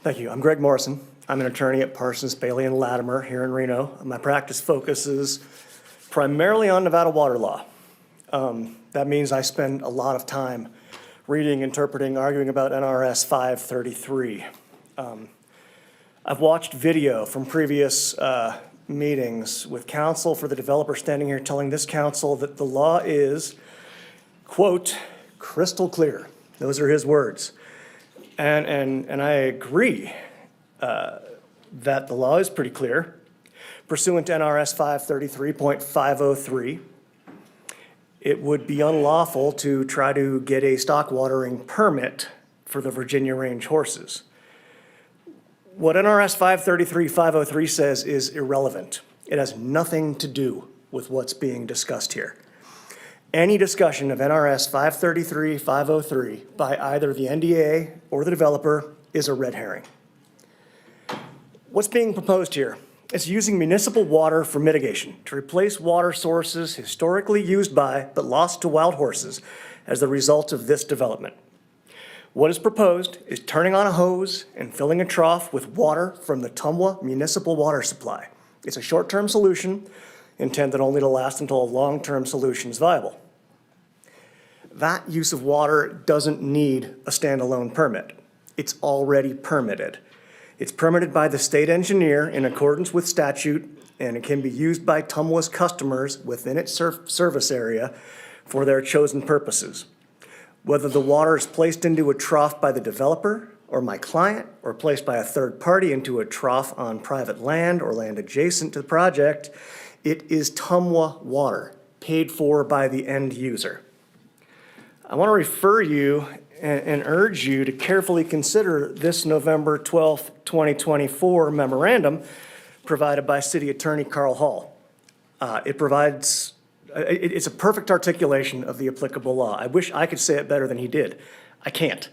thank you. I'm Greg Morrison. I'm an attorney at Parsons, Bailey, and Latimer here in Reno. My practice focuses primarily on Nevada water law. That means I spend a lot of time reading, interpreting, arguing about NRS 533. I've watched video from previous meetings with counsel for the developer standing here telling this council that the law is, quote, crystal clear. Those are his words. And I agree that the law is pretty clear. Pursuant to NRS 533.503, it would be unlawful to try to get a stock watering permit for the Virginia range horses. What NRS 533.503 says is irrelevant. It has nothing to do with what's being discussed here. Any discussion of NRS 533.503 by either the NDA or the developer is a red herring. What's being proposed here? It's using municipal water for mitigation to replace water sources historically used by but lost to wild horses as the result of this development. What is proposed is turning on a hose and filling a trough with water from the Tumwa municipal water supply. It's a short-term solution intended only to last until a long-term solution is viable. That use of water doesn't need a standalone permit. It's already permitted. It's permitted by the state engineer in accordance with statute, and it can be used by Tumwa's customers within its service area for their chosen purposes. Whether the water is placed into a trough by the developer or my client, or placed by a third party into a trough on private land or land adjacent to the project, it is Tumwa water, paid for by the end user. I want to refer you and urge you to carefully consider this November 12th, 2024 memorandum provided by City Attorney Carl Hall. It's a perfect articulation of the applicable law. I wish I could say it better than he did. I can't.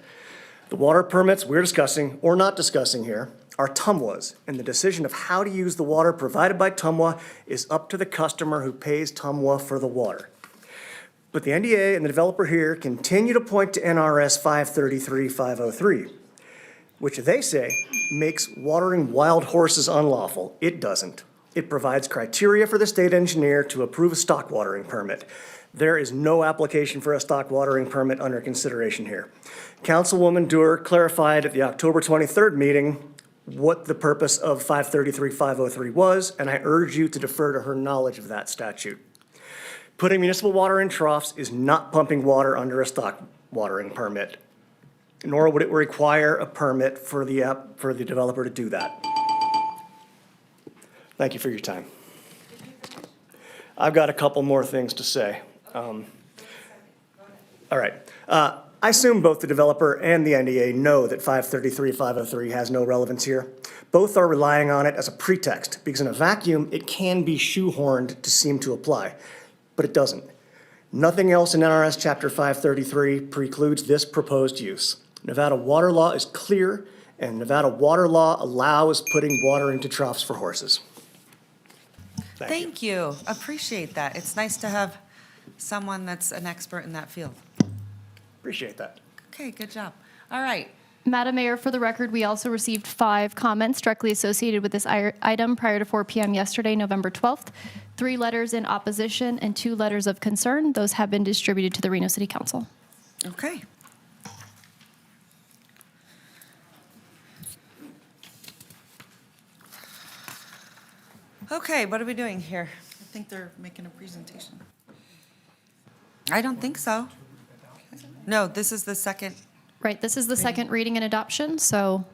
The water permits we're discussing, or not discussing here, are Tumwa's, and the decision of how to use the water provided by Tumwa is up to the customer who pays Tumwa for the water. But the NDA and the developer here continue to point to NRS 533.503, which they say makes watering wild horses unlawful. It doesn't. It provides criteria for the state engineer to approve a stock watering permit. There is no application for a stock watering permit under consideration here. Councilwoman Doer clarified at the October 23rd meeting what the purpose of 533.503 was, and I urge you to defer to her knowledge of that statute. Putting municipal water in troughs is not pumping water under a stock watering permit, nor would it require a permit for the developer to do that. Thank you for your time. I've got a couple more things to say. All right. I assume both the developer and the NDA know that 533.503 has no relevance here. Both are relying on it as a pretext, because in a vacuum, it can be shoehorned to seem to apply, but it doesn't. Nothing else in NRS Chapter 533 precludes this proposed use. Nevada water law is clear, and Nevada water law allows putting water into troughs for horses. Thank you. Appreciate that. It's nice to have someone that's an expert in that field. Appreciate that. Okay, good job. All right. Madam Mayor, for the record, we also received 5 comments directly associated with this item prior to 4 p.m. yesterday, November 12th. 3 letters in opposition and 2 letters of concern. Those have been distributed to the Reno City Council. Okay. Okay, what are we doing here? I think they're making a presentation. I don't think so. No, this is the second. Right, this is the second reading and adoption, so.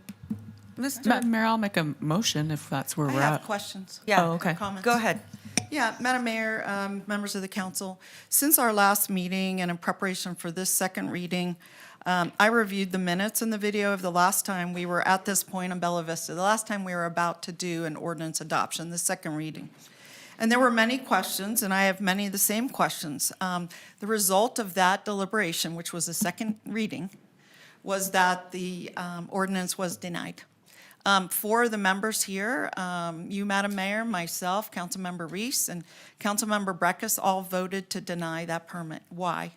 Madam Mayor, I'll make a motion if that's where I we're have at. questions. Yeah, Oh, okay. Comments. Go ahead. Yeah, Madam Mayor, members of the council, since our last meeting and in preparation for this second reading, I reviewed the minutes and the video of the last time we were at this point on Bella Vista, the last time we were about to do an ordinance adoption, the second reading. And there were many questions, and I have many of the same questions. The result of that deliberation, which was the second reading, was that the ordinance was denied. Four of the members here, you, Madam Mayor, myself, Councilmember Reese, and Councilmember Breckus all voted to deny that permit. Why?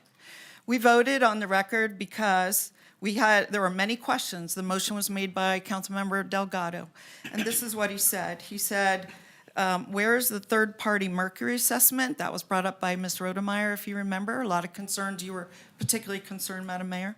We voted on the record because there were many questions. The motion was made by Councilmember Delgado, and this is what he said. He said, where is the third-party mercury assessment? That was brought up by Ms. Rodemeyer, if you remember. A lot of concerns. You were particularly concerned, Madam Mayor.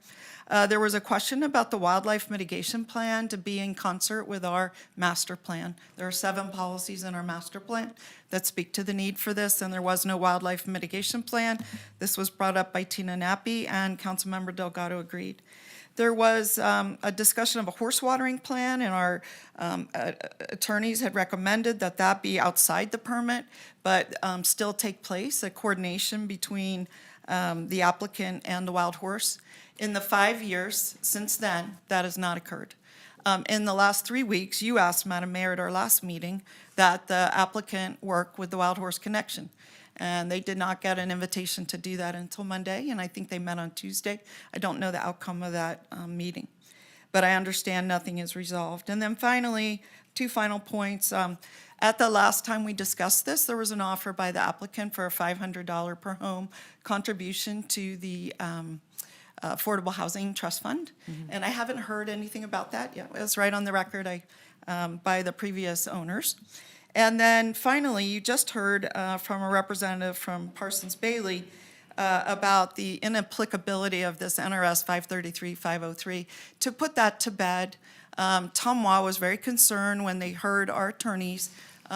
There was a question about the wildlife mitigation plan to be in concert with our master plan. There are 7 policies in our master plan that speak to the need for this, and there was no wildlife mitigation plan. This was brought up by Tina Nappi, and Councilmember Delgado agreed. There was a discussion of a horse watering plan, and our attorneys had recommended that that be outside the permit, but still take place, a coordination between the applicant and the wild horse. In the 5 years since then, that has not occurred. In the last 3 weeks, you asked, Madam Mayor, at our last meeting, that the applicant work with the Wild Horse Connection. And they did not get an invitation to do that until Monday, and I think they met on Tuesday. I don't know the outcome of that meeting, but I understand nothing is resolved. And then finally, 2 final points. At the last time we discussed this, there was an offer by the applicant for a $500 per home contribution to the Affordable Housing Trust Fund, and I haven't heard anything about that yet. It was right on the record by the previous owners. And then finally, you just heard from a representative from Parsons Bailey about the inapplicability of this NRS 533-503. To put that to bed, Tumwa was very concerned when they heard our attorneys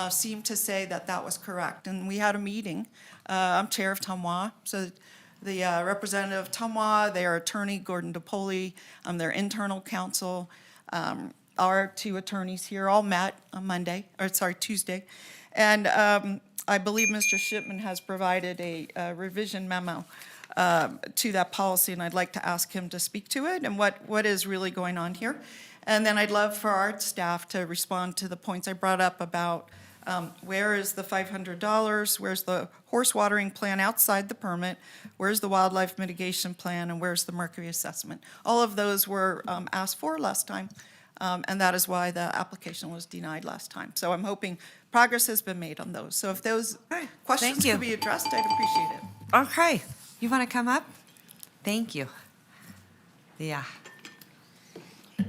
seem to say that that was correct. And we had a meeting. I'm chair of Tumwa, so the representative of Tumwa, their attorney, Gordon DePoli, their internal counsel, our 2 attorneys here all met on Tuesday. And I believe Mr. Shipman has provided a revision memo to that policy, and I'd like to ask him to speak to it and what is really going on here. And then I'd love for our staff to respond to the points I brought up about where is the $500, where's the horse watering plan outside the permit, where's the wildlife mitigation plan, and where's the mercury assessment. All of those were asked for last time, and that is why the application was denied last time. So I'm hoping progress has been made on those. So if those questions could be addressed, I'd appreciate it. Okay, you want to come up? Thank you. Yeah.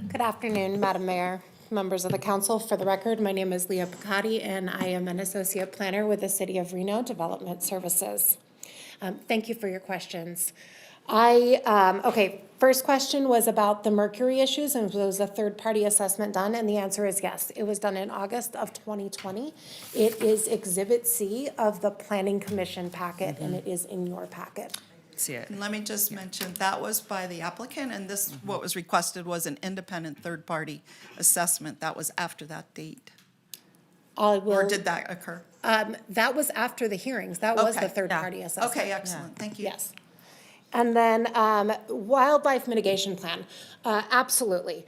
Good afternoon, Madam Mayor, members of the council. For the record, my name is Leah Picotti, and I am an associate planner with the City of Reno Development Services. Thank you for your questions. First question was about the mercury issues, and was a third-party assessment done? And the answer is yes. It was done in August of 2020. It is Exhibit C of the Planning Commission packet, and it is in your packet. See it. And let me just mention, that was by the applicant, and this, what was requested was an independent third-party assessment. That was after that date. Or did that occur? That was after the hearings. That was the third-party assessment. Okay, excellent. Thank you. Yes. And then wildlife mitigation plan, absolutely.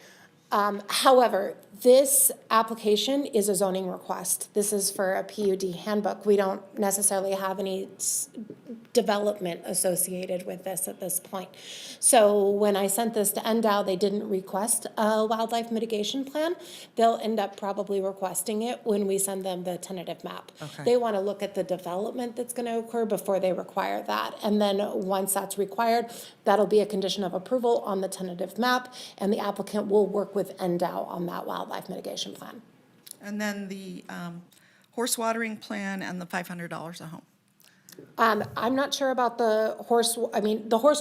However, this application is a zoning request. This is for a PUD handbook. We don't necessarily have any development associated with this at this point. So when I sent this to NDOW, they didn't request a wildlife mitigation plan. They'll end up probably requesting it when we send them the tentative map. Okay. They want to look at the development that's going to occur before they require that. And then once that's required, that'll be a condition of approval on the tentative map, and the applicant will work with NDOW on that wildlife mitigation plan. And then the horse watering plan and the $500 a home. I'm not sure about the horse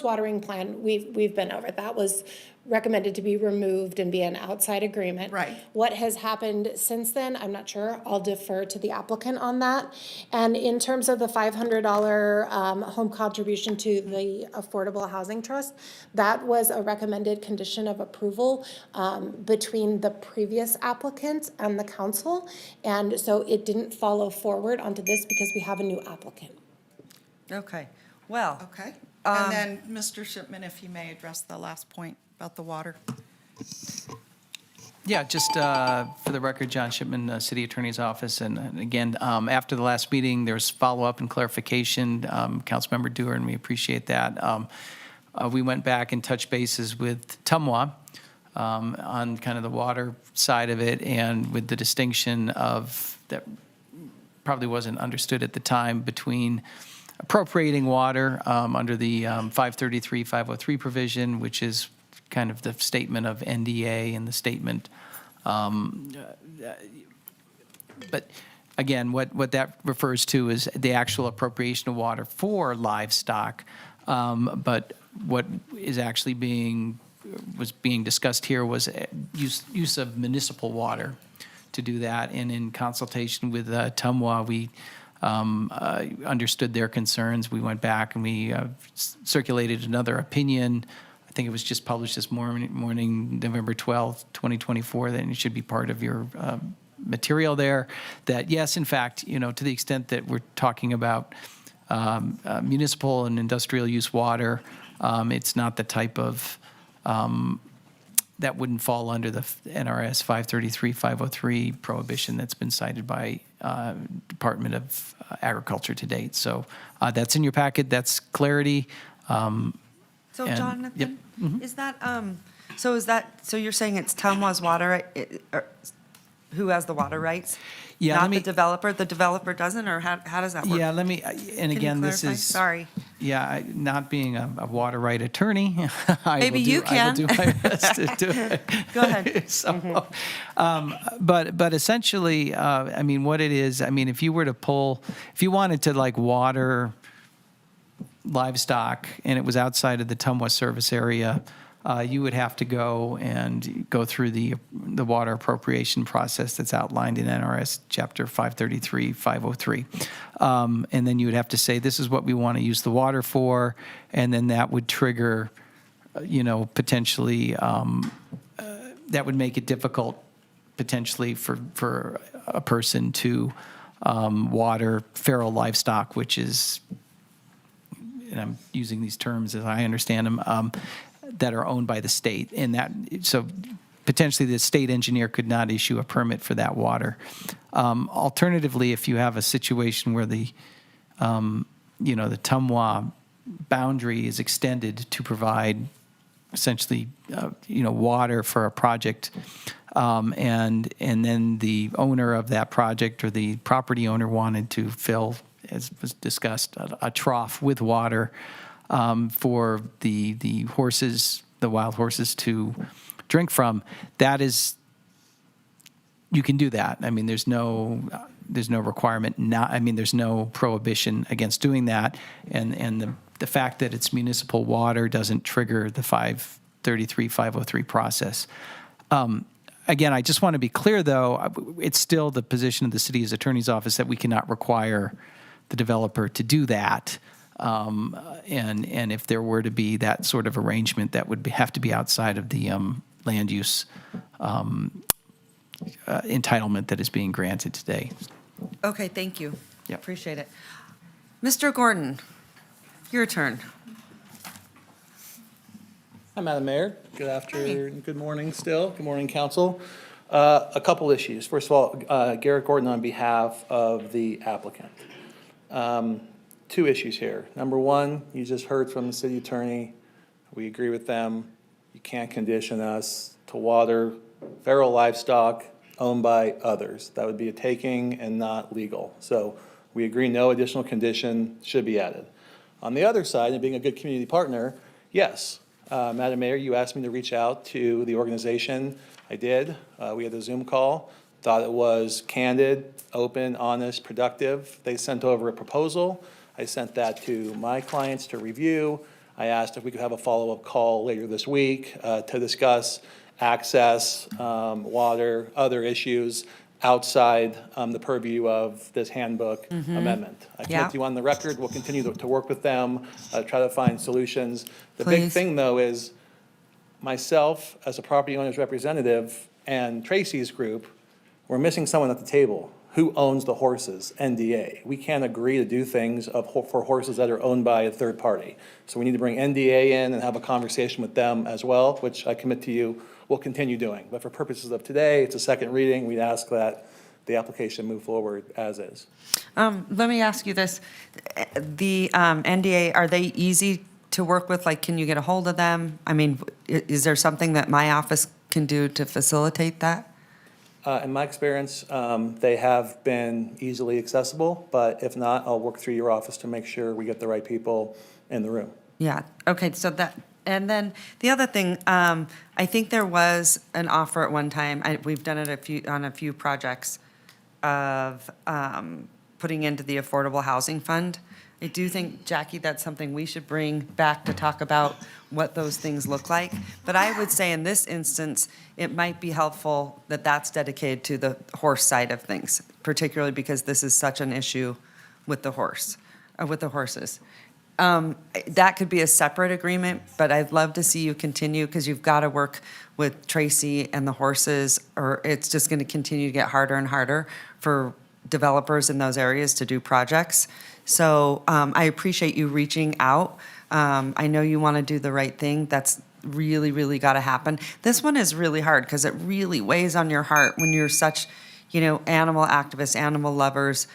watering plan, we've been over. That was recommended to be removed and be an outside agreement. Right. What has happened since then, I'm not sure. I'll defer to the applicant on that. And in terms of the $500 home contribution to the Affordable Housing Trust, that was a recommended condition of approval between the previous applicant and the council. And so it didn't follow forward onto this because we have a new applicant. Okay. Well. Okay. And then, Mr. Shipman, if you may address the last point about the water. Yeah, just for the record, John Shipman, City Attorney's Office. And again, after the last meeting, there's follow-up and clarification. Councilmember Dewar, and we appreciate that. We went back and touched bases with Tumwa on kind of the water side of it, and with the distinction of that probably wasn't understood at the time between appropriating water under the 533-503 provision, which is kind of the statement of NDA and the statement. But again, what that refers to is the actual appropriation of water for livestock. But what is actually being discussed here was use of municipal water to do that. And in consultation with Tumwa, we understood their concerns. We went back and we circulated another opinion. I think it was just published this morning, November 12th, 2024, that it should be part of your material there, that yes, in fact, to the extent that we're talking about municipal and industrial use water, it's not the type of, that wouldn't fall under the NRS 533-503 prohibition that's been cited by Department of Agriculture to date. So that's in your packet. That's clarity. So Jonathan, is that, so you're saying it's Tumwa's water, who has the water rights? Yeah, Not the developer? The developer doesn't, or how does that work? Yeah, let me, and again, this clarify? is. Sorry. Yeah, not being a water right attorney, Maybe you I will can. do my best to do it. Go ahead. So, but essentially, I mean, what it is, I mean, if you wanted to like water livestock and it was outside of the Tumwa service area, you would have to go through the water appropriation process that's outlined in NRS Chapter 533-503. And then you would have to say, this is what we want to use the water for, and then that would trigger, potentially, that would make it difficult potentially for a person to water feral livestock, which is, and I'm using these terms as I understand them, that are owned by the state, and so potentially the state engineer could not issue a permit for that water. Alternatively, if you have a situation where the Tumwa boundary is extended to provide essentially water for a project, and then the owner of that project or the property owner wanted to fill, as was discussed, a trough with water for the horses, the wild horses to drink from, you can do that. I mean, there's no requirement, there's no prohibition against doing that. And the fact that it's municipal water doesn't trigger the 533-503 process. Again, I just want to be clear, though, it's still the position of the city's attorney's office that we cannot require the developer to do that. And if there were to be that sort of arrangement, that would have to be outside of the land use entitlement that is being granted today. Okay, thank you. Yep. Appreciate it. Mr. Gordon, your turn. Hi, Madam Mayor. Good afternoon, good morning still. Good morning, council. A couple issues. First of all, Garrett Gordon on behalf of the applicant. Two issues here. Number one, you just heard from the city attorney. We agree with them. You can't condition us to water feral livestock owned by others. That would be a taking and not legal. So we agree no additional condition should be added. On the other side, and being a good community partner, yes, Madam Mayor, you asked me to reach out to the organization. I did. We had a Zoom call. Thought it was candid, open, honest, productive. They sent over a proposal. I sent that to my clients to review. I asked if we could have a follow-up call later this week to discuss access, water, other issues outside the purview of this handbook amendment. I commit to you on the record. We'll continue to work with them, try to find solutions. The big thing, though, is myself as a property owner's representative and Tracy's group, we're missing someone at the table. who owns the horses? NDA. We can't agree to do things for horses that are owned by a third party. So we need to bring NDA in and have a conversation with them as well, which I commit to you we'll continue doing. But for purposes of today, it's a second reading. We'd ask that the application move forward as is. Let me ask you this. The NDA, are they easy to work with? Like, can you get a hold of them? I mean, is there something that my office can do to facilitate that? In my experience, they have been easily accessible, but if not, I'll work through your office to make sure we get the right people in the room. Yeah, okay, so that, and then the other thing, I think there was an offer at one time, we've done it on a few projects, of putting into the Affordable Housing Fund. I do think, Jackie, that's something we should bring back to talk about what those things look like. But I would say in this instance, it might be helpful that that's dedicated to the horse side of things, particularly because this is such an issue with the horses. That could be a separate agreement, but I'd love to see you continue because you've got to work with Tracy and the horses, or it's just going to continue to get harder and harder for developers in those areas to do projects. So I appreciate you reaching out. I know you want to do the right thing. That's really, really got to happen. This one is really hard because it really weighs on your heart when you're such, animal activists, animal lovers.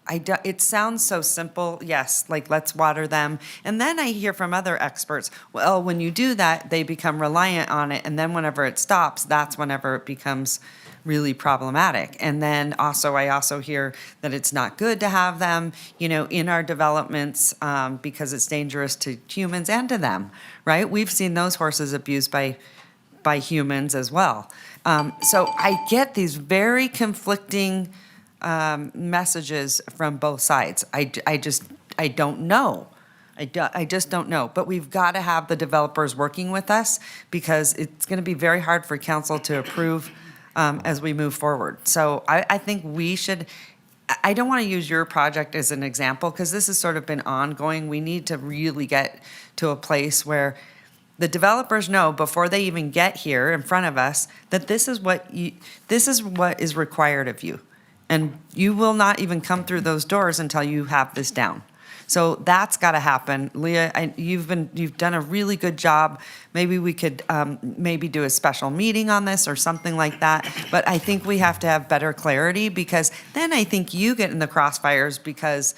It sounds so simple, yes, like let's water them. And then I hear from other experts, well, when you do that, they become reliant on it. And then whenever it stops, that's whenever it becomes really problematic. And then I also hear that it's not good to have them, in our developments because it's dangerous to humans and to them, right? We've seen those horses abused by humans as well. So I get these very conflicting messages from both sides. I don't know. I just don't know. But we've got to have the developers working with us because it's going to be very hard for council to approve as we move forward. So I think we should, I don't want to use your project as an example because this has sort of been ongoing. We need to really get to a place where the developers know before they even get here in front of us that this is what is required of you. And you will not even come through those doors until you have this down. So that's got to happen. Leah, you've done a really good job. Maybe we could maybe do a special meeting on this or something like that. But I think we have to have better clarity because then I think you get in the crossfires because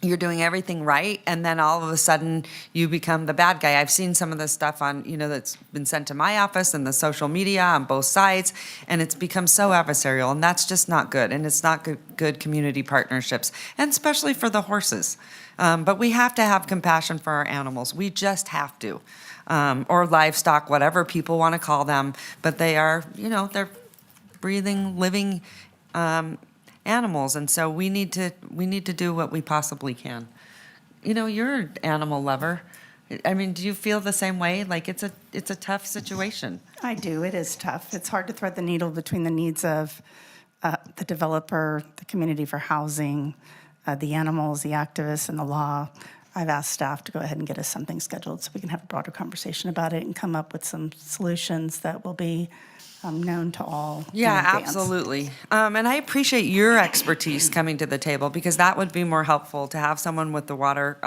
you're doing everything right, and then all of a sudden you become the bad guy. I've seen some of the stuff on, that's been sent to my office and the social media on both sides, and it's become so adversarial, and that's just not good, and it's not good community partnerships, and especially for the horses. But we have to have compassion for our animals. We just have to. Or livestock, whatever people want to call them, but they are, they're breathing, living animals, and so we need to do what we possibly can. You're an animal lover. I mean, do you feel the same way? Like it's a tough situation. I do. It is tough. It's hard to thread the needle between the needs of the developer, the community for housing, the animals, the activists, and the law. I've asked staff to go ahead and get us something scheduled so we can have a broader conversation about it and come up with some solutions that will be known to all. Yeah, absolutely. And I appreciate your expertise coming to the table because that would be more helpful to have someone with the water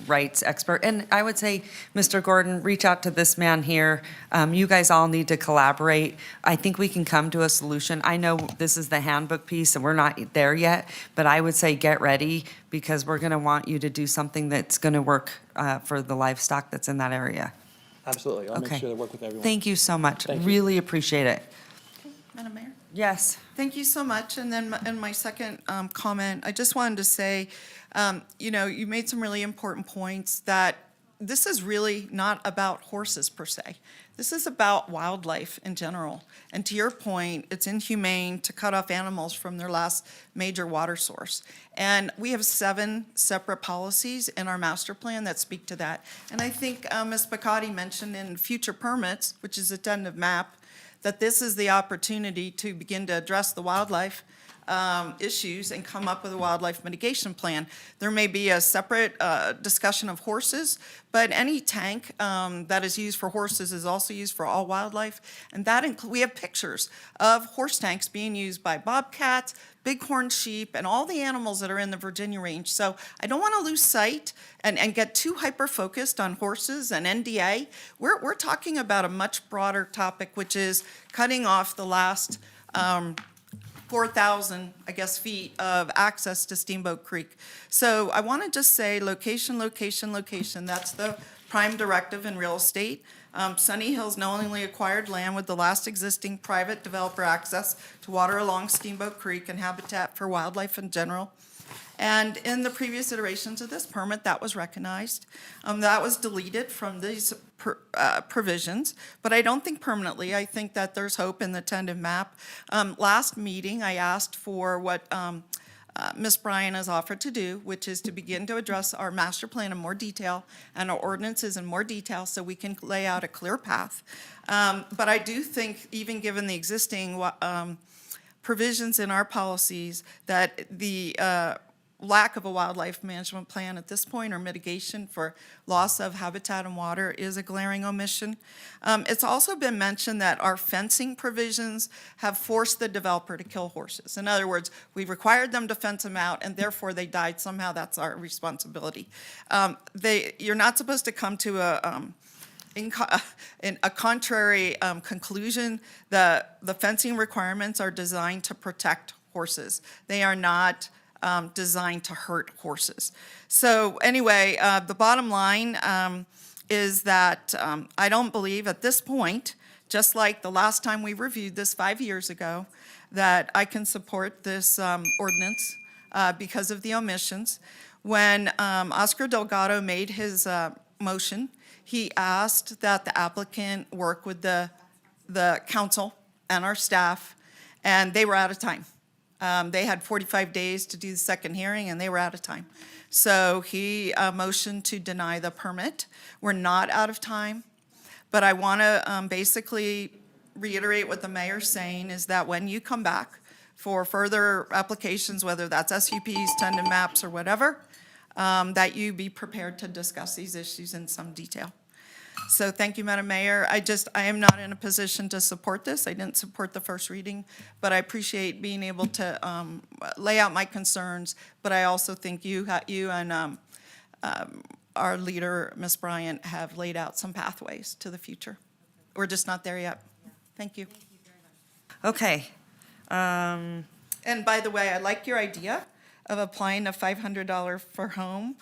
rights expert. And I would say, Mr. Gordon, reach out to this man here. You guys all need to collaborate. I think we can come to a solution. I know this is the handbook piece and we're not there yet, but I would say get ready because we're going to want you to do something that's going to work for the livestock that's in that area. Absolutely. I'll make sure to work with everyone. Thank you so much. Thank you. Really appreciate it. Madam Mayor? Yes. Thank you so much. And then in my second comment, I just wanted to say, you made some really important points that this is really not about horses per se. This is about wildlife in general. And to your point, it's inhumane to cut off animals from their last major water source. And we have 7 separate policies in our master plan that speak to that. And I think Ms. Bacati mentioned in future permits, which is a tentative map, that this is the opportunity to begin to address the wildlife issues and come up with a wildlife mitigation plan. There may be a separate discussion of horses, but any tank that is used for horses is also used for all wildlife. And that we have pictures of horse tanks being used by bobcats, bighorn sheep, and all the animals that are in the Virginia range. So I don't want to lose sight and get too hyper-focused on horses and NDA. We're talking about a much broader topic, which is cutting off the last 4,000, I guess, feet of access to Steamboat Creek. So I want to just say location, location, location. That's the prime directive in real estate. Sunny Hills knowingly acquired land with the last existing private developer access to water along Steamboat Creek and habitat for wildlife in general. And in the previous iterations of this permit, that was recognized. That was deleted from these provisions, but I don't think permanently. I think that there's hope in the tentative map. Last meeting, I asked for what Ms. Bryan has offered to do, which is to begin to address our master plan in more detail and our ordinances in more detail so we can lay out a clear path. But I do think, even given the existing provisions in our policies, that the lack of a wildlife management plan at this point or mitigation for loss of habitat and water is a glaring omission. It's also been mentioned that our fencing provisions have forced the developer to kill horses. In other words, we required them to fence them out and therefore they died. Somehow that's our responsibility. You're not supposed to come to a contrary conclusion. The fencing requirements are designed to protect horses. They are not designed to hurt horses. So anyway, the bottom line is that I don't believe at this point, just like the last time we reviewed this 5 years ago, that I can support this ordinance because of the omissions. When Oscar Delgado made his motion, he asked that the applicant work with the council and our staff, and they were out of time. They had 45 days to do the second hearing, and they were out of time. So he motioned to deny the permit. We're not out of time, but I want to basically reiterate what the mayor's saying is that when you come back for further applications, whether that's SUPs, tentative maps, or whatever, that you be prepared to discuss these issues in some detail. So thank you, Madam Mayor. I am not in a position to support this. I didn't support the first reading, but I appreciate being able to lay out my concerns. But I also think you and our leader, Ms. Bryant, have laid out some pathways to the future. We're just not there yet. Thank you. Okay. And by the way, I like your idea of applying a $500 for home.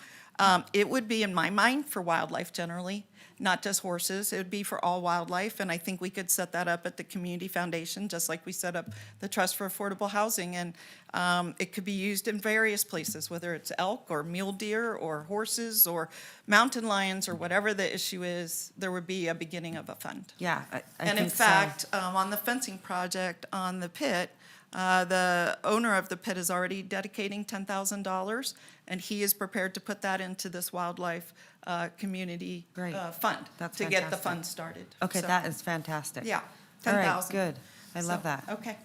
It would be, in my mind, for wildlife generally, not just horses. It would be for all wildlife, and I think we could set that up at the Community Foundation, just like we set up the Trust for Affordable Housing, and it could be used in various places, whether it's elk or mule deer or horses or mountain lions or whatever the issue is. There would be a beginning of a fund. Yeah, I And in think so. fact, on the fencing project on the pit, the owner of the pit is already dedicating $10,000, and he is prepared to put that into this wildlife community fund That's to get the fantastic. fund started. Okay, So, that is fantastic. Yeah, All right, 10,000. good. I love So, that. Okay.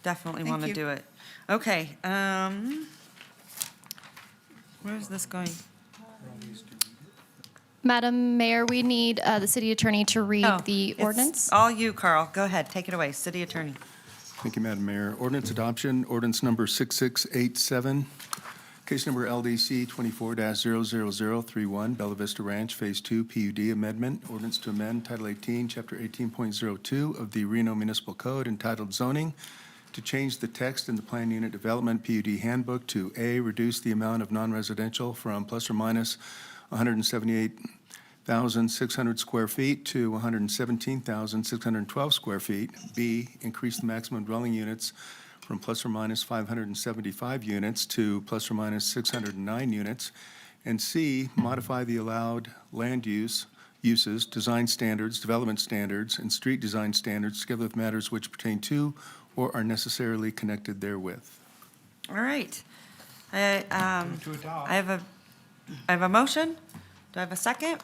Definitely Thank want to you. do it. Okay, where's this going? Madam Mayor, we need the city attorney to read Oh, the it's ordinance. all you, Carl. Go ahead, take it away, city attorney. Thank you, Madam Mayor. Ordinance adoption, ordinance number 6687, case number LDC 24-00031, Bella Vista Ranch, Phase 2, PUD amendment. Ordinance to amend Title 18, Chapter 18.02 of the Reno Municipal Code entitled Zoning to change the text in the Plan Unit Development PUD Handbook to A, reduce the amount of non-residential from plus or minus 178,600 square feet to 117,612 square feet. B, increase the maximum dwelling units from plus or minus 575 units to plus or minus 609 units. And C, modify the allowed land uses, design standards, development standards, and street design standards together with matters which pertain to or are necessarily connected therewith. All right. I have a motion. Do I have a second?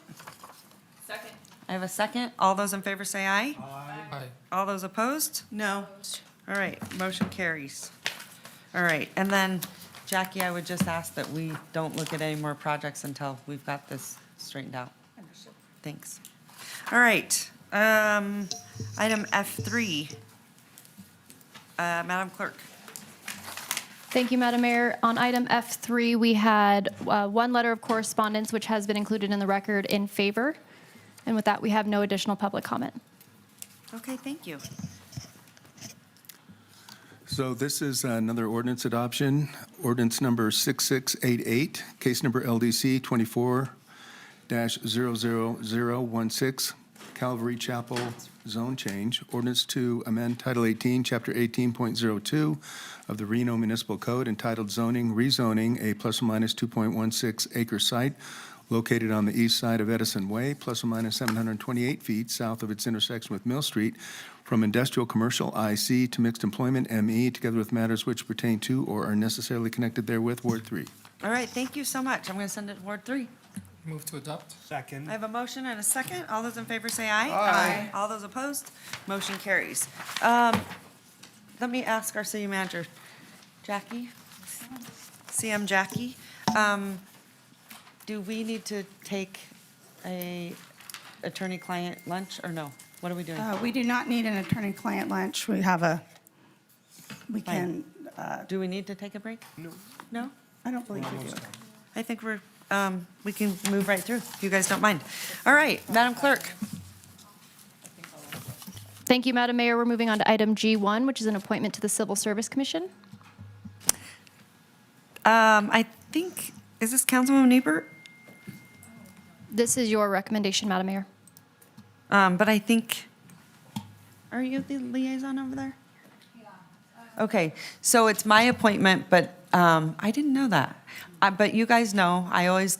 Second. I have a second. All those in favor say aye. Aye. All those opposed? No. All right, motion carries. All right, and then Jackie, I would just ask that we don't look at any more projects until we've got this straightened out. Thanks. All right, item F3. Madam Clerk. Thank you, Madam Mayor. On item F3, we had one letter of correspondence, which has been included in the record in favor. And with that, we have no additional public comment. Okay, thank you. So this is another ordinance adoption, ordinance number 6688, case number LDC 24-00016, Calvary Chapel zone change, ordinance to amend Title 18, Chapter 18.02 of the Reno Municipal Code entitled Zoning, Rezoning a plus or minus 2.16 acre site located on the east side of Edison Way, plus or minus 728 feet south of its intersection with Mill Street, from industrial commercial IC to mixed employment ME, together with matters which pertain to or are necessarily connected therewith, Ward 3. All right, thank you so much. I'm going to send it to Ward 3. Move to adopt. Second. I have a motion and a second. All those in favor say aye. Aye. All those opposed, motion carries. Let me ask our city manager, Jackie, CM Jackie, do we need to take a attorney-client lunch or no? What are we doing? We do not need an attorney-client lunch. We can. Do we need to take a break? No. No? I don't believe we do. I think we can move right through, if you guys don't mind. All right, Madam Clerk. Thank you, Madam Mayor. We're moving on to item G1, which is an appointment to the Civil Service Commission. I think, is this Councilwoman Ebert? This is your recommendation, Madam Mayor. But I think, are you the liaison over there? Okay, so it's my appointment, but I didn't know that. But you guys know, I always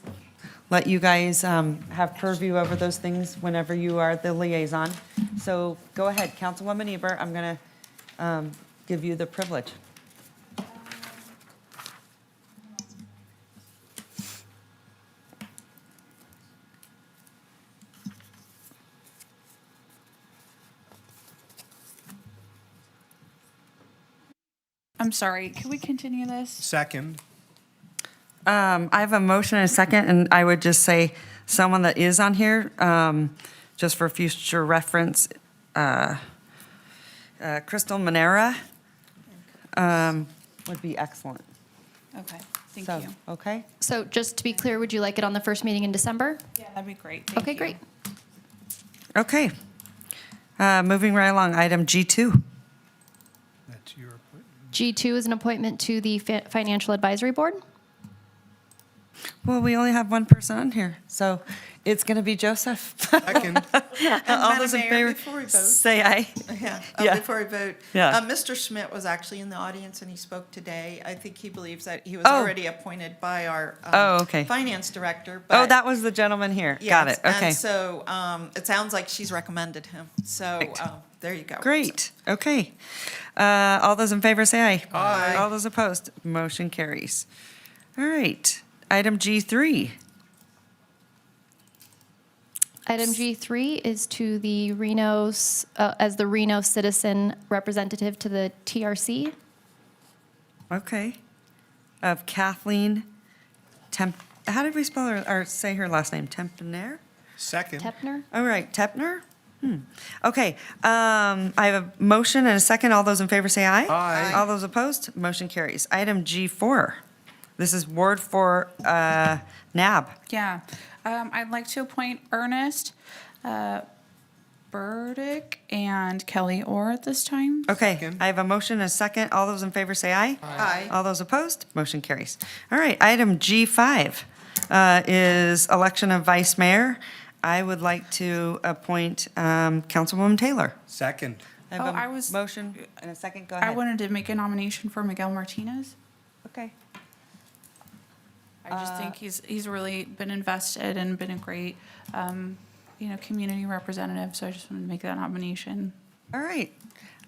let you guys have purview over those things whenever you are the liaison. So go ahead, Councilwoman Ebert, I'm going to give you the privilege. I'm sorry, can we continue this? Second. I have a motion and a second, and I would just say someone that is on here, just for future reference, Crystal Manera would be excellent. Okay, thank So, you. okay? So just to be clear, would you like it on the first meeting in December? Yeah, that'd be great. Thank Okay, you. great. Okay. Moving right along, item G2. That's your appointment. G2 is an appointment to the Financial Advisory Board. Well, we only have one person on here, so it's going to be Joseph. Second. All those in Mayor, favor, before we vote. say aye. Yeah. Before we vote. Yeah. Mr. Schmidt was actually in the audience and he spoke today. I think he believes that he was Oh. already appointed by our Okay. finance director. Oh, but- that was the gentleman here. Got Yes, it, okay. And so it sounds like she's recommended him. So there you go. Great, okay. All those in favor say aye. Aye. All those opposed, motion carries. All right, item G3. Item G3 is to the Reno's, as the Reno citizen representative to the TRC. Okay. Of Kathleen how did we spell her, or say her last name? Tempner? Second. Tepner? All right, Tepner? Okay, I have a motion and a second. All those in favor say aye. Aye. All those opposed, motion carries. Item G4. This is Ward 4, NAB. Yeah, I'd like to appoint Ernest Burdick and Kelly Orr at this time. Okay, I have a motion and a second. All those in favor say aye. Aye. All those opposed, motion carries. All right, item G5 is election of vice mayor. I would like to appoint Councilwoman Taylor. Second. I have a I was- motion and a second. Go I ahead. wanted to make a nomination for Miguel Martinez. Okay. I just think he's really been invested and been a great, community representative. So I just wanted to make that nomination. All right.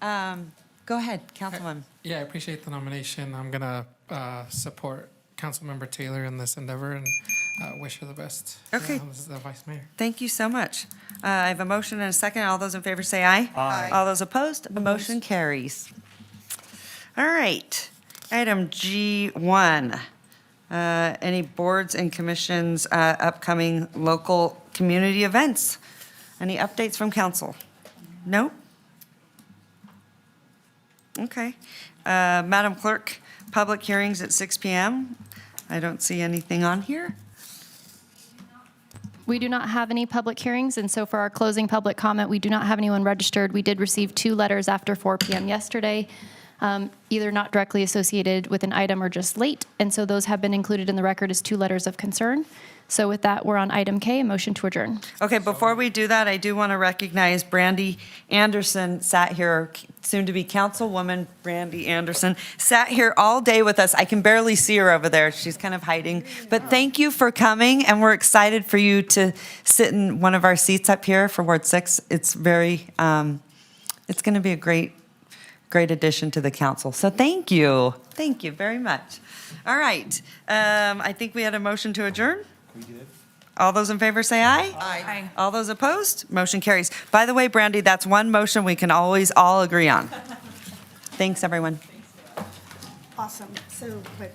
Go ahead, Councilwoman. Yeah, I appreciate the nomination. I'm going to support Councilmember Taylor in this endeavor and wish her the best. Okay. As the Vice Mayor. Thank you so much. I have a motion and a second. All those in favor say aye. Aye. All those opposed, the motion carries. All right. Item G1, any boards and commissions, upcoming local community events? Any updates from council? No? Okay. Madam Clerk, public hearings at 6 PM. I don't see anything on here. We do not have any public hearings, and so for our closing public comment, we do not have anyone registered. We did receive 2 letters after 4 PM yesterday, either not directly associated with an item or just late, and so those have been included in the record as 2 letters of concern. So with that, we're on item K, a motion to adjourn. Okay, before we do that, I do want to recognize Brandy Anderson sat here, soon-to-be Councilwoman Brandy Anderson, sat here all day with us. I can barely see her over there. She's kind of hiding. But thank you for coming, and we're excited for you to sit in one of our seats up here for Ward 6. It's very, it's going to be a great addition to the council. So thank you. Thank you very much. All right. I think we had a motion to adjourn. We did. All those in favor say aye. Aye. All those opposed? Motion carries. By the way, Brandy, that's one motion we can always all agree on. Thanks, everyone. Awesome. So, but